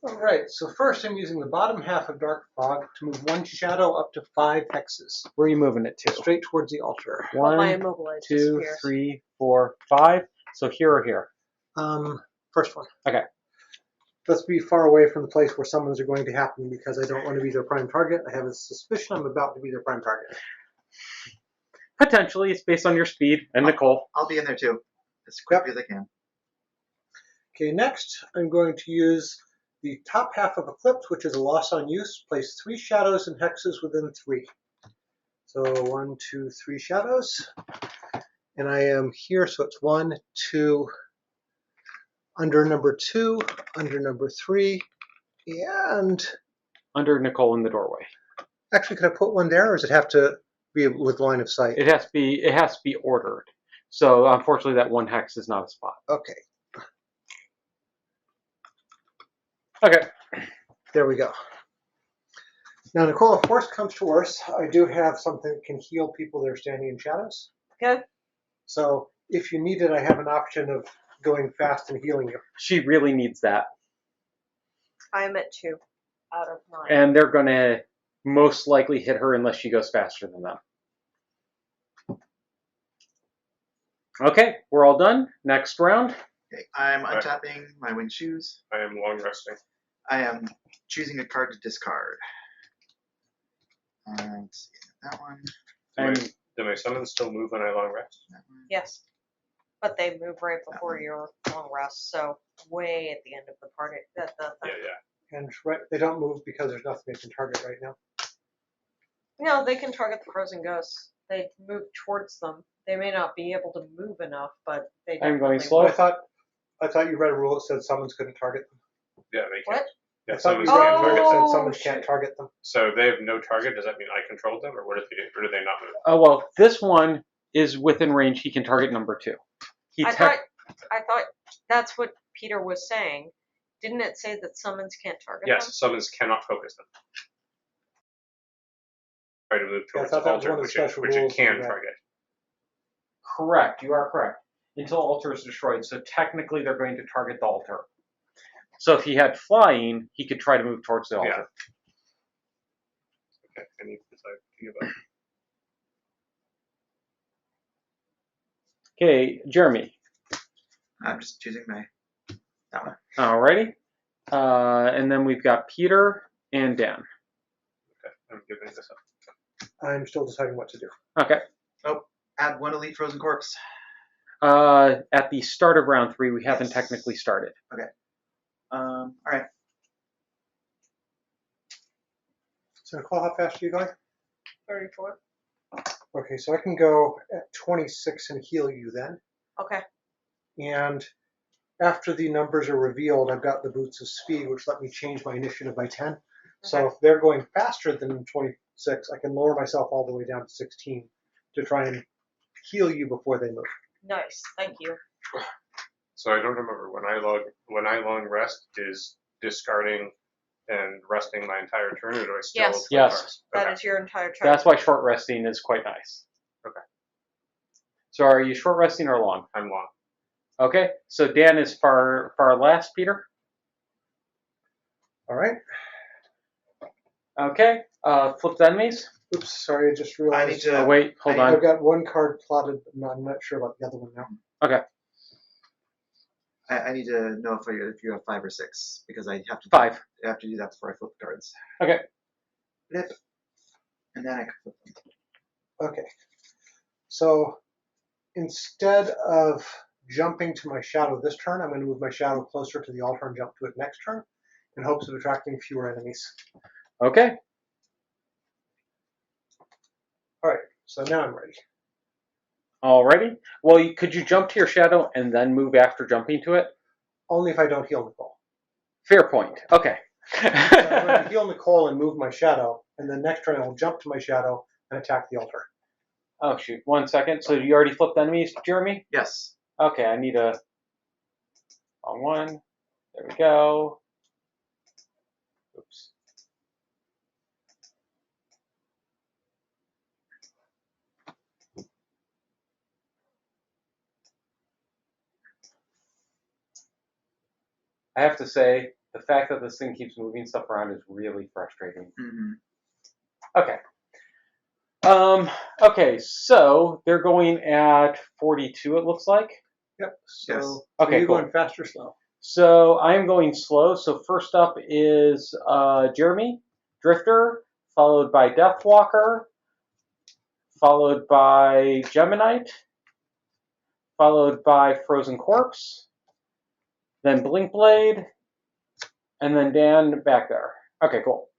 All right, so first I'm using the bottom half of Dark Fog to move 1 shadow up to 5 hexes, Where are you moving it to? straight towards the altar. Well, my 1, immobilize 2, disappears. 3, 4, 5. So here or here? First one. Okay. Let's be far away from the place where summons are going to happen because I don't want to be their prime target. I have a suspicion I'm about to be their prime target. Potentially, it's based on your speed and Nicole. I'll be in there too, as quickly as I can. Okay, next I'm going to use the top half of Eclipse, which is a loss on use. Place 3 shadows and hexes within 3. So 1, 2, 3 shadows. And I am here, so it's 1, 2, under number 2, under number 3, and Under Nicole in the doorway. actually, could I put one there, or does it have to be with line of sight? It has to be ordered. So unfortunately, that 1 hex is not a spot. Okay, Okay. there we go. Now, Nicole, if worst comes to worst, I do have something that can heal people that are standing in shadows. Okay. So if you need it, I have an option of going fast and healing you. She really needs that. I'm at 2 out of 9. And they're going to most likely hit her unless she goes faster than them. Okay, we're all done. Next round. Okay, I'm untapping my wind shoes. I am long resting. I am choosing a card to discard. Let's see, that one. Do my summons still move when I long rest? That one. Yes. But they move right before your long rest, so way at the end of the party. Yeah, yeah. And they don't move because there's nothing they can target right now. No, they can target the frozen ghosts. They move towards them. They may not be able to move enough, but they I'm going definitely slow. will. I thought you read a rule that said summons couldn't target them. Yeah, they What? can't. Yeah, I thought you summons read can't a rule target that them. said summons can't shit. target them. So they have no target. Does that mean I control them, or what if or do they not move? Oh, well, this one is within range. He can target number 2. I thought that's what Peter was saying. Didn't it say that summons can't target them? Yes, summons cannot focus them. Try to move Yeah, I towards the thought that was altar, one of the which special it rules can that- target. Correct. You are correct. Until altar is destroyed. So technically, they're going to target the altar. So if he had flying, he could try to move towards the altar. Yeah. Okay, I need to decide to give up. Okay, Jeremy. I'm just choosing that one. Alrighty. And then we've got Peter and Dan. Okay, I'm giving this up. I'm still deciding what to do. Okay. Add 1 elite frozen corpse. At the start of round 3, we haven't Yes. technically started. All right. So Nicole, how fast are you going? 34. Okay, so I can go at 26 and heal you then. Okay. And after the numbers are revealed, I've got the Boots of Speed, which let me change my initiative by 10. So Okay. if they're going faster than 26, I can lower myself all the way down to 16 to try and heal you before they move. Nice. Thank you. So I don't remember when I long rest is discarding and resting my entire turn, or do I still? Yes. play Yes. cards? That Okay. is your entire turn. That's why short resting is quite nice. Okay. So are you short resting or long? I'm long. Okay. So Dan is far last, Peter. All right. Okay. Flipped enemies. Oops, sorry, I just I realized. need to. Oh, wait, hold I've on. got one card plotted, but I'm not sure about the other one now. Okay. I need to know if you have 5 or 6 because I have to. 5. I have to do that before I flip the cards. Okay. Flip, and then I can flip them. Okay. So instead of jumping to my shadow this turn, I'm going to move my shadow closer to the altar and jump to it next turn in hopes of attracting fewer enemies. Okay. All right, so now I'm ready. Alrighty. Well, could you jump to your shadow and then move after jumping to it? Only if I don't heal Nicole. Fair point. Okay. So I'm going to heal Nicole and move my shadow, and then next turn I will jump to my shadow and attack the altar. Oh shoot! 1 second. So you already flipped enemies, Jeremy? Yes. Okay, I need a on one. There we go. Oops. I have to say, the fact that this thing keeps moving stuff around is really frustrating. Mm-hmm. Okay. Okay, so they're going at 42, it looks like. Yep. So, Yes. so Okay, you cool. going fast or slow? So I'm going slow. So first up is Jeremy, Drifter, followed by Deathwalker, followed by Geminite, followed by Frozen Corpse, then Blinkblade, and then Dan back there. Okay, cool.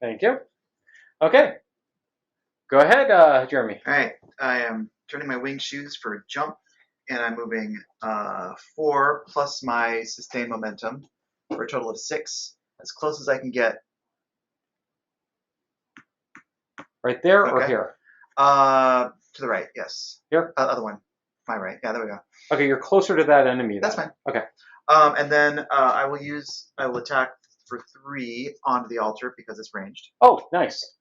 Thank you. Okay. Go ahead, Jeremy. All right. I am turning my wing shoes for jump, and I'm moving 4 plus my sustained momentum for a total of 6, as close as I can get. Right there or Okay. here? To the right, yes. Here? Other one. My right. Yeah, there we go. Okay, you're closer to that enemy. That's then. fine. Okay. And then I will attack for 3 onto the altar because it's ranged. Oh, nice.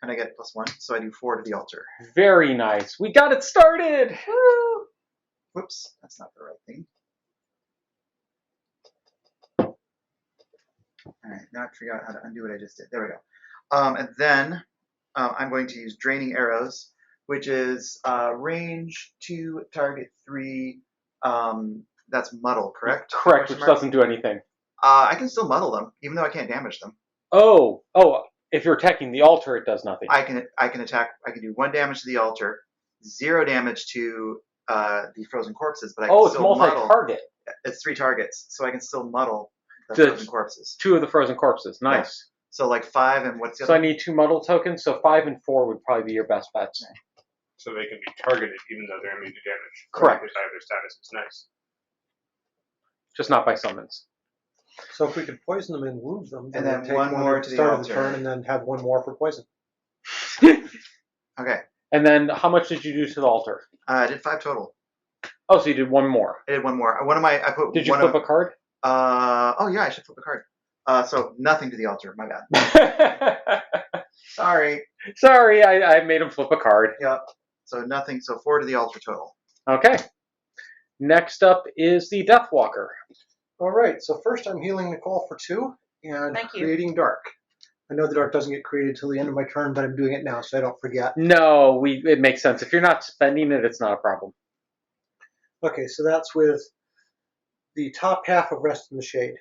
And I get +1, so I do 4 to the altar. Very nice. We got it started. Woo! Whoops, that's not the right thing. Alright, now I figure out how to undo what I just did. There we go. And then I'm going to use Draining Arrows, which is range 2, target 3. That's muddle, correct? Correct, which doesn't do anything. I can still muddle them, even though I can't damage them. Oh, if you're attacking the altar, it does nothing. I can attack. I can do 1 damage to the altar, 0 damage to the frozen corpses, but I can it's still muddle. multi-target. It's 3 targets, so I can still muddle the The- frozen corpses. 2 of the frozen corpses. Nice. So like 5 and what's the So I other? need 2 muddle tokens, so 5 and 4 would probably be your best bets. So they can be targeted even though they're immune to damage. Correct. With either status. It's nice. Just not by summons. So if we could poison them and wound them, And we'd then take one more at to the the start of the altar. turn, and then have 1 more for poison. Okay, And then how much did you do to the altar? I did 5 total. Oh, so you did 1 more. I did 1 more. One of my I put. Did you one flip of, a card? Oh yeah, I should flip a card. So nothing to the altar. My bad. Sorry. Sorry, I made him flip a card. Yep. So nothing. So 4 to the altar total. Okay. Next up is the Deathwalker. All right, so first I'm healing Nicole for 2 and Thank you. creating dark. I know the dark doesn't get created till the end of my turn, but I'm doing it now so I don't forget. No, it makes sense. If you're not spending it, it's not a problem. Okay, so that's with the top half of Rest in the Shade.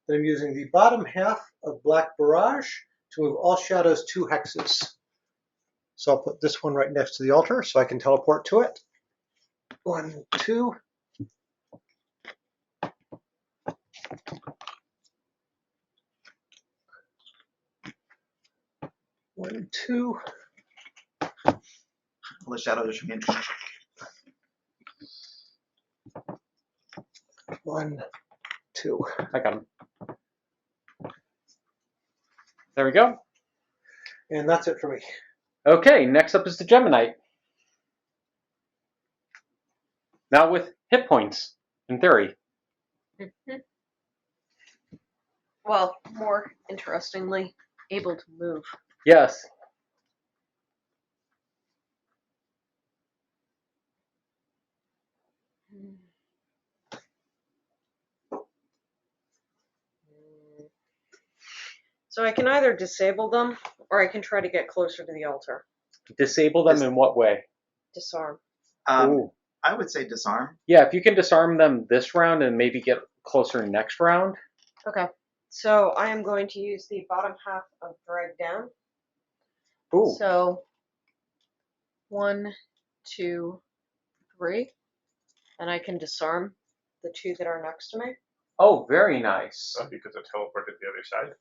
Then I'm using the bottom half of Black Barrage to move all shadows 2 hexes. So I'll put this one right next to the altar so I can teleport to it. 1, 2. One, 2. All the shadows are showing. 1, 2. I got him. There we go. And that's it for me. Okay, next up is the Geminite. Now with hit points, in theory. Well, more interestingly, able to move. Yes. So I can either disable them, or I can try to get closer to the altar. Disable them in what way? Disarm. Ooh. I would say disarm. Yeah, if you can disarm them this round and maybe get closer next round. Okay. So I am going to use the bottom half of drag down. Ooh. So 1, 2, 3, and I can disarm the 2 that are next to me Oh, very nice. Because it teleported to the other side.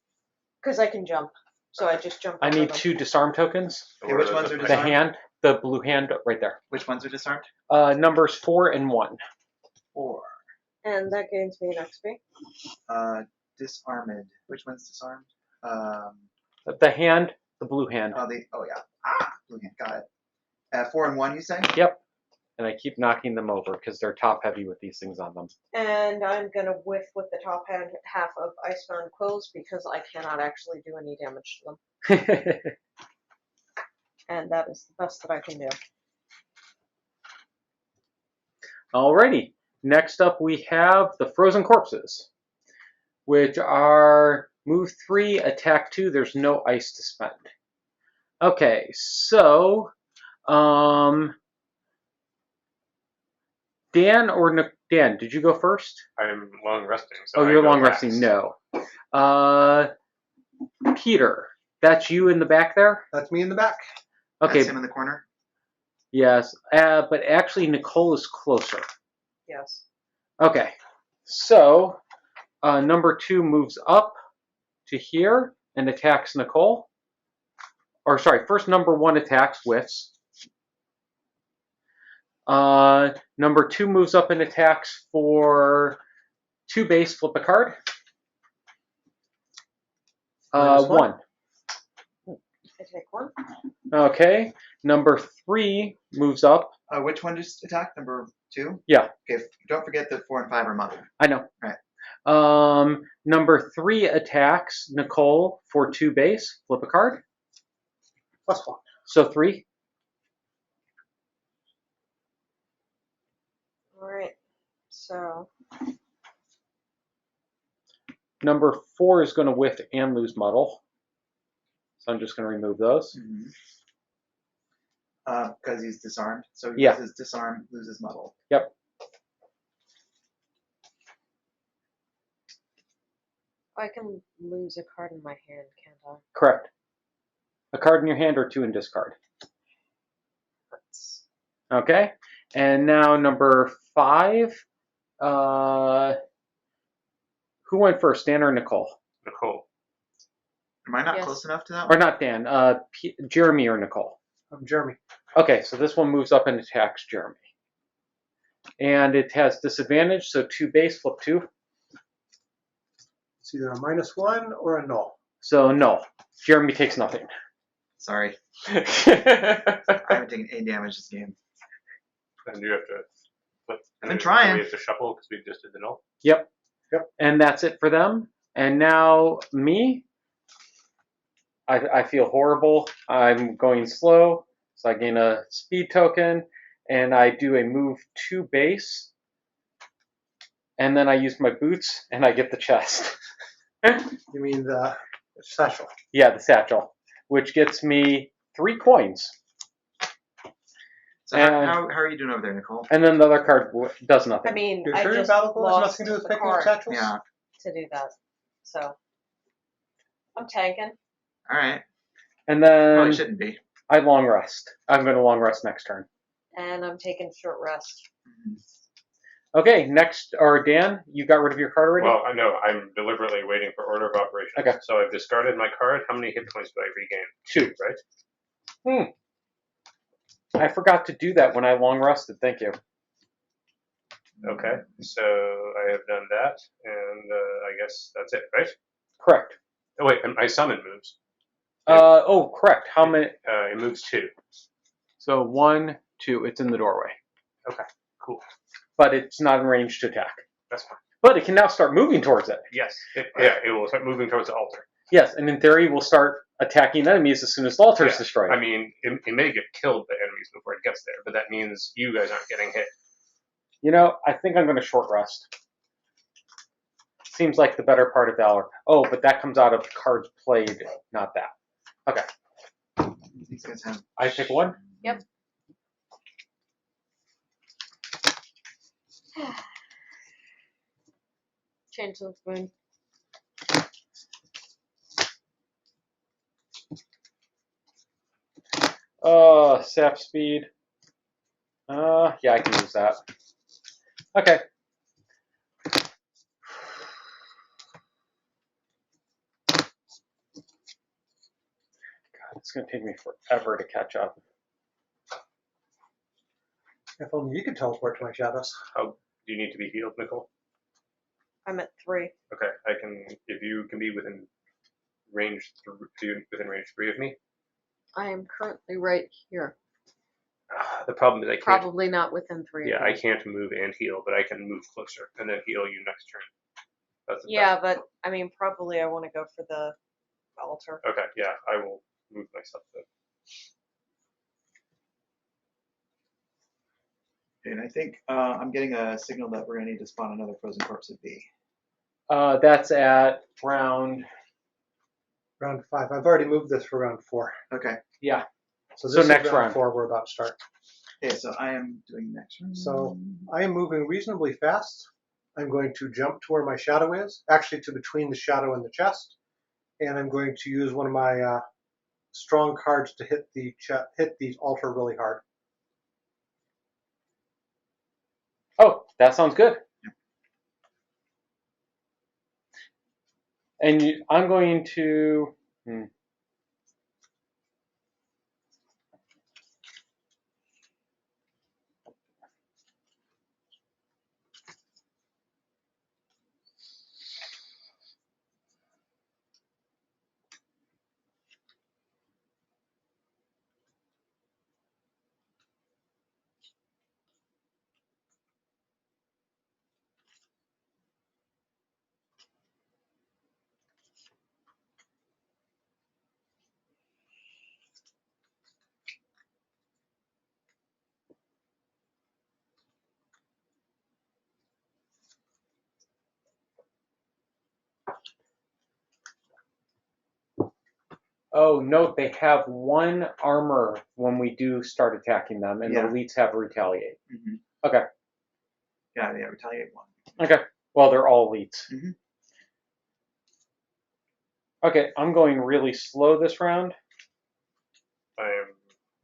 because I can jump. So I just jump I over need them. 2 disarm tokens. Okay, which ones are The disarmed? hand, the blue hand right there. Which ones are disarmed? Numbers 4 and 1. 4. And that gains me an XP. Disarmed. Which one's disarmed? The hand, the blue hand. Oh yeah. Blue hand. Got it. 4 and 1, you say? Yep. And I keep knocking them over because they're top heavy with these things on them. And I'm going to whiff with the top half of Icebound Quills because I cannot actually do any damage to them. And that is the best that I can do. Alrighty. Next up we have the Frozen Corpses, which are move 3, attack 2. There's no ice to spend. Okay, so Dan or Dan, did you go first? I'm long resting. So Oh, I you're go long last. resting. No. Peter, that's you in the back there. That's me in the back. Okay. That's him in the corner. Yes, but actually Nicole is closer. Yes. Okay, so number 2 moves up to here and attacks Nicole. Or sorry, first number 1 attacks, whiffs. Number 2 moves up and attacks for 2 base, flip a card. Minus 1. 1. I take 1. Okay, number 3 moves up. Which one just attacked? Number 2? Yeah. Okay, don't forget that 4 and 5 are mother. I know. Right. Number 3 attacks Nicole for 2 base, flip a card. +1. So 3. Alright. So, Number 4 is going to whiff and lose muddle. So I'm just going to remove those. Because he's disarmed. So he Yeah. loses disarm, loses muddle. Yep. I can lose a card in my hand, can't I? Correct. A card in your hand or 2 in discard. Hurts. Okay. And now number 5. Who went first, Dan or Nicole? Nicole. Am I not Yes. close enough to that Or one? not Dan, Jeremy or Nicole? I'm Jeremy. Okay, so this one moves up and attacks Jeremy. And it has disadvantage, so 2 base, flip 2. It's either a -1 or a null. So no, Jeremy takes nothing. Sorry. I haven't taken any damage this game. And you have to flip. I've been trying. We have to shuffle because we just did the null. Yep. Yep. And that's it for them. And now me. I feel horrible. I'm going slow, so I gain a speed token, and I do a move 2 base, and then I use my boots, and I get the chest. You mean the satchel? Yeah, the satchel, which gets me 3 coins, So And- how are you doing over there, Nicole? and then the other card does I nothing. mean, You're I sure your just battle goal has lost nothing to do with the picking up card satchels? Yeah. to do that. So, I'm tanking. All right. And Probably then shouldn't be. I long rest. I'm going to long rest next turn. And I'm taking short rest. Okay, next, or Dan, you got rid of your card already? Well, I know. I'm deliberately waiting for order of operations. Okay. So I've discarded my card. How many hit points do I regain? 2. Right? I forgot to do that when I long rested. Thank you. Okay. So I have done that, and I guess that's it, right? Correct. Oh wait, and my summon moves. Oh, correct. How many? It moves 2. So 1, 2. It's in the doorway. Okay. Cool. But it's not in range to attack. That's fine. But it can now start moving towards it. Yes. It will start moving towards the altar. Yes, and in theory, we'll start attacking enemies as soon as the altar is Yeah. destroyed. I mean, it may get killed by enemies before it gets there, but that means you guys aren't getting hit. You know, I think I'm going to short rest. Seems like the better part of Valor. Oh, but that comes out of cards played, not that. Okay. These guys have. I pick 1. Yep. Change the spoon. Sap speed. Yeah, I can use that. Okay. It's going to take me forever to catch up. If only you could teleport to my shadows. How do you need to be healed, Nicole? I'm at 3. Okay, I can. If you can be within range, within range 3 of me. I am currently right here. The problem is I can't. Probably not within 3 Yeah, of I you. can't move and heal, but I can move closer and then heal you next turn. That's the Yeah, but I mean, probably I want to go for the altar. Okay, yeah, I will move myself then. And I think I'm getting a signal that we're going to need to spawn another frozen corpse at B. That's at round. Round 5. I've already moved this for round 4. Okay. Yeah. So this So is next round round. 4 we're about to start. Okay, so I am doing next round. So I am moving reasonably fast. I'm going to jump to where my shadow is, actually to between the shadow and the chest, and I'm going to use one of my strong cards to hit the altar really hard. Oh, that sounds good. And I'm going to. Oh, note they have 1 armor when we do start attacking them, and Yeah. the elites have retaliate. Mm-hmm. Okay. Yeah, retaliate 1. Okay. Well, they're all elites. Mm-hmm. Okay, I'm going really slow this round. I am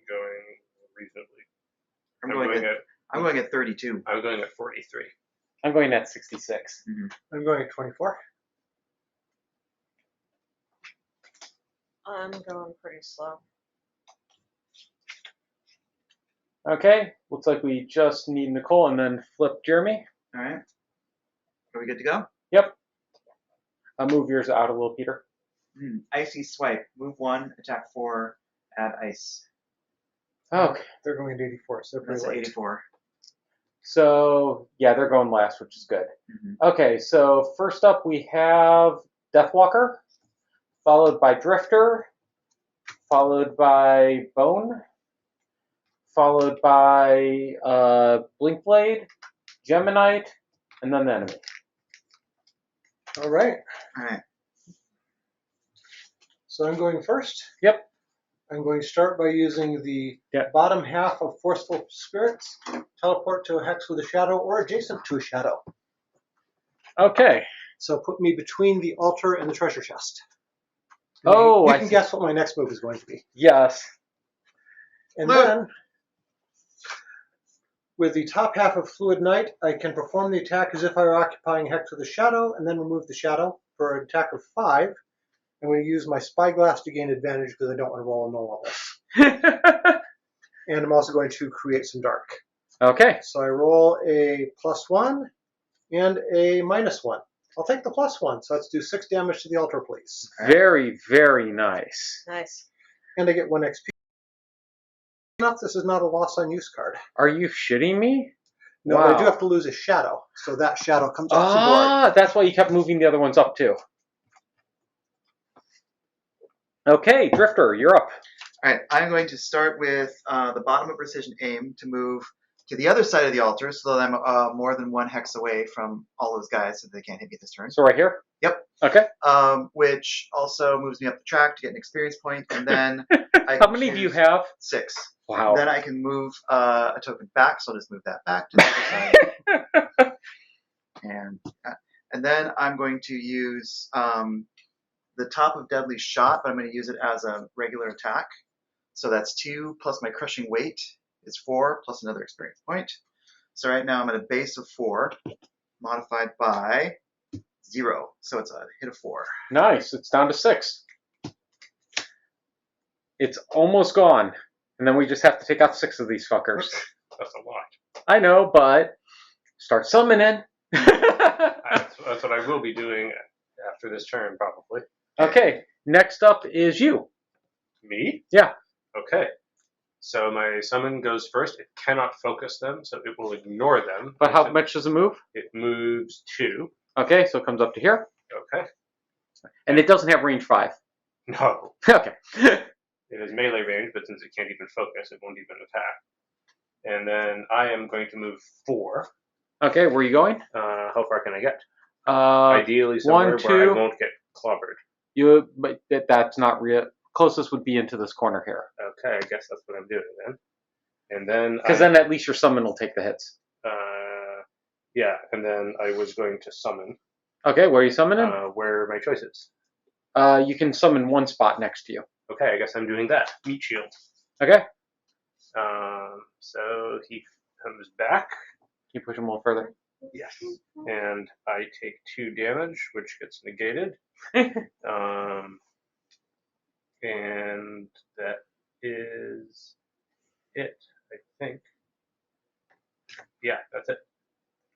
going reasonably. I'm going at 32. I'm going at 43. I'm going at 66. Mm-hmm. I'm going at 24. I'm going pretty slow. Okay, looks like we just need Nicole and then flip Jeremy. All right. Are we good to go? Yep. I'll move yours out a little, Peter. Icy swipe. Move 1, attack 4, add ice. Okay. They're going at 84, so they're That's pretty at late. 84. So, yeah, they're going last, which is good. Mm-hmm. Okay, so first up we have Deathwalker, followed by Drifter, followed by Bone, followed by Blinkblade, Geminite, and then the enemy. All right. All right. So I'm going first. Yep. I'm going to start by using the Yep. bottom half of Forceful Spirits, teleport to a hex with a shadow or adjacent to a shadow. Okay. So put me between the altar and the treasure chest. Oh, you I can see. guess what my next move is going to be. Yes. And Look. then, with the top half of Fluid Knight, I can perform the attack as if I were occupying hex with a shadow, and then remove the shadow for an attack of 5. I'm going to use my Spyglass to gain advantage because I don't want to roll a null level. And I'm also going to create some dark. Okay. So I roll a +1 and a -1. I'll take the +1, so let's do 6 damage to the altar, please. Very, very nice. Nice. And I get 1 XP. Enough, this is not a loss on use card. Are you shitting me? No, Wow. but I do have to lose a shadow, so that shadow comes off the board. Ah, that's why you kept moving the other ones up too. Okay, Drifter, you're up. All right. I'm going to start with the bottom of Precision Aim to move to the other side of the altar so that I'm more than 1 hex away from all those guys so they can't hit me this turn. So right here? Yep. Okay. Which also moves me up the track to get an experience point, and then I How can many do you choose have? 6. Wow. Then I can move a token back, so I'll just move that back to the other side. And then I'm going to use the top of Deadly Shot, but I'm going to use it as a regular attack. So that's 2 plus my Crushing Weight is 4 plus another experience point. So right now I'm at a base of 4, modified by 0. So it's a hit of 4. Nice. It's down to 6. It's almost gone. And then we just have to take out 6 of these fuckers. That's a lot. I know, but start summoning. That's what I will be doing after this turn, probably. Okay, next up is you. Me? Yeah. Okay. So my summon goes first. It cannot focus them, so it will ignore them. But how much does it move? It moves 2. Okay, so it comes up to here. Okay. And it doesn't have range 5. No. Okay. It has melee range, but since it can't even focus, it won't even attack. And then I am going to move 4. Okay, where are you going? How far can I get? Uh, Ideally somewhere 1, 2. where I won't get clobbered. But that's not real. Closest would be into this corner here. Okay, I guess that's what I'm doing then. And then Because then at least your summon will take the hits. yeah, and then I was going to summon. Okay, where are you summoning? Where are my choices? You can summon one spot next to you. Okay, I guess I'm doing that. Meat shield. Okay. So he comes back. Can you push him a little further? Yes. And I take 2 damage, which gets negated. And that is it, I think. Yeah, that's it.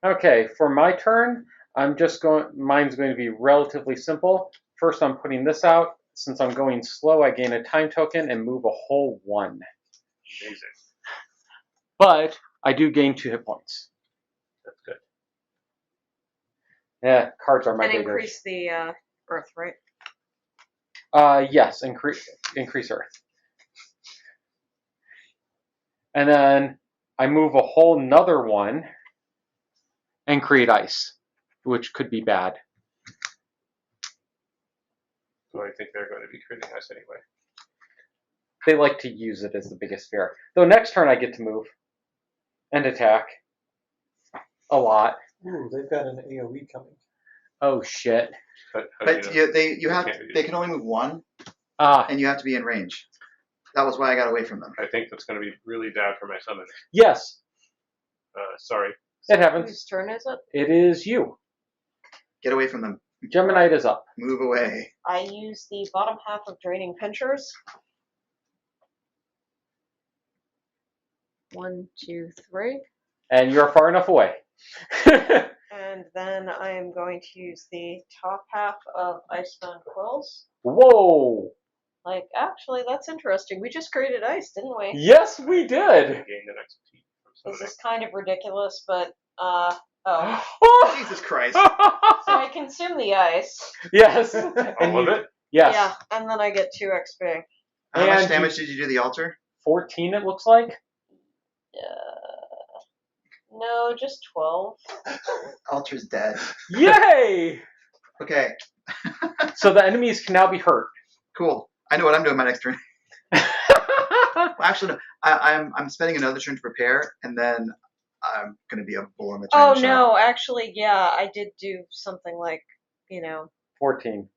Okay, for my turn, mine's going to be relatively simple. First, I'm putting this out. Since I'm going slow, I gain a time token and move a whole 1. Amazing. But I do gain 2 hit points. That's good. Yeah, cards are my And big increase the earth, right? Yes, increase Earth. And then I move a whole nother 1 and create ice, which could be bad. So I think they're going to be creating us anyway. They like to use it as the biggest fear. Though next turn I get to move and attack a lot. Ooh, they've got an AoE coming. Oh shit. But they can only move 1, Ah, and you have to be in range. That was why I got away from them. I think that's going to be really bad for my summon. yes, Sorry. it happens. Whose turn is it? It is you. Get away from them. Geminite is up. Move away. I use the bottom half of Draining Pinchers. 1, 2, 3. And you're far enough away. And then I am going to use the top half of Icebound Quills. Whoa! Like, actually, that's interesting. We just created ice, didn't we? Yes, we I did! gained an XP from This summoning. is kind of ridiculous, but, oh. Jesus Christ. So I consume the ice. yes. All And of you- it? Yes. Yeah, and then I get 2 XP. How much And damage did you do the altar? 14 it looks like. No, just 12. Altar's dead. Yay! Okay, So the enemies can now be hurt. cool. I know what I'm doing my next turn. Well, actually, no. I'm spending another turn to prepare, and then I'm going to be a bull in the Oh, china no, shop. actually, yeah, I did do something like, 14.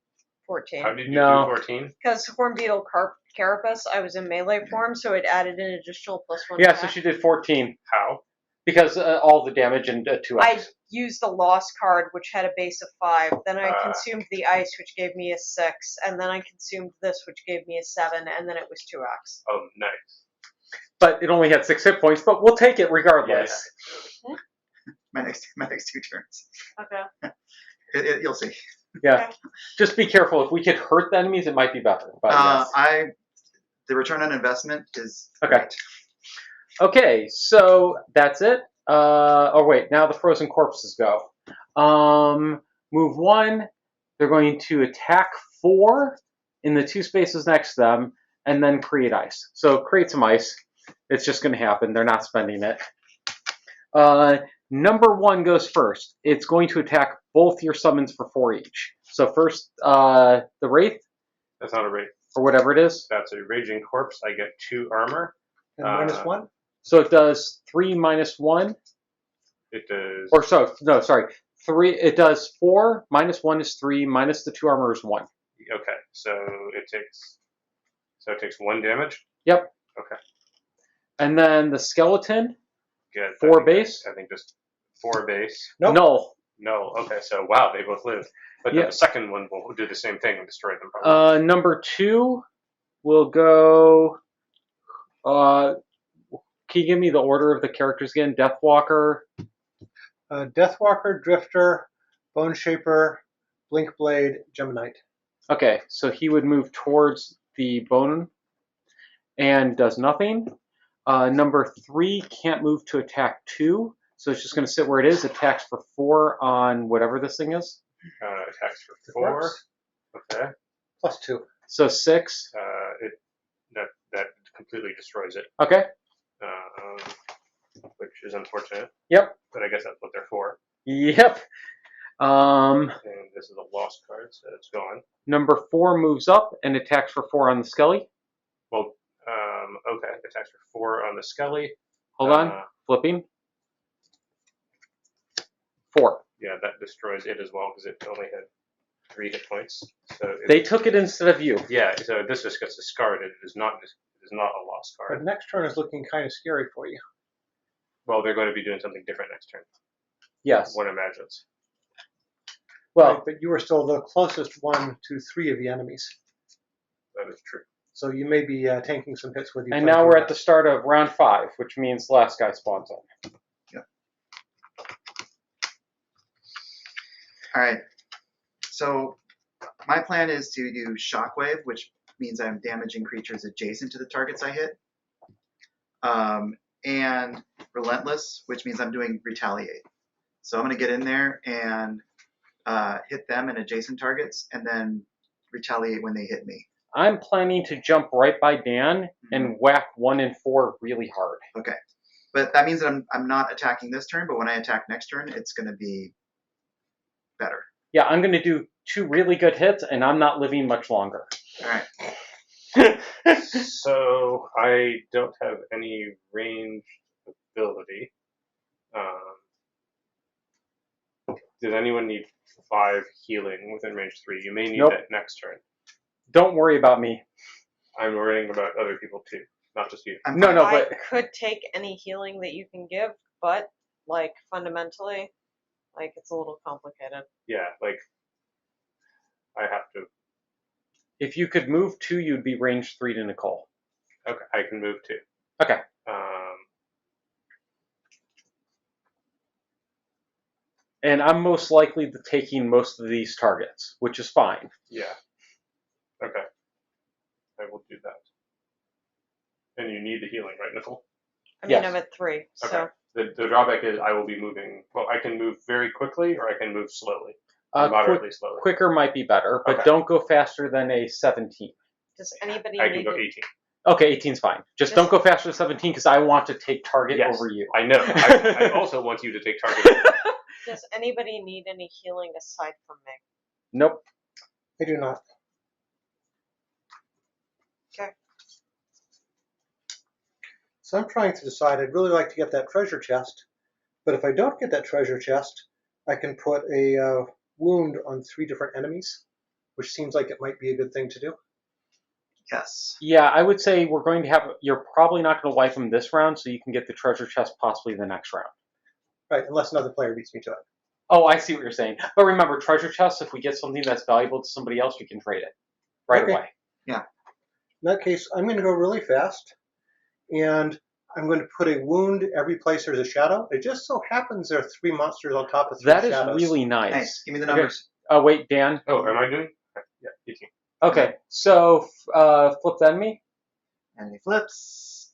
14. How did you No. do 14? Because Hornbeetle Carapace, I was in melee form, so it added an additional +1 Yeah, attack. so she did 14. How? Because all the damage and 2x. I used the Lost card, which had a base of 5. Then I Ah. consumed the Ice, which gave me a 6. And then I consumed this, which gave me a 7. And then it was 2x. Oh, nice. But it only had 6 hit points, but we'll take it regardless. My next 2 turns. Okay. You'll see. Yeah. Just be careful. If we could hurt the enemies, it might be better. But yes. The return on investment is Okay. great. Okay, so that's it. Oh wait, now the frozen corpses go. Move 1. They're going to attack 4 in the 2 spaces next to them, and then create ice. So create some ice. It's just going to happen. They're not spending it. Number 1 goes first. It's going to attack both your summons for 4 each. So first, the Wraith, That's not a wraith. or whatever it is. That's a raging corpse. I get 2 armor. And -1? So it does 3 minus 1. It does. Or so, no, sorry. 3, it does 4, minus 1 is 3, minus the 2 armor is 1. Okay, so it takes 1 damage. Yep. Okay. And then the skeleton, Good. 4 base? I think just 4 base. Nope. Null. No. Okay, so wow, they both live. But Yeah. the second one will do the same thing and destroy them. Probably. Number 2 we'll go. Can you give me the order of the characters again? Deathwalker. Deathwalker, Drifter, Bone Shaper, Blinkblade, Geminite. Okay, so he would move towards the bone and does nothing. Number 3 can't move to attack 2, so it's just going to sit where it is. Attacks for 4 on whatever this thing is. Attacks for 4. Okay. +2. So 6. That completely destroys it. Okay. Which is unfortunate. Yep. But I guess that's what they're for. Yep. And this is a lost card, so it's gone. Number 4 moves up and attacks for 4 on the Skelly. Well, okay. Attacks for 4 on the Skelly. Hold on. Flipping. 4. Yeah, that destroys it as well because it only had 3 hit points. So They took it instead of you. Yeah, so this just gets discarded. It is not a lost card. But next turn is looking kind of scary for you. Well, they're going to be doing something different next turn. Yes. One imagines. Well, Right, but you are still the closest 1 to 3 of the enemies. That is true. So you may be tanking some hits with you. and now we're at the start of round 5, which means the last guy spawns in. All right. So my plan is to do Shockwave, which means I'm damaging creatures adjacent to the targets I hit. And Relentless, which means I'm doing Retaliate. So I'm going to get in there and hit them and adjacent targets, and then retaliate when they hit me. I'm planning to jump right by Dan and whack 1 and 4 really hard. Okay. But that means that I'm not attacking this turn, but when I attack next turn, it's going to be better. Yeah, I'm going to do 2 really good hits, and I'm not living much longer. All right. So I don't have any ranged ability. Does anyone need 5 healing within range 3? You may need Nope. that next turn. Don't worry about me. I'm worrying about other people too, not just you. I'm No, fine. no, I but could take any healing that you can give, but like fundamentally, like it's a little complicated. Yeah, like I have to. if you could move 2, you'd be range 3 to Nicole. Okay, I can move too. Okay. And I'm most likely taking most of these targets, which is fine. Yeah. Okay. I will do that. And you need the healing, right, Nicole? I mean, Yes. I'm at 3, so Okay. The drawback is I will be moving. Well, I can move very quickly, or I can move slowly, moderately slowly. Quicker might be better, but Okay. don't go faster than a 17. does anybody I can need go to- 18. Okay, 18's fine. Just Yes. don't go faster than 17 because I want to take target Yes. over you. I know. I also want you to take target. Does anybody need any healing aside from me? Nope. I do not. Okay. So I'm trying to decide. I'd really like to get that treasure chest, but if I don't get that treasure chest, I can put a wound on 3 different enemies, which seems like it might be a good thing to do. Yes. Yeah, I would say we're going to have. You're probably not going to wipe them this round, so you can get the treasure chest possibly the next round. Right, unless another player beats me to it. Oh, I see what you're saying. But remember, treasure chests, if we get something that's valuable to somebody else, we can trade it right Okay. away. In that case, I'm going to go really fast, and I'm going to put a wound every place there's a shadow. It just so happens there are 3 monsters on top of 3 That is shadows. really nice. Nice. Give me the Okay. numbers. Wait, Dan. Oh, am I doing? Okay. Yeah, 18. Okay, so flip the enemy. Enemy flips.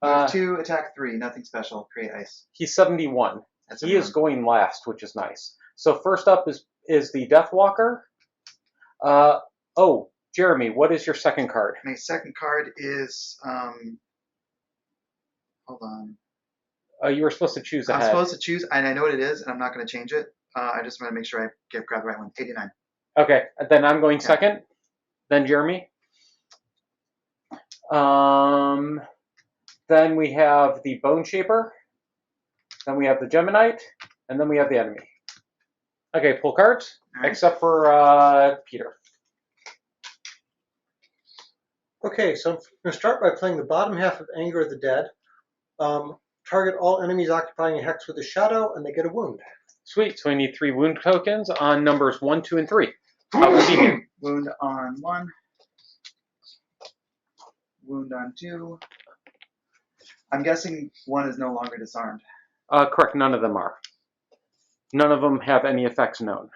Move 2, attack 3. Nothing special. Create ice. He's 71. That's He is going last, which is nice. So first up is the Deathwalker. Oh, Jeremy, what is your second card? My second card is hold on. You were supposed to choose I'm ahead. supposed to choose, and I know what it is, and I'm not going to change it. I just want to make sure I grab the right one. 89. Okay, then I'm going second. Then Jeremy. Then we have the Bone Shaper. Then we have the Geminite, and then we have the enemy. Okay, pull cards, All right. except for Peter. Okay, so I'm going to start by playing the bottom half of Anger of the Dead. Target all enemies occupying a hex with a shadow, and they get a wound. Sweet, so we need 3 wound tokens on numbers 1, 2, and 3. How would you do? Wound on 1. wound on 2. I'm guessing 1 is no longer disarmed. Correct, none of them are. None of them have any effects known.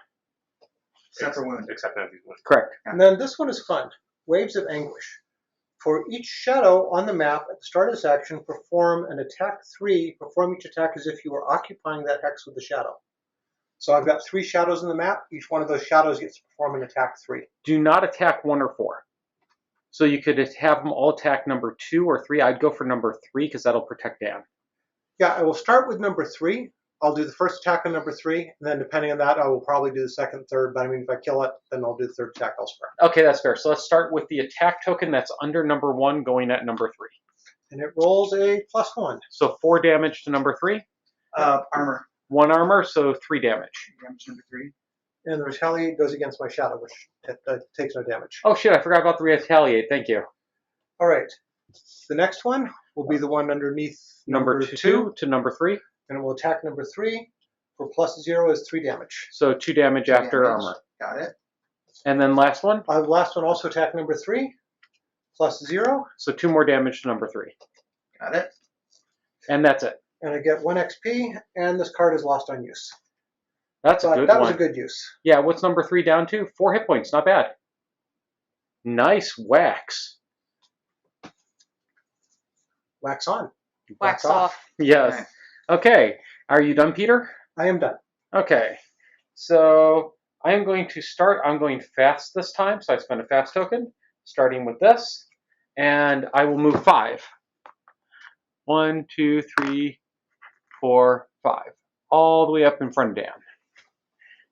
Except for wound. Except for these ones. Correct. And then this one is fun. Waves of Anguish. For each shadow on the map at the start of this action, perform an attack 3. Perform each attack as if you were occupying that hex with the shadow. So I've got 3 shadows in the map. Each one of those shadows gets to perform an attack 3. Do not attack 1 or 4. So you could have them all attack number 2 or 3. I'd go for number 3 because that'll protect Dan. Yeah, I will start with number 3. I'll do the first attack on number 3, and then depending on that, I will probably do the second, third. But I mean, if I kill it, then I'll do the third attack elsewhere. Okay, that's fair. So let's start with the attack token that's under number 1 going at number 3. And it rolls a +1. So 4 damage to number 3. Armor. 1 armor, so 3 damage. Damage number 3. And the retaliate goes against my shadow, which takes no damage. Oh shit, I forgot about the retaliate. Thank you. All right. The next one will be the one underneath Number 2 to number 3. And it will attack number 3. For +0 is 3 damage. So 2 damage after Damage. armor. Got it. And then last one. The last one also attack number 3. +0. So 2 more damage to number 3. Got it. And that's it. And I get 1 XP, and this card is lost on use. That's a But good that one. was a good use. Yeah, what's number 3 down to? 4 hit points. Not bad. Nice wax. Wax on. Wax off. Yes. Right. Okay. Are you done, Peter? I am done. Okay. So I am going to start. I'm going fast this time, so I spend a fast token, starting with this, and I will move 5. 1, 2, 3, 4, 5, all the way up in front of Dan.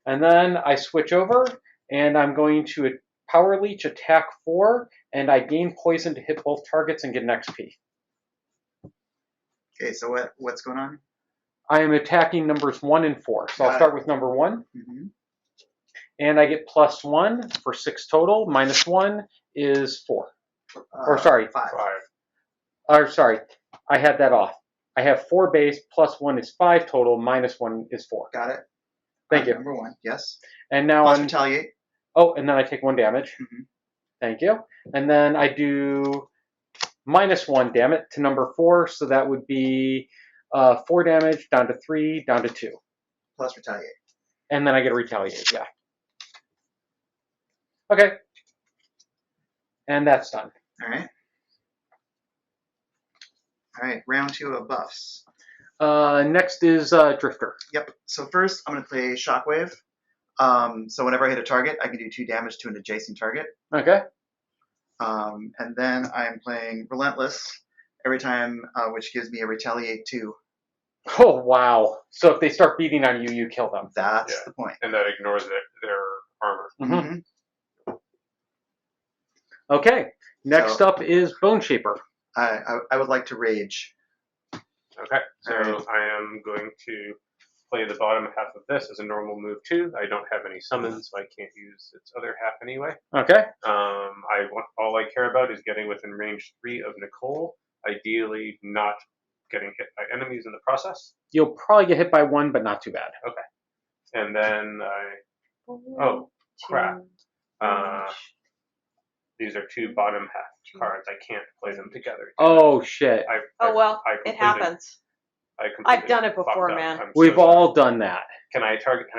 And then I switch over, and I'm going to Power Leech attack 4, and I gain poison to hit both targets and get an XP. Okay, so what's going on? I am attacking numbers 1 and 4. So I'll start with number 1. Mm-hmm. And I get +1 for 6 total. -1 is 4. Or sorry. 5. Or sorry, I had that off. I have 4 base, +1 is 5 total, -1 is 4. Got it. Thank you. Number 1, yes. And now Plus on. retaliate. Oh, and then I take 1 damage. Mhm. Thank you. And then I do -1, damn it, to number 4. So that would be 4 damage, down to 3, down to 2. Plus retaliate. And then I get a retaliate, yeah. Okay. And that's done. All right. All right, round 2 of buffs. Next is Drifter. Yep. So first, I'm going to play Shockwave. So whenever I hit a target, I can do 2 damage to an adjacent target. Okay. And then I'm playing Relentless every time, which gives me a retaliate 2. Oh, wow. So if they start beating on you, you kill them. That's Yeah. the point. And that ignores their armor. Mhm. Mm-hmm. Okay. Next So- up is Bone Shaper. I would like to rage. Okay, so Alright. I am going to play the bottom half of this as a normal move too. I don't have any summons, so I can't use its other half anyway. Okay. All I care about is getting within range 3 of Nicole, ideally not getting hit by enemies in the process. You'll probably get hit by 1, but not too bad. And then oh crap, these are 2 bottom half cards. I can't play them together. Oh, shit. Oh well, I it completely- happens. I completely I've done it fucked before, up. man. I'm so We've sorry. all done that. Can I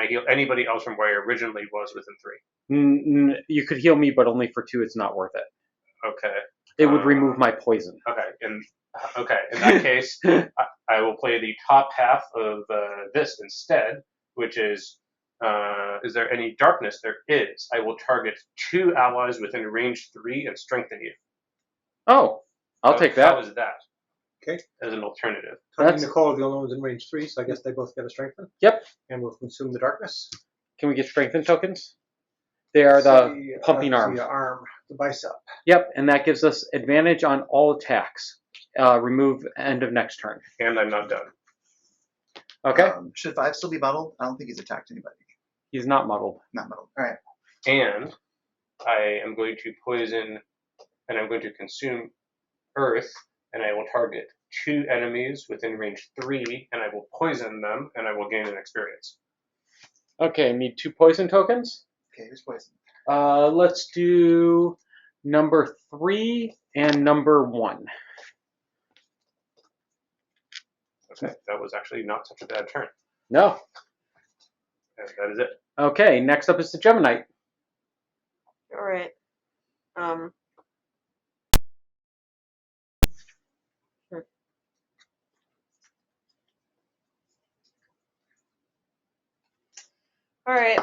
heal anybody else from where I originally was within 3? You could heal me, but only for 2. It's not worth it. Okay. It would remove my poison. Okay. In that case, I will play the top half of this instead, which is there any darkness? There is. I will target 2 allies within range 3 and strengthen you. Oh, I'll take How that. is that? Okay. As an alternative. Tony and That's- Nicole are the only ones in range 3, so I guess they both get a strengthen. Yep. And we'll consume the darkness. Can we get strengthen tokens? They are the pumping arm. The arm, the bicep. Yep, and that gives us advantage on all attacks. Remove end of next turn. And I'm not done. Okay. Should 5 still be muddled? I don't think he's attacked anybody. He's not muddled. Not muddled. All right. And I am going to poison, and I'm going to consume Earth, and I will target 2 enemies within range 3, and I will poison them, and I will gain an experience. Okay, need 2 poison tokens. Okay, who's poison? Let's do number 3, and number 1. Okay, that was actually not such a bad turn. No. And that is it. Okay, next up is the Gemini. All right. All right.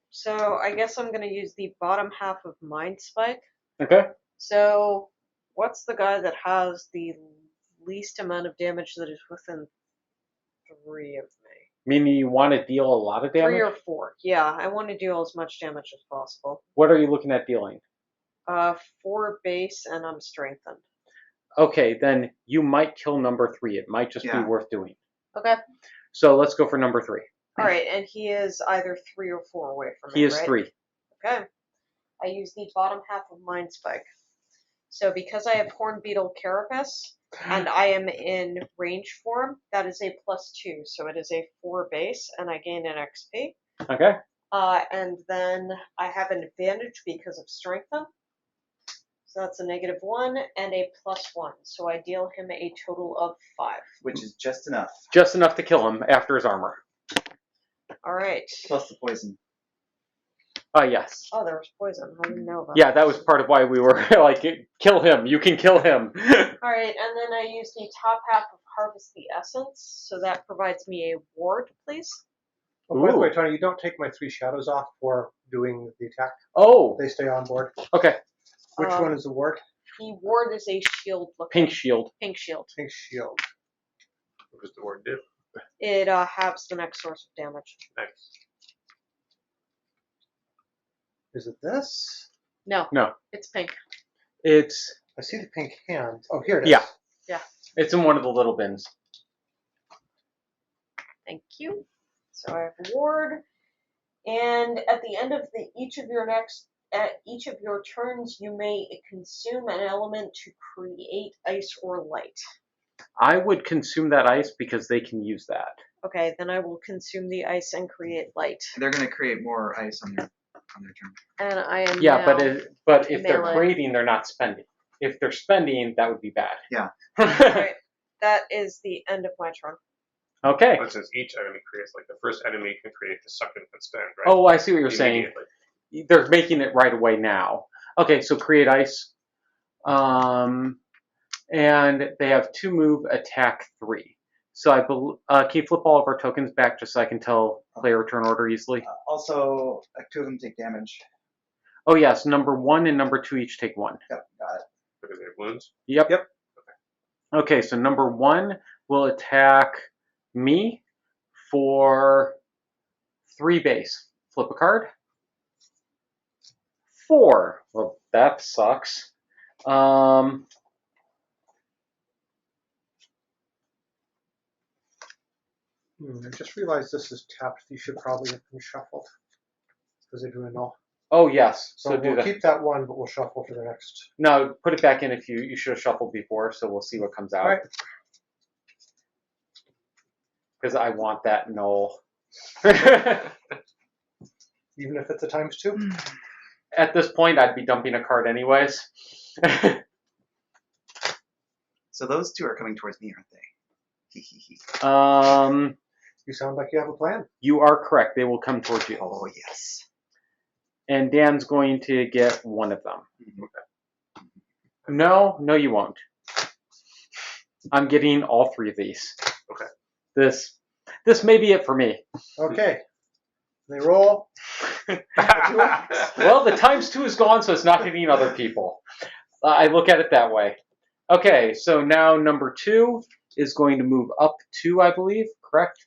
So I guess I'm gonna use the bottom half of Mind Spike. Okay. So what's the guy that has the least amount of damage that is within 3 of me? Meaning you want to deal a lot of damage? 3 or 4. Yeah, I want to deal as much damage as possible. What are you looking at dealing? 4 base, and I'm strengthened. Okay, then you might kill number 3. It might just be Yeah. worth doing. Okay. So let's go for number 3. All right, and he is either 3 or 4 away from me. He is right? 3. Okay. I use the bottom half of Mind Spike. So because I have Horn Beetle Carapace and I am in range form, that is a +2. So it is a 4 base, and I gain an XP. Okay. And then I have an advantage because of Strengthen. So that's a -1 and a +1. So I deal him a total of 5. Which is just enough. Just enough to kill him after his armor. All right. Plus the poison. Yes. Oh, there was poison. I didn't know about Yeah, that was part of why we were like, kill him. You can kill him. All right, and then I use the top half of Harvest the Essence. So that provides me a ward, please. Oh, by the way, Ooh. Tony, you don't take my 3 shadows off for doing the attack. Oh, They stay on board. okay. Which one is the ward? The ward is a shield looking. Pink shield. Pink shield. Pink shield. What does the word do? It halves the next source of damage. Nice. Is it this? No. No. It's pink. It's I see the pink hand. Oh, here it is. Yeah. Yeah. It's in one of the little bins. Thank you. So I have a ward. And at the end of each of your turns, you may consume an element to create ice or light. I would consume that ice because they can use that. Okay, then I will consume the ice and create light. They're going to create more ice on their turn. And I am Yeah, now... but if they're melee. creating, they're not spending. If they're spending, that would be bad. Yeah. Alright, that is the end of my turn. Okay. It says each enemy creates, like the first enemy can create the second and spend, right? Oh, I see what you're saying. Immediately. They're making it right away now. Okay, so create ice. And they have 2 move, attack 3. So can you flip all of our tokens back just so I can tell player turn order easily? Also, 2 of them take damage. Oh yes, number 1 and number 2 each take 1. Yep, got it. Because they have wounds. Yep. Yep. Okay, so number 1 will attack me for 3 base. Flip a card. 4. Well, that sucks. I just realized this is tapped. These should probably have been shuffled. Because they're doing all. Oh yes. So So do we'll that. keep that one, but we'll shuffle for the next. No, put it back in if you should have shuffled before, so we'll see what comes out. All right. Because I want that null. Even if it's a ×2. At this point, I'd be dumping a card anyways. So those 2 are coming towards me, aren't they? You sound like you have a plan. You are correct. They will come towards you. Oh, yes. And Dan's going to get 1 of them. No, you won't. I'm getting all 3 of these. Okay. This may be it for me. Okay. They roll. Well, the ×2 is gone, so it's not hitting other people. I look at it that way. Okay, so now number 2 is going to move up 2, I believe. Correct?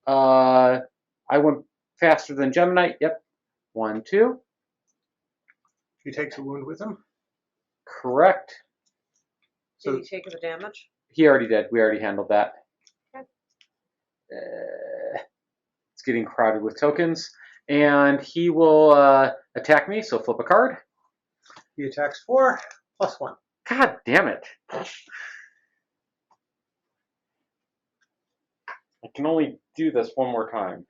I went faster than Gemini. Yep. 1, 2. He takes a wound with him. Correct. Did you take the damage? He already did. We already handled that. Okay. It's getting crowded with tokens. And he will attack me, so flip a card. He attacks 4 +1. God damn it. I can only do this one more time.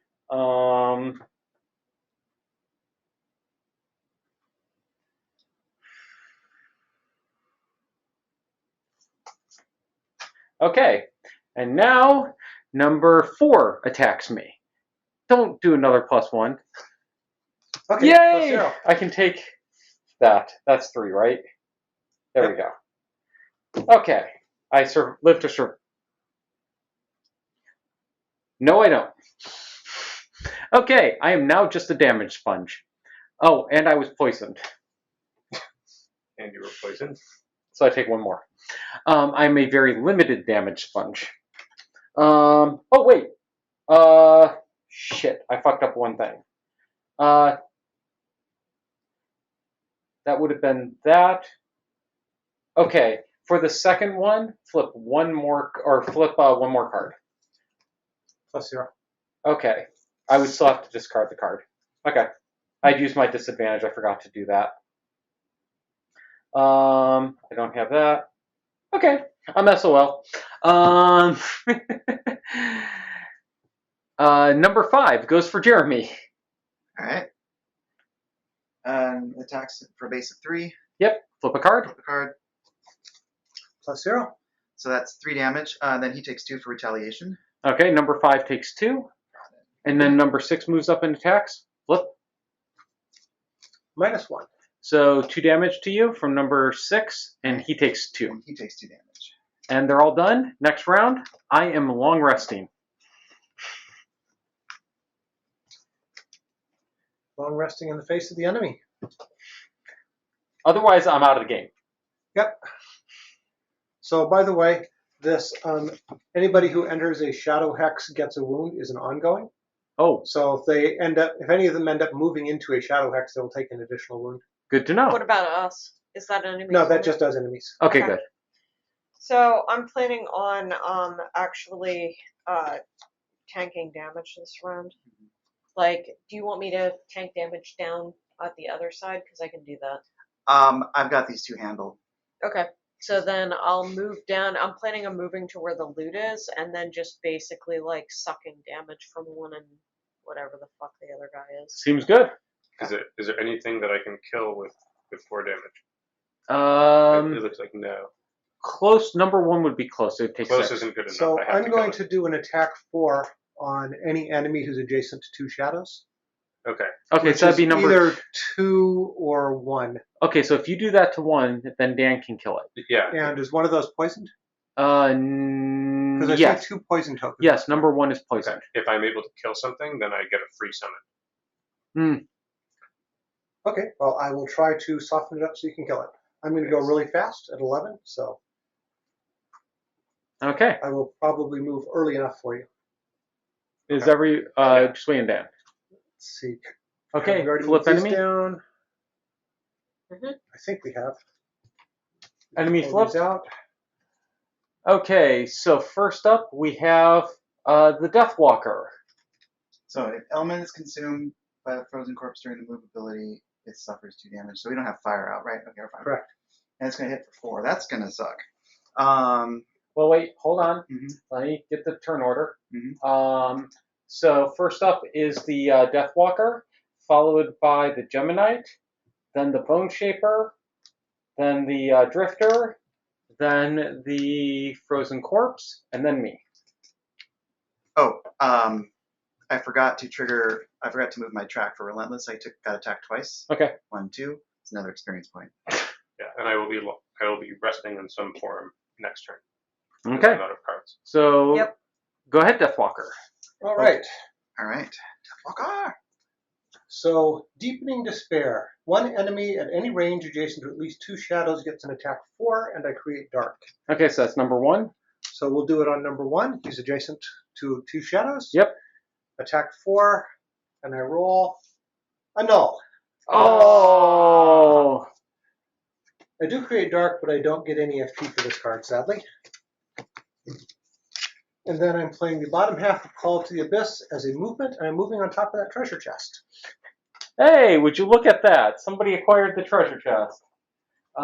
Okay. And now number 4 attacks me. Don't do another +1. Okay. Yay! +0. I can take that. That's 3, right? There we go. Okay. I live to serve. No, I don't. Okay, I am now just a damage sponge. Oh, and I was poisoned. And you were poisoned. So I take 1 more. I'm a very limited damage sponge. Oh, wait. Shit. I fucked up one thing. That would have been that. Okay. For the second one, flip one more card. +0. Okay. I would still have to discard the card. Okay. I'd use my disadvantage. I forgot to do that. I don't have that. Okay. I'm SOL. Number 5 goes for Jeremy. All right. Attacks for a base of 3. Yep. Flip a card. Flip a card. +0. So that's 3 damage. Then he takes 2 for retaliation. Okay. Number 5 takes 2. And then number 6 moves up and attacks. Flip. -1. So 2 damage to you from number 6, and he takes 2. And he takes 2 damage. And they're all done. Next round, I am long resting. Long resting in the face of the enemy. Otherwise, I'm out of the game. Yep. So, by the way, this anybody who enters a shadow hex gets a wound is an ongoing. Oh, So if any of them end up moving into a shadow hex, they'll take an additional wound. good to know. What about us? Is that an enemy? No, that just does enemies. Okay, Okay. good. So I'm planning on actually tanking damage this round. Like, do you want me to tank damage down at the other side? Because I can do that. I've got these 2 handled. Okay. So then I'll move down. I'm planning on moving to where the loot is, and then just basically like sucking damage from one and whatever the fuck the other guy is. Seems good. Is there anything that I can kill with 4 damage? It looks like no. Close. Number 1 would be close. It takes Close 6. isn't good enough. So I have I'm to going kill to do an attack 4 on any enemy who's adjacent to 2 shadows. it. Okay. Okay, which so that'd is be number. either 2 or 1. Okay, so if you do that to 1, then Dan can kill it. Yeah. And is one of those poisoned? Because I Yes. see 2 poison tokens. Yes, number 1 is Okay. poisoned. If I'm able to kill something, then I get a free summon. Okay, well, I will try to soften it up so you can kill it. I'm going to go really fast at 11, so Okay. I will probably move early enough for you. Is Okay. every just waiting Dan? Let's see. Okay. Have we already Flip moved these enemy. down? Mhm. I think we have. Enemy Pull flipped. these out. Okay, so first up we have the Deathwalker. So if element is consumed by the frozen corpse during the move ability, it suffers 2 damage. So we don't have fire out, right? Okay, we're fine. Correct. And it's going to hit for 4. That's going to suck. Well, wait, hold on. Mhm. Let me get the turn order. Mhm. So first up is the Deathwalker, followed by the Geminite, then the Bone Shaper, then the Drifter, then the Frozen Corpse, and then me. I forgot to move my track for Relentless. Got attacked twice. Okay. 1, 2. It's another experience point. Yeah, and I will be resting in some form next turn. Okay. I'm out of cards. So Yep. go ahead, Deathwalker. All right. All right. Deathwalker. So, Deepening Despair. One enemy at any range adjacent to at least 2 shadows gets an attack 4, and I create dark. Okay, so that's number 1. So we'll do it on number 1. He's adjacent to 2 shadows. Yep. Attack 4, and I roll a null. Oh. I do create dark, but I don't get any FP for this card, sadly. And then I'm playing the bottom half of Call to the Abyss as a movement, and I'm moving on top of that treasure chest. Hey, would you look at that? Somebody acquired the treasure chest. I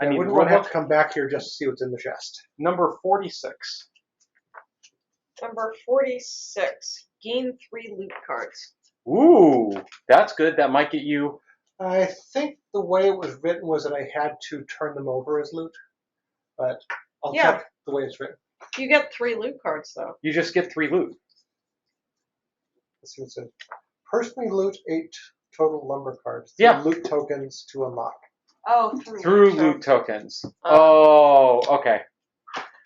I need wouldn't want to have rulebook to come back here just to see what's in the chest. number 46. Number 46. Gain 3 loot cards. Ooh, that's good. That might get you. I think the way it was written was that I had to turn them over as loot, but I'll Yeah. check the way it's written. You get 3 loot cards though. You just get 3 loot. Let's see what it says. Personally loot 8 total lumber cards. 3 Yeah. loot tokens to unlock. Oh, Through loot tokens. Oh, okay.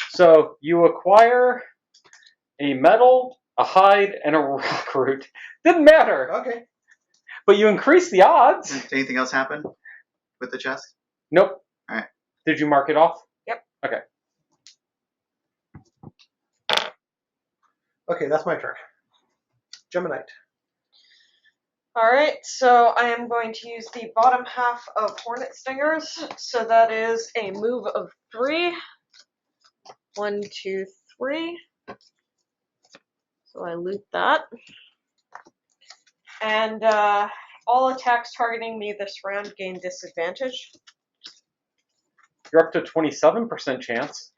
So you acquire a metal, a hide, and a rock root. Didn't matter. Okay. But you increase the odds. Did anything else happen with the chest? Nope. All right. Did you mark it off? Yep. Okay. Okay, that's my turn. Geminite. Alright, so I am going to use the bottom half of Hornet Stingers. So that is a move of 3. 1, 2, 3. So I loot that. And all attacks targeting me this round gain disadvantage. You're up to 27% chance.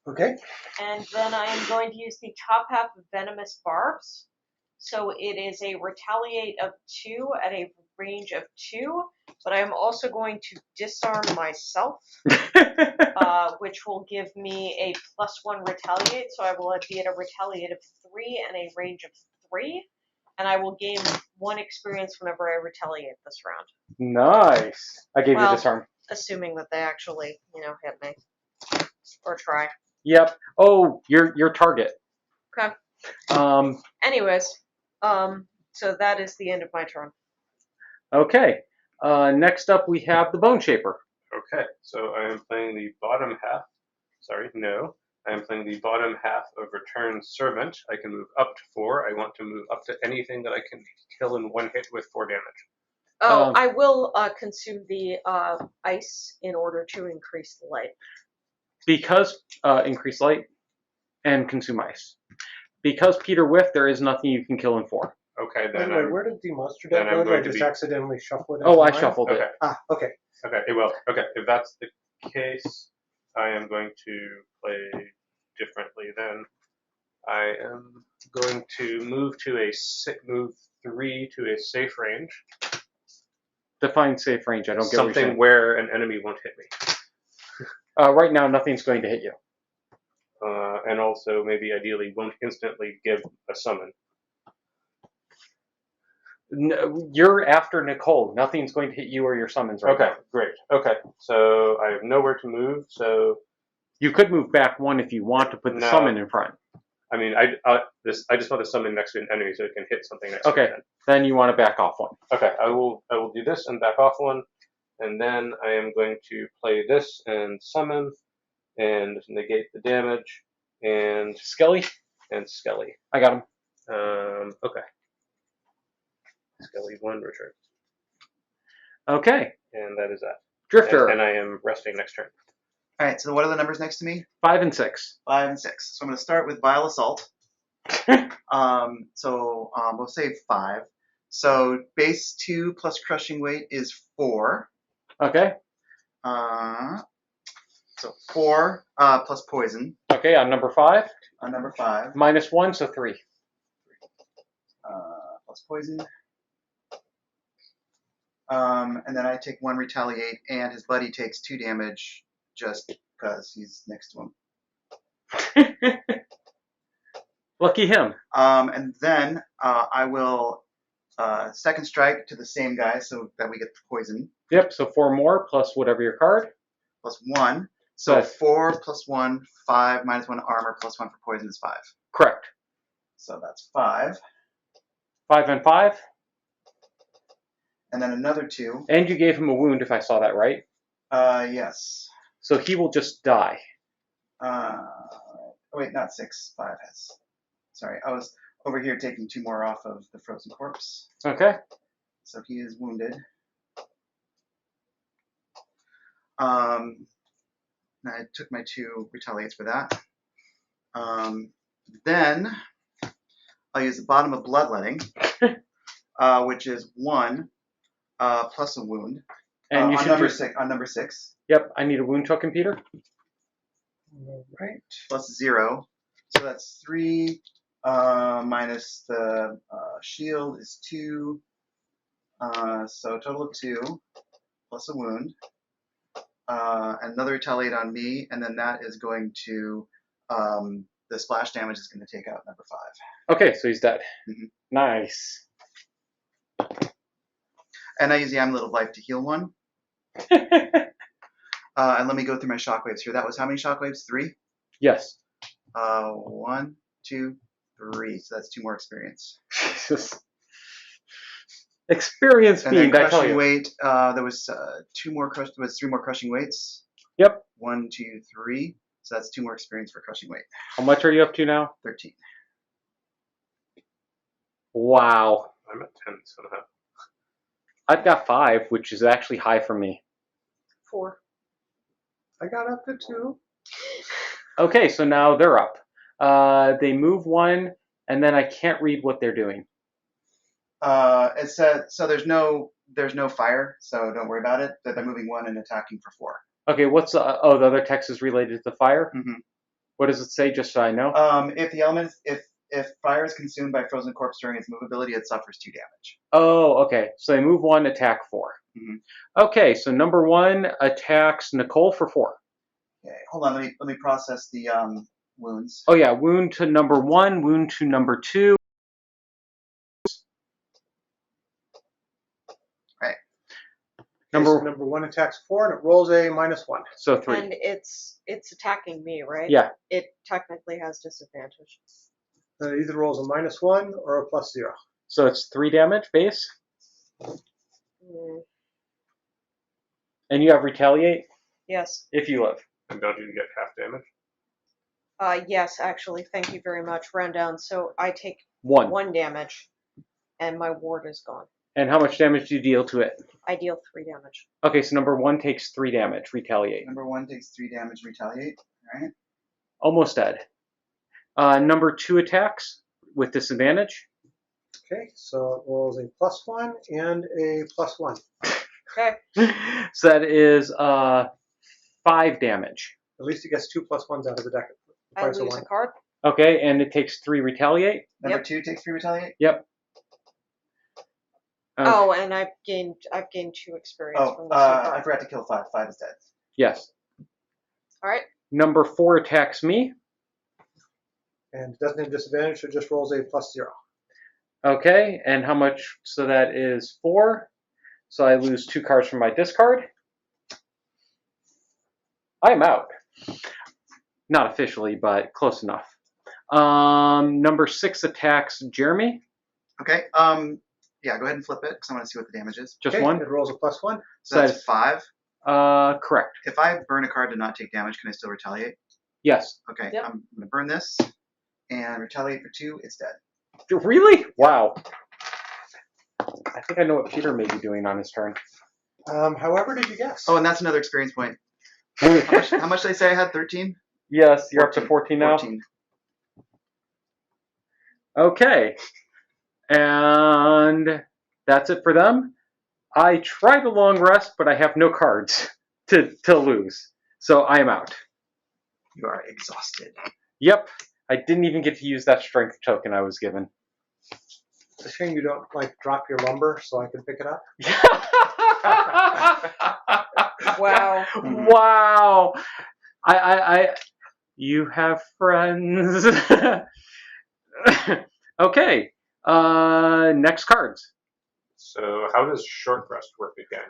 Okay. And then I am going to use the top half of Venomous Barbs. So it is a retaliate of 2 at a range of 2, but I am also going to disarm myself, which will give me a +1 retaliate. So I will be at a retaliate of 3 and a range of 3, and I will gain 1 experience whenever I retaliate this round. Nice. I gave you Well, disarm. Assuming that they actually, hit me or try. Yep. Oh, your target. Okay. Anyways, so that is the end of my turn. Okay. Next up, we have the Bone Shaper. Okay, so I am playing the bottom half. Sorry, no. I am playing the bottom half of Return Servant. I can move up to 4. I want to move up to anything that I can kill in 1 hit with 4 damage. Oh, I will consume the ice in order to increase the light. Because increase light and consume ice. Because Peter Whiff, there is nothing you can kill in 4. Okay, Wait, then wait, where did the monster deck then I'm go? Did I going to just be- accidentally shuffle it? Oh, into I mine? shuffled Okay. it. Ah, okay. Okay, well, okay, if that's the case, I am going to play differently then. I am going to move move 3 to a safe range. Define safe range. I don't get what you're Something saying. where an enemy won't hit me. Right now, nothing's going to hit you. And also maybe ideally won't instantly give a summon. No, you're after Nicole. Nothing's going to hit you or your summons right Okay, now. great. Okay, so I have nowhere to move, so You could move back 1 if you want to put the No. summon in front. I mean, I just want to summon next to an enemy so it can hit something next Okay. to it. Then you want to back off 1. Okay, I will do this and back off 1, and then I am going to play this and summon and negate the damage and Skelly, Skelly. I got him. Okay. Skelly 1 return, Okay. and that is that. Drifter, And I am resting next turn. All right, so what are the numbers next to me? 5 and 6. 5 and 6. So I'm going to start with Vile Assault. We'll say 5. So base 2 plus Crushing Weight is 4. Okay. So 4 plus Poison Okay, on number 5. on number 5. -1, so 3. Plus Poison. And then I take 1 Retaliate, and his buddy takes 2 damage just because he's next to him. Lucky him. And then I will second strike to the same guy so that we get the poison. Yep, so 4 more plus whatever your card. Plus 1. So Nice. 4 plus 1, 5 minus 1 armor plus 1 for poison is 5. Correct. So that's 5. 5 and 5. And then another 2. And you gave him a wound, if I saw that right. Yes. So he will just die. Wait, not 6. 5 has. Sorry, I was over here taking 2 more off of the frozen corpse. Okay. So he is wounded. I took my 2 retaliates for that. Then I'll use the bottom of bloodletting, which is 1 plus a wound. And you on should number just, 6. On number 6, Yep, I need a wound token, Peter. All right. plus 0. So that's 3 minus the shield is 2. So a total of 2 plus a wound. Another retaliate on me, and then that is going to the splash damage is going to take out number 5. Okay, so he's dead. Mhm. Nice. And I use the Amulet of Life to heal 1. And let me go through my shockwaves here. That was how many shockwaves? 3? Yes. 1, 2, 3. So that's 2 more experience. Jesus. Experience And then fiend, I tell crushing you. weight. There was 3 more crushing weights. Yep. 1, 2, 3. So that's 2 more experience for crushing weight. How much are you up to now? 13. Wow. I'm at 10 somehow. I've got 5, which is actually high for me. 4. I got up to 2. Okay, so now they're up. They move 1, and then I can't read what they're doing. It said so. There's no fire, so don't worry about it. That they're moving 1 and attacking for 4. Okay, what's the other text is related to the fire? Mhm. What does it say, just so I know? If fire is consumed by frozen corpse during its movability, it suffers 2 damage. Oh, okay. So they move 1, attack 4. Mhm. Okay, so number 1 attacks Nicole for 4. Okay, hold on. Let me process the wounds. Oh yeah, wound to number 1, wound to number 2. Right. Number 1 attacks 4 and it rolls a -1. So 3. And it's attacking me, right? Yeah. It technically has disadvantage. It either rolls a -1 or a +0. So it's 3 damage base. Mm, And you have retaliate yes. if you live. And don't you get half damage? Yes, actually. Thank you very much. Round down. So I take 1. 1 damage, and my ward is gone. And how much damage do you deal to it? I deal 3 damage. Okay, so number 1 takes 3 damage, retaliate. Number 1 takes 3 damage, retaliate. All right. Almost dead. Number 2 attacks with disadvantage. Okay, so it rolls a +1 and a +1. Okay. So that is 5 damage. At least it gets 2 +1s out of the deck. at the I price of lose 1. a card. Okay, and it takes 3 retaliate. Number Yep. 2 takes 3 retaliate. Yep. Oh, and I've gained 2 experience Oh, from the so I forgot to kill 5. 5 is dead. Yes. All right. Number 4 attacks me. And it doesn't have disadvantage, so it just rolls a +0. Okay, and how much? So that is 4. So I lose 2 cards from my discard. I am out. Not officially, but close enough. Number 6 attacks Jeremy. Okay. Yeah, go ahead and flip it because I want to see what the damage is. Just Okay, 1. it rolls a +1. So that's 5. Correct. If I burn a card to not take damage, can I still retaliate? Yes. Okay, Yep. I'm going to burn this and retaliate for 2. It's dead. Really? Wow. I think I know what Peter may be doing on his turn. However, did you guess? Oh, and that's another experience point. How much did I say I had? 13? Yes, you're up to 14 now. 14. Okay. And that's it for them. I tried a long rest, but I have no cards to lose. So I am out. You are exhausted. Yep. I didn't even get to use that strength token I was given. It's a shame you don't drop your lumber so I can pick it up. Wow. Wow. You have friends. Okay. Next cards. So how does short rest work again?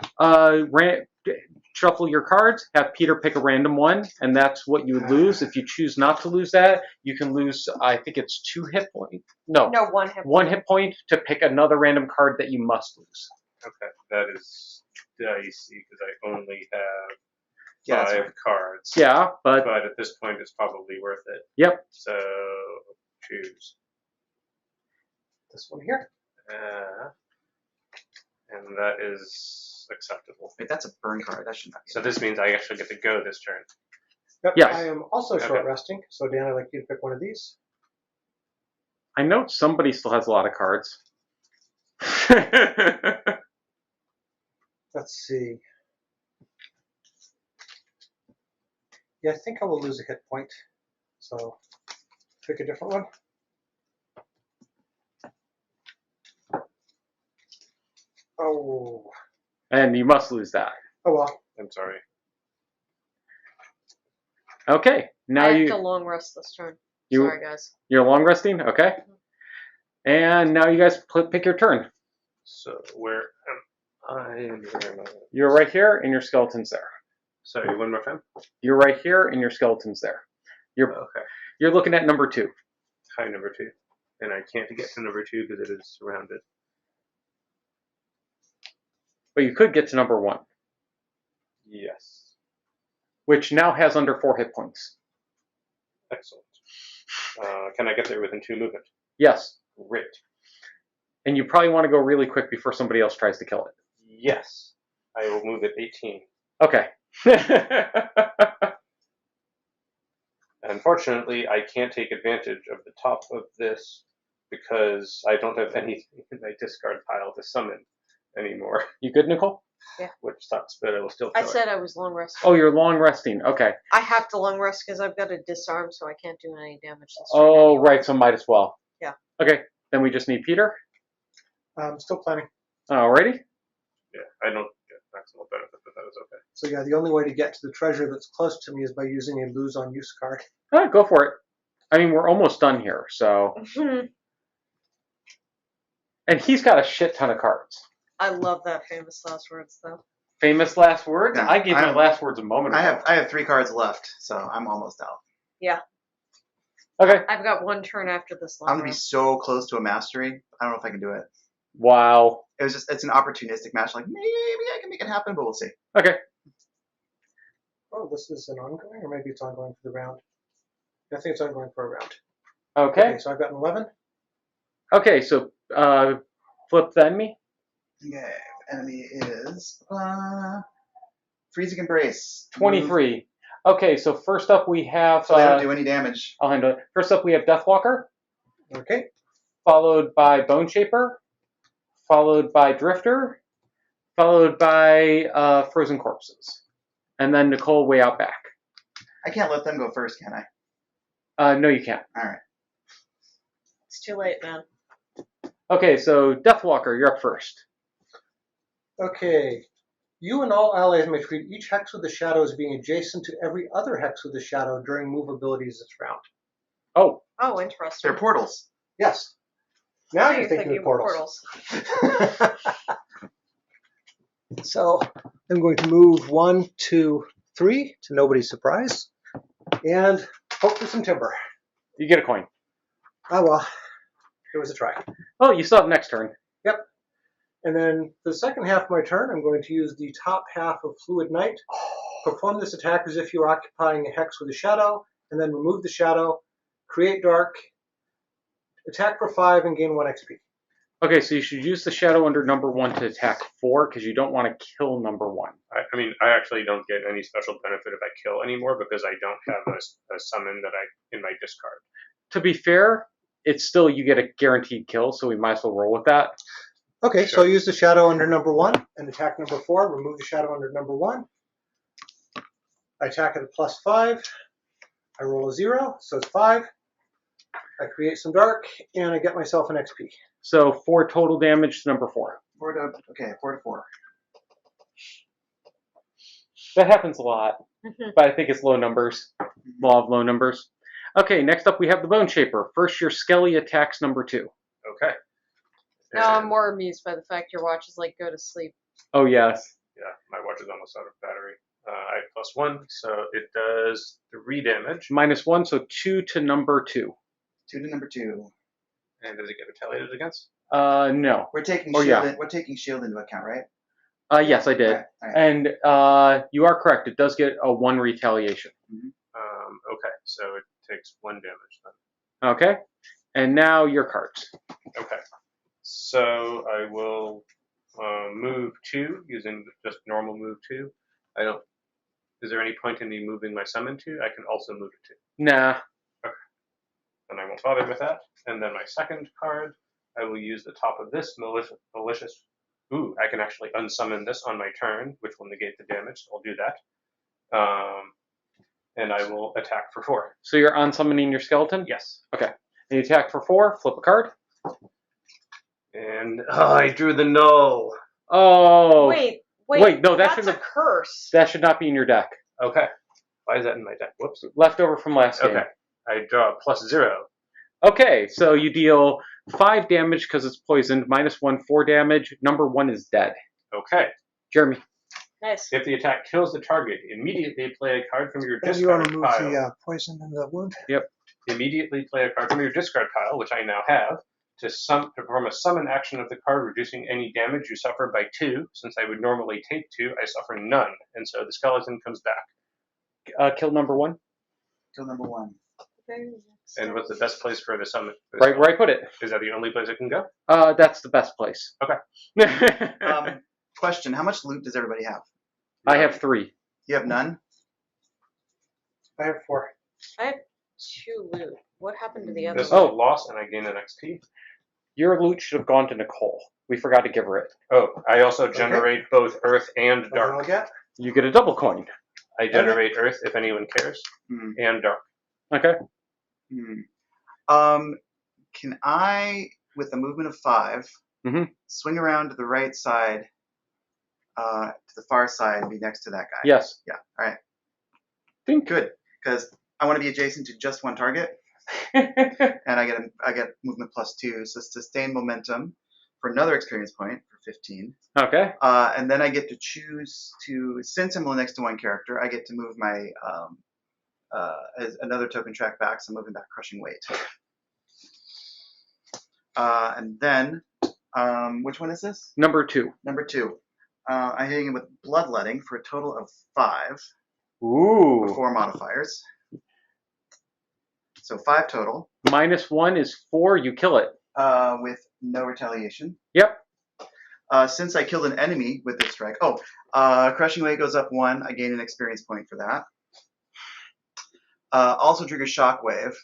Shuffle your cards, have Peter pick a random one, and that's what you would lose. If you choose not to lose that, you can lose, I think it's 2 hit points. No, 1 hit. 1 hit point to pick another random card that you must lose. Okay, that is dicey because I only have Yeah, that's 5 right. cards. Yeah, but But at this point, it's probably worth it. yep. So choose. This one here. And that is acceptable. Wait, that's a burn card. That should not be. So this means I actually get to go this turn. Yep, Yes. I am also Okay. short resting, so Dan, I'd like you to pick one of these. I know somebody still has a lot of cards. Let's see. Yeah, I think I will lose a hit point. So pick a different one. Oh, And you must lose that. oh well. I'm sorry. Okay. Now I have to long rest this turn. you Sorry, guys. you're long resting. Okay. And now you guys pick your turn. So where am I? Where am I? You're right here, and your skeleton's there. Sorry, one more time. You're right here, and your skeleton's there. Okay. You're looking at number 2. Hi, number 2. And I can't get to number 2 because it is surrounded. But you could get to number 1, Yes. which now has under 4 hit points. Excellent. Can I get there within 2 movement? Yes. Great. And you probably want to go really quick before somebody else tries to kill it. Yes. I will move at 18. Okay. Unfortunately, I can't take advantage of the top of this because I don't have anything in my discard pile to summon anymore, You good, Nicole? which sucks, but I will still I kill it. said I was long resting. Oh, you're long resting. Okay. I have to long rest because I've got a disarm, so I can't do any damage this turn. Oh, anyway. right. So might as well. Yeah. Okay. Then we just need Peter. I'm still planning. Alrighty. Yeah, I don't get maximal benefit, but that is okay. So yeah, the only way to get to the treasure that's close to me is by using a lose on use card. Go for it. I mean, we're almost done here. So, and he's got a shit ton of cards. I love that famous last words, though. Famous last words. Yeah, I gave my I'm- last words a moment ago. I have 3 cards left, so I'm almost out. Okay. I've got 1 turn after this long I'm gonna be rest. so close to a mastery. I don't know if I can do it. Wow. It's an opportunistic match. Like maybe I can make it happen, but we'll see. Okay. Oh, this is an ongoing, or maybe it's ongoing for the round. I think it's ongoing for a round. Okay. So I've got an 11. Okay. So, flip the enemy. Okay, enemy is freezing embrace. 23. Okay. So first up we have. So they don't do any damage. I'll handle it. First up we have Deathwalker, Okay. followed by Bone Shaper, followed by Drifter, followed by Frozen Corpses, and then Nicole way out back. I can't let them go first, can I? No, you can't. All right. It's too late, man. Okay, so Deathwalker, you're up first. Okay. You and all allies may treat each hex with a shadow as being adjacent to every other hex with a shadow during move abilities this round. Oh, Oh, interesting. They're portals. Yes. Now Now you're thinking of portals. So I'm going to move 1, 2, 3 to nobody's surprise, and hope for some timber. you get a coin. Ah well, it was a try. Oh, you still have next turn. And then for the second half of my turn, I'm going to use the top half of Fluid Night. Perform this attack as if you were occupying a hex with a shadow, and then remove the shadow, create dark, attack for 5, and gain 1 XP. Okay, so you should use the shadow under number 1 to attack 4 because you don't want to kill number 1. I mean, I actually don't get any special benefit if I kill anymore because I don't have a summon that I in my discard. To be fair, it's still you get a guaranteed kill, so we might as well roll with that. Okay, so I'll use the shadow under number 1 and attack number 4. Remove the shadow under number 1. I attack at a +5. I roll a 0, so it's 5. I create some dark, and I get myself an XP. So 4 total damage to number 4. 4 to 4. That happens a lot, but I think it's low numbers. Law of low numbers. Okay, next up we have the Bone Shaper. First, your Skelly attacks number 2. Okay. Now I'm And, more amused by the fact your watch is like go to sleep. Oh, yes. Yeah, my watch is almost out of battery. I have +1, so it does 3 damage. -1, so 2 to number 2. 2 to number 2. And does it get retaliated against? No. We're taking Oh, shield. yeah. We're taking shield into account, right? Yes, I did. All right. And you are correct. It does get a 1 retaliation. Okay, so it takes 1 damage then. Okay. And now your cards. Okay. So I will move 2 using just normal move 2. I don't. Is there any point in me moving my summon 2? I can also move it 2. Nah. And I won't bother with that. And then my second card, I will use the top of this malicious. Ooh, I can actually unsummon this on my turn, which will negate the damage. So I'll do that. And I will attack for 4. So you're unsummoning your skeleton? Yes. Okay. And you attack for 4. Flip a card. And I drew the null. Oh. Wait, Wait, no, that that's a should've- curse. That should not be in your deck. Okay. Why is that in my deck? Whoops. Left over from last game. Okay. I draw +0. Okay, so you deal 5 damage because it's poisoned, -1, 4 damage. Number 1 is dead. Okay. Jeremy. Nice. If the attack kills the target, immediately play a card from your And you want discard to remove pile. the poison and the wound? Immediately play a card from your discard pile, which I now have, to perform a summon action of the card, reducing any damage you suffer by 2. Since I would normally take 2, I suffer none, and so the skeleton comes back. Kill number 1. Kill number 1. And what's the best place for the summon? Right where I put it. Is that the only place it can go? That's the best place. Okay. Question: how much loot does everybody have? I have 3. You have none. I have 4. I have 2 loot. What happened to the other This is one? a loss, and I gain an XP. Your loot should have gone to Nicole. We forgot to give her it. Oh, I also generate both Earth and What I'll Dark. get? You get a double coin. I generate Earth, if anyone cares, and Dark. Okay. Can I, with a movement of 5, swing around to the right side, to the far side, and be next to that guy? Yes. Yeah. All right. Think. Good, because I want to be adjacent to just one target, and I get movement +2, so sustain momentum for another experience point for 15. Okay. And then I get to choose to, since I'm only next to one character, I get to move my as another token track back, so I'm moving back crushing weight. And then, which one is this? Number 2. Number 2. I'm hitting him with bloodletting for a total of 5. Ooh. 4 modifiers. So 5 total. -1 is 4. You kill it. With no retaliation. Yep. Since I killed an enemy with this strike, crushing weight goes up 1. I gain an experience point for that. Also triggers shockwave,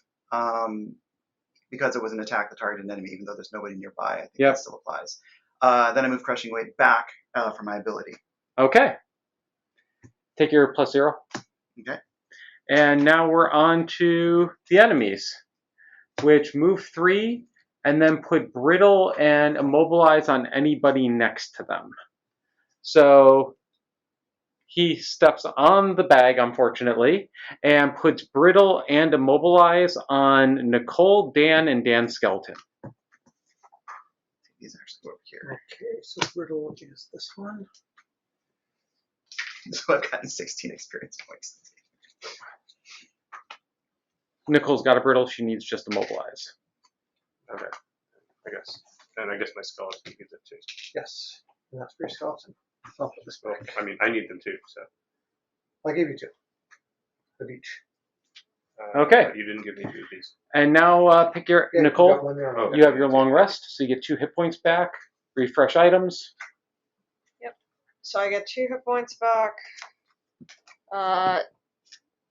because it was an attack that targeted an enemy, even though there's nobody nearby. I think that still applies. Then I move crushing weight back for my ability. Okay. Take your +0. Okay. And now we're on to the enemies, which move 3 and then put brittle and immobilize on anybody next to them. So he steps on the bag, unfortunately, and puts brittle and immobilize on Nicole, Dan, and Dan's skeleton. These actually go over here. Okay, so brittle is this one. So I've gotten 16 experience points. Nicole's got a brittle. She needs just immobilize. Okay. I guess. And I guess my skeleton gets it too. Yes. And that's for your skeleton. I'll put this Well, back. I mean, I need them too, so. I gave you 2 of each. Okay. But you didn't give me 2 of these. And now pick your Yeah, Nicole. You got one there. Oh, You have your long rest, so you get 2 hit points back. Refresh items. So I get 2 hit points back.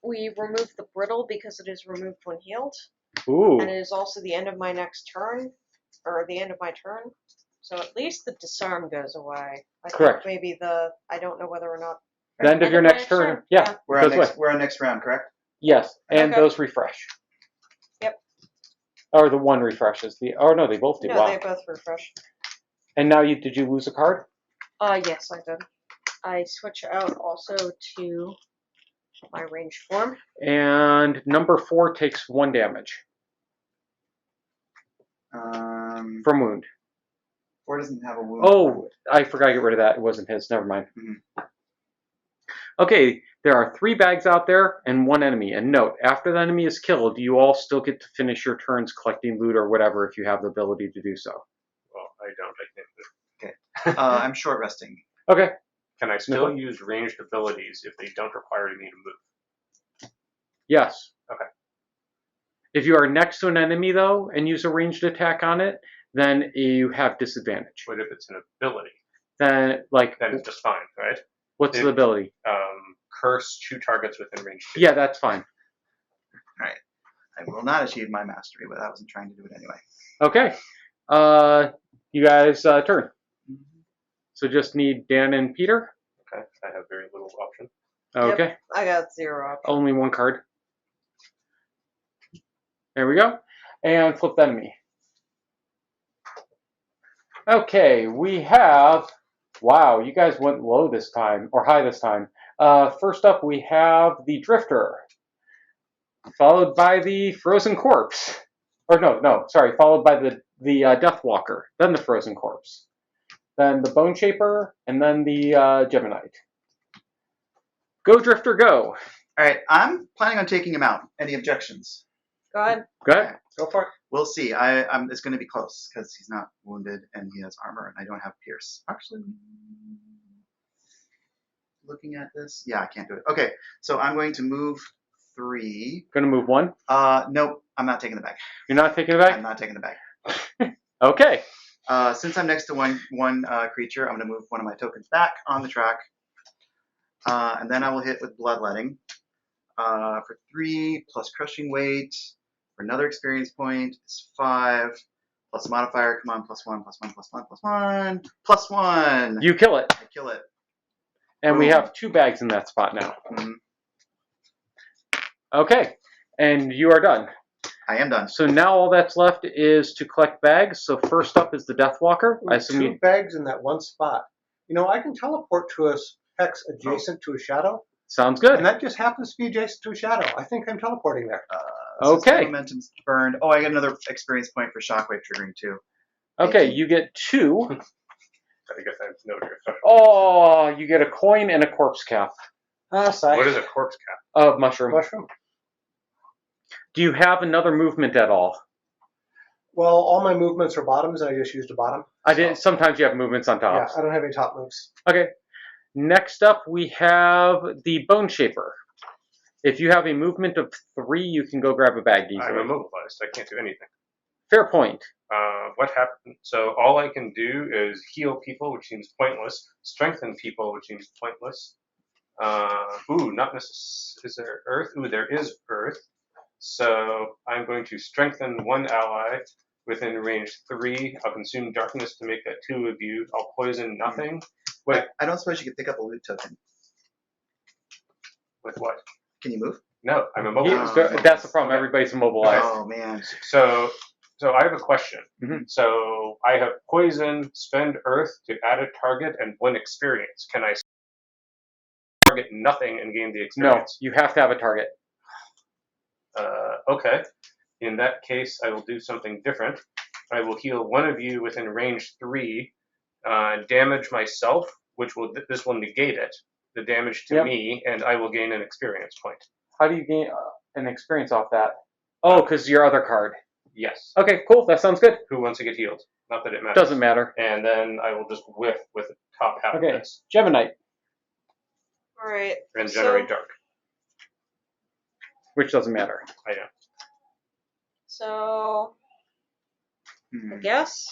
We remove the brittle because it is removed when healed. Ooh. And it is also the end of my next turn, or the end of my turn. So at least the disarm goes away. I Correct. think maybe I don't know whether or not. The end of your my next turn. Yeah. We're on goes away. we're on next round, correct? Yes, and Okay. those refresh. Yep. Or the one refreshes. Oh no, they both do. No, Wow. they both refresh. And now did you lose a card? Yes, I did. I switch out also to my range form. And number 4 takes 1 damage from wound. 4 doesn't have a wound. Oh, I forgot to get rid of that. It wasn't his. Never mind. Okay, there are 3 bags out there and 1 enemy. And note, after the enemy is killed, you all still get to finish your turns collecting loot or whatever if you have the ability to do so. Well, I don't. I can't do it. I'm short resting. Okay. Can I still use ranged abilities if they don't require me to move? Yes. Okay. If you are next to an enemy, though, and use a ranged attack on it, then you have disadvantage. What if it's an ability? Then Then it's just fine, right? what's the ability? Curse 2 targets within range 2. Yeah, that's fine. Alright. I will not achieve my mastery, but I wasn't trying to do it anyway. Okay. You guys turn. So just need Dan and Peter. Okay. I have very little option. Okay. Yep, I got 0 options. Only 1 card. There we go. And flip the enemy. Okay, we have... Wow, you guys went low this time, or high this time. First up, we have the Drifter, followed by the Frozen Corpse. Or no, sorry, followed by the Deathwalker, then the Frozen Corpse, then the Bone Shaper, and then the Geminite. Go, Drifter, go. All right, I'm planning on taking him out. Any objections? Go ahead. Go ahead. Go for it. We'll see. It's going to be close because he's not wounded and he has armor, and I don't have pierce. Actually, looking at this, yeah, I can't do it. Okay, so I'm going to move 3. Going to move 1. Nope, I'm not taking the bag. You're not taking it back? I'm not taking the bag. Okay. Since I'm next to one creature, I'm going to move one of my tokens back on the track, and then I will hit with Bloodletting for 3 plus Crushing Weight for another experience point is 5 plus modifier. Come on, +1, +1, +1, +1, +1. You kill it. I kill it. And we Boom. have 2 bags in that spot now. Mhm. Okay. And you are done. I am done. So now all that's left is to collect bags. So first up is the Deathwalker. I With assume 2 you... bags in that one spot. You know, I can teleport to a hex adjacent to a shadow, Sounds good. and that just happens to be adjacent to a shadow. I think I'm teleporting there. Okay. Momentum's burned. Oh, I get another experience point for shockwave triggering too. Okay, 18. you get 2. I guess I have no special. Oh, you get a coin and a corpse cap Sigh. What is a corpse cap? of mushroom. Mushroom. Do you have another movement at all? Well, all my movements are bottoms, and I just used a bottom. I did. Sometimes you have movements on Yeah, top. I don't have any top moves. Okay. Next up, we have the Bone Shaper. If you have a movement of 3, you can go grab a bag I'm easily. immobilized. I can't do anything. Fair point. What happened? So all I can do is heal people, which seems pointless. Strengthen people, which seems pointless. Not necessarily. Is there earth? Ooh, there is earth. So I'm going to strengthen one ally within range 3. I'll consume darkness to make that 2 of you. I'll poison nothing. Wait, I don't suppose you could pick up a loot token. with what? Can you move? No, I'm He- immobilized. that's the problem. Everybody's immobilized. Oh man. So I have a question. Mhm. So I have poison, spend earth to add a target, and 1 experience. Can I target nothing and gain the No, experience? you have to have a target. Okay. In that case, I will do something different. I will heal one of you within range 3, damage myself, this will negate it, the damage to Yep. me, and I will gain an experience point. How do you gain an experience off that? Oh, because your other card. Yes. Okay, cool. That sounds good. Who wants to get healed? Not that it matters. Doesn't matter. And then I will just whiff with the top half Okay, of this Geminite, All right. and So- generate dark. which doesn't matter. I know. So I Hmm. guess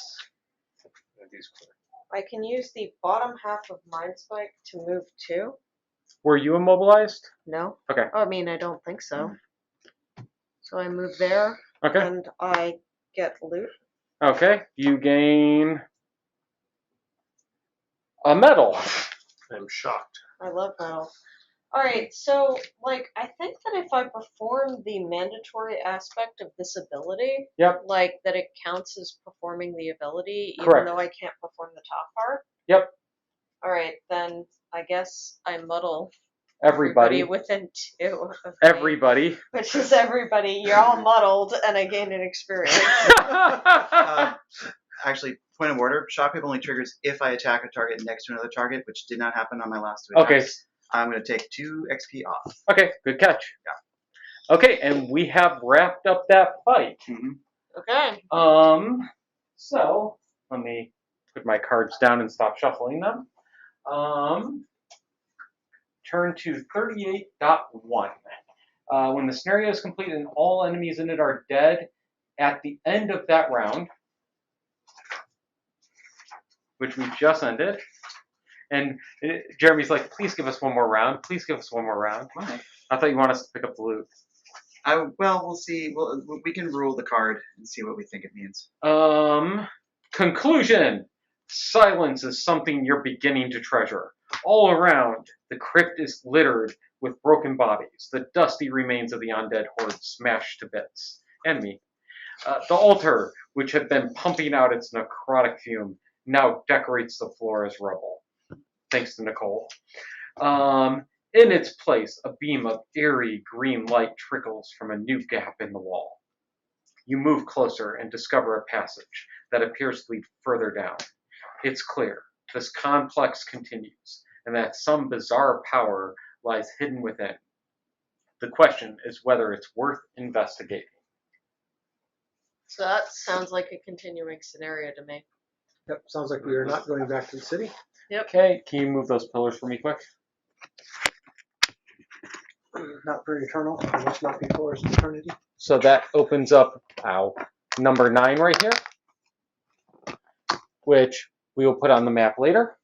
These clear. I can use the bottom half of Mind Spike to move 2. Were you immobilized? No. Okay. Oh, I mean, I don't think so. So I move there, Okay. and I get loot. Okay. You gain a medal. I'm shocked. I love metal. All right, so like I think that if I perform the mandatory aspect of this ability, Yep. like that it counts as performing the ability, even Correct. though I can't perform the top part. Yep. All right, then I guess I muddle Everybody. within 2 of me, Everybody. which is everybody. You're all muddled, and I gain an experience. Actually, point of order, shockwave only triggers if I attack a target next to another target, which did not happen on my last 2 attacks. Okay. I'm going to take 2 XP off. Okay, good catch. Yeah. Okay, and we have wrapped up that fight. Okay. So let me put my cards down and stop shuffling them. Turn to 38.1. When the scenario is complete and all enemies in it are dead, at the end of that round, which we just ended, and Jeremy's like, please give us one more round. Please give us one more round. Why? I thought you want us to pick up the loot. Well, we'll see. We can rule the card and see what we think it means. Conclusion. Silence is something you're beginning to treasure. All around, the crypt is littered with broken bodies, the dusty remains of the undead horde smashed to bits. And me. The altar, which had been pumping out its necrotic fume, now decorates the floor as rubble. Thanks to Nicole. In its place, a beam of eerie green light trickles from a new gap in the wall. You move closer and discover a passage that appears to lead further down. It's clear this complex continues, and that some bizarre power lies hidden within. The question is whether it's worth investigating. So that sounds like a continuing scenario to me. Yep, sounds like we are not going back to the city. Okay, can you move those pillars for me quick? Not for eternal. I must not be for eternity. So that opens up, number 9 right here, which we will put on the map later.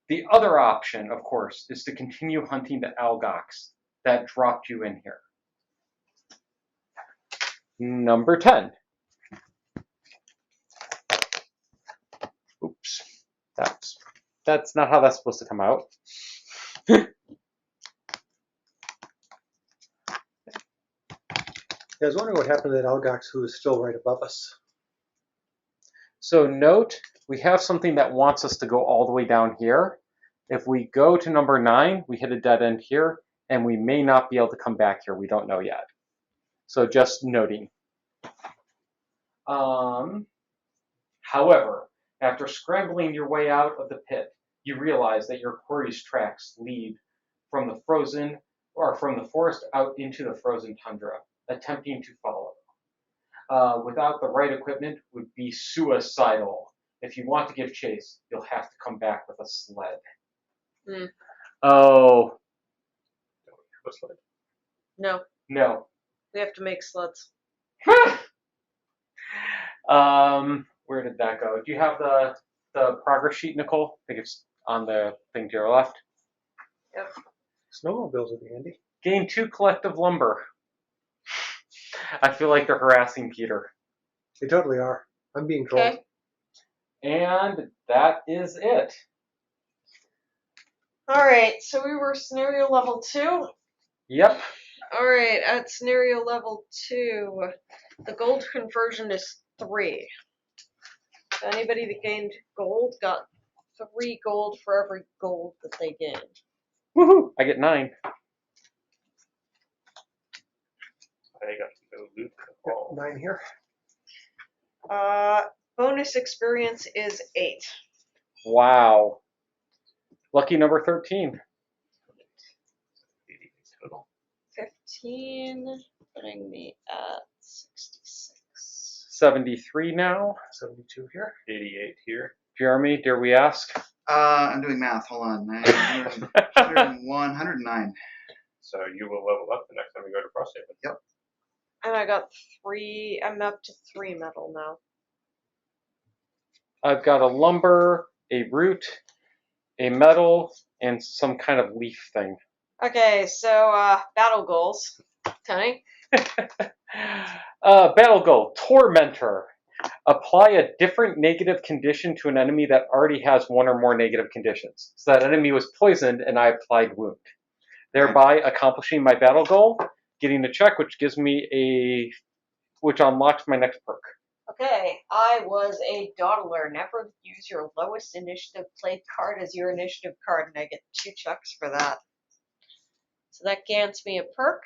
The other option, of course, is to continue hunting the Algox that dropped you in here. Number 10. Oops. That's not how that's supposed to come out. Yeah, I was wondering what happened to that Algox who is still right above us. So note, we have something that wants us to go all the way down here. If we go to number 9, we hit a dead end here, and we may not be able to come back here. We don't know yet. So just noting. However, after scrambling your way out of the pit, you realize that your quarry's tracks lead from the forest out into the frozen tundra, attempting to follow. Without the right equipment would be suicidal. If you want to give chase, you'll have to come back with a sled. Mm. Oh. A sled. No, No. we have to make sleds. Where did that go? Do you have the progress sheet, Nicole? I think it's on the thing to your left. Yep. Snowmobiles would be handy. Gain 2 collective lumber. I feel like they're harassing Peter. They totally are. I'm being trolled. Okay. And that is it. Alright, so we were scenario level 2. Yep. Alright, at scenario level 2, the gold conversion is 3. So anybody that gained gold got 3 gold for every gold that they gained. Woohoo! I get 9. I got no loot at Yep, all. 9 here. Bonus experience is 8. Wow. Lucky number 13. 80 total. 15, putting me at 66. 73 now. 72 here. 88 here. Jeremy, dare we ask? I'm doing math. Hold on. 101, 109. So you will level up the next time we go to Frosthaven. Yep. And I got 3, I'm up to 3 metal now. I've got a lumber, a root, a metal, and some kind of leaf thing. Okay, so battle goals. Tony? Battle goal, Tormentor. Apply a different negative condition to an enemy that already has 1 or more negative conditions. So that enemy was poisoned and I applied wound. Thereby accomplishing my battle goal, getting a check, which unlocks my next perk. Okay, I was a dawdler. Never use your lowest initiative play card as your initiative card, and I get 2 checks for that. So that grants me a perk,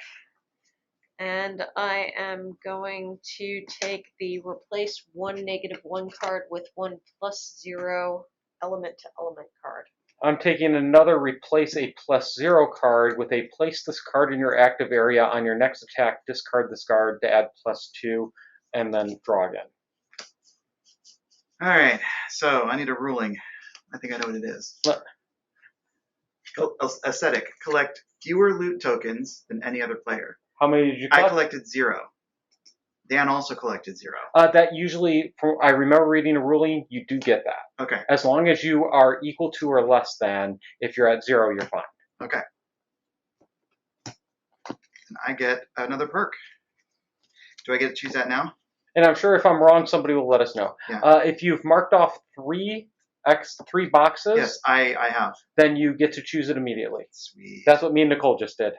and I am going to take the replace 1 -1 card with 1 +0 element to element card. I'm taking another replace a +0 card with a place this card in your active area on your next attack, discard this card to add +2, and then draw again. All right. So I need a ruling. I think I know what it is. What? Aesthetic. Collect fewer loot tokens than any other player. How many did you I collect? collected 0. Dan also collected 0. That usually, I remember reading a ruling, you do get that. Okay. As long as you are equal to or less than, if you're at 0, you're fine. Okay. And I get another perk. Do I get to choose that now? And I'm sure if I'm wrong, somebody will let us know. Yeah. If you've marked off 3 boxes, Yes, I have. then you get to choose it immediately. Sweet. That's what me and Nicole just did.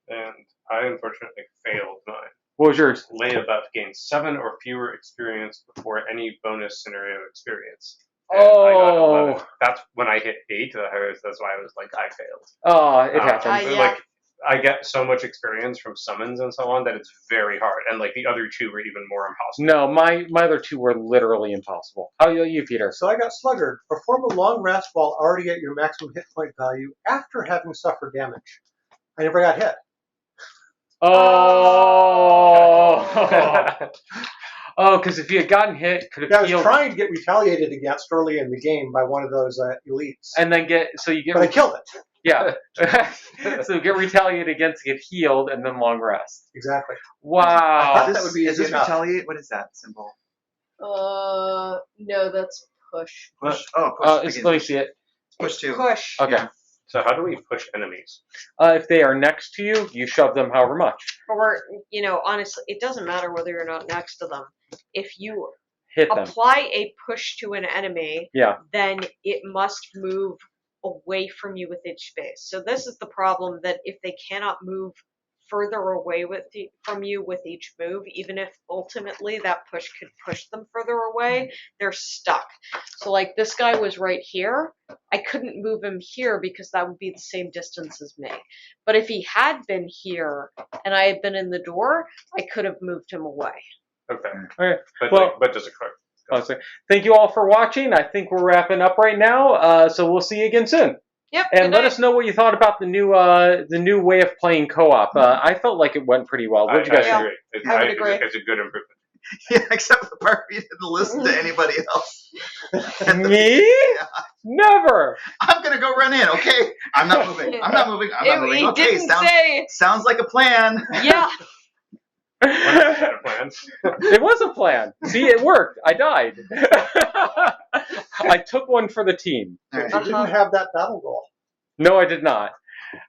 And I unfortunately failed mine. What was yours? Lay about to gain 7 or fewer experience before any bonus scenario experience. And I got Oh. 11. That's when I hit 8. That's why I was like, I failed. Oh, it happens. Yeah. Like, I get so much experience from summons and so on that it's very hard. And like the other 2 were even more impossible. No, my other 2 were literally impossible. How about you, Peter? So I got Sluggard. Perform a long rest while already at your maximum hit point value after having suffered damage. I never got hit. Oh. Oh, because if you had gotten hit, could I have was healed, trying to get retaliated against early in the game by one of those elites, and then you get but I killed it. yeah. So you get retaliated against, get healed, and then long rest. Exactly. Wow. That would be is easy this enough. retaliate? What is that symbol? No, that's push. Push. Oh, push. Let me see it. Push 2. Push. Okay. Yeah. So how do we push enemies? If they are next to you, you shove them however much. Or, honestly, it doesn't matter whether you're not next to them. If you Hit them. apply a push to an enemy, Yeah. then it must move away from you with each space. So this is the problem, that if they cannot move further away from you with each move, even if ultimately that push could push them further away, they're stuck. So like this guy was right here. I couldn't move him here because that would be the same distance as me. But if he had been here and I had been in the door, I could have moved him away. Okay. Okay. But, Well- but does it quick? Honestly. Thank you all for watching. I think we're wrapping up right now. So we'll see you again soon. Yep. And good let night. us know what you thought about the new way of playing co-op. I felt like it went pretty well. What did you guys I think? agree. I would agree. It's a good improvement. Yeah, except for the part where you didn't listen to anybody else. Me? Never. I'm gonna go run in. Okay, I'm not moving. I'm not moving. I'm not moving. He Okay, didn't say, sounds like a plan. yeah. Set of plans. It was a plan. See, it worked. I died. I took one for the team. All right. You didn't have that battle goal. No, I did not.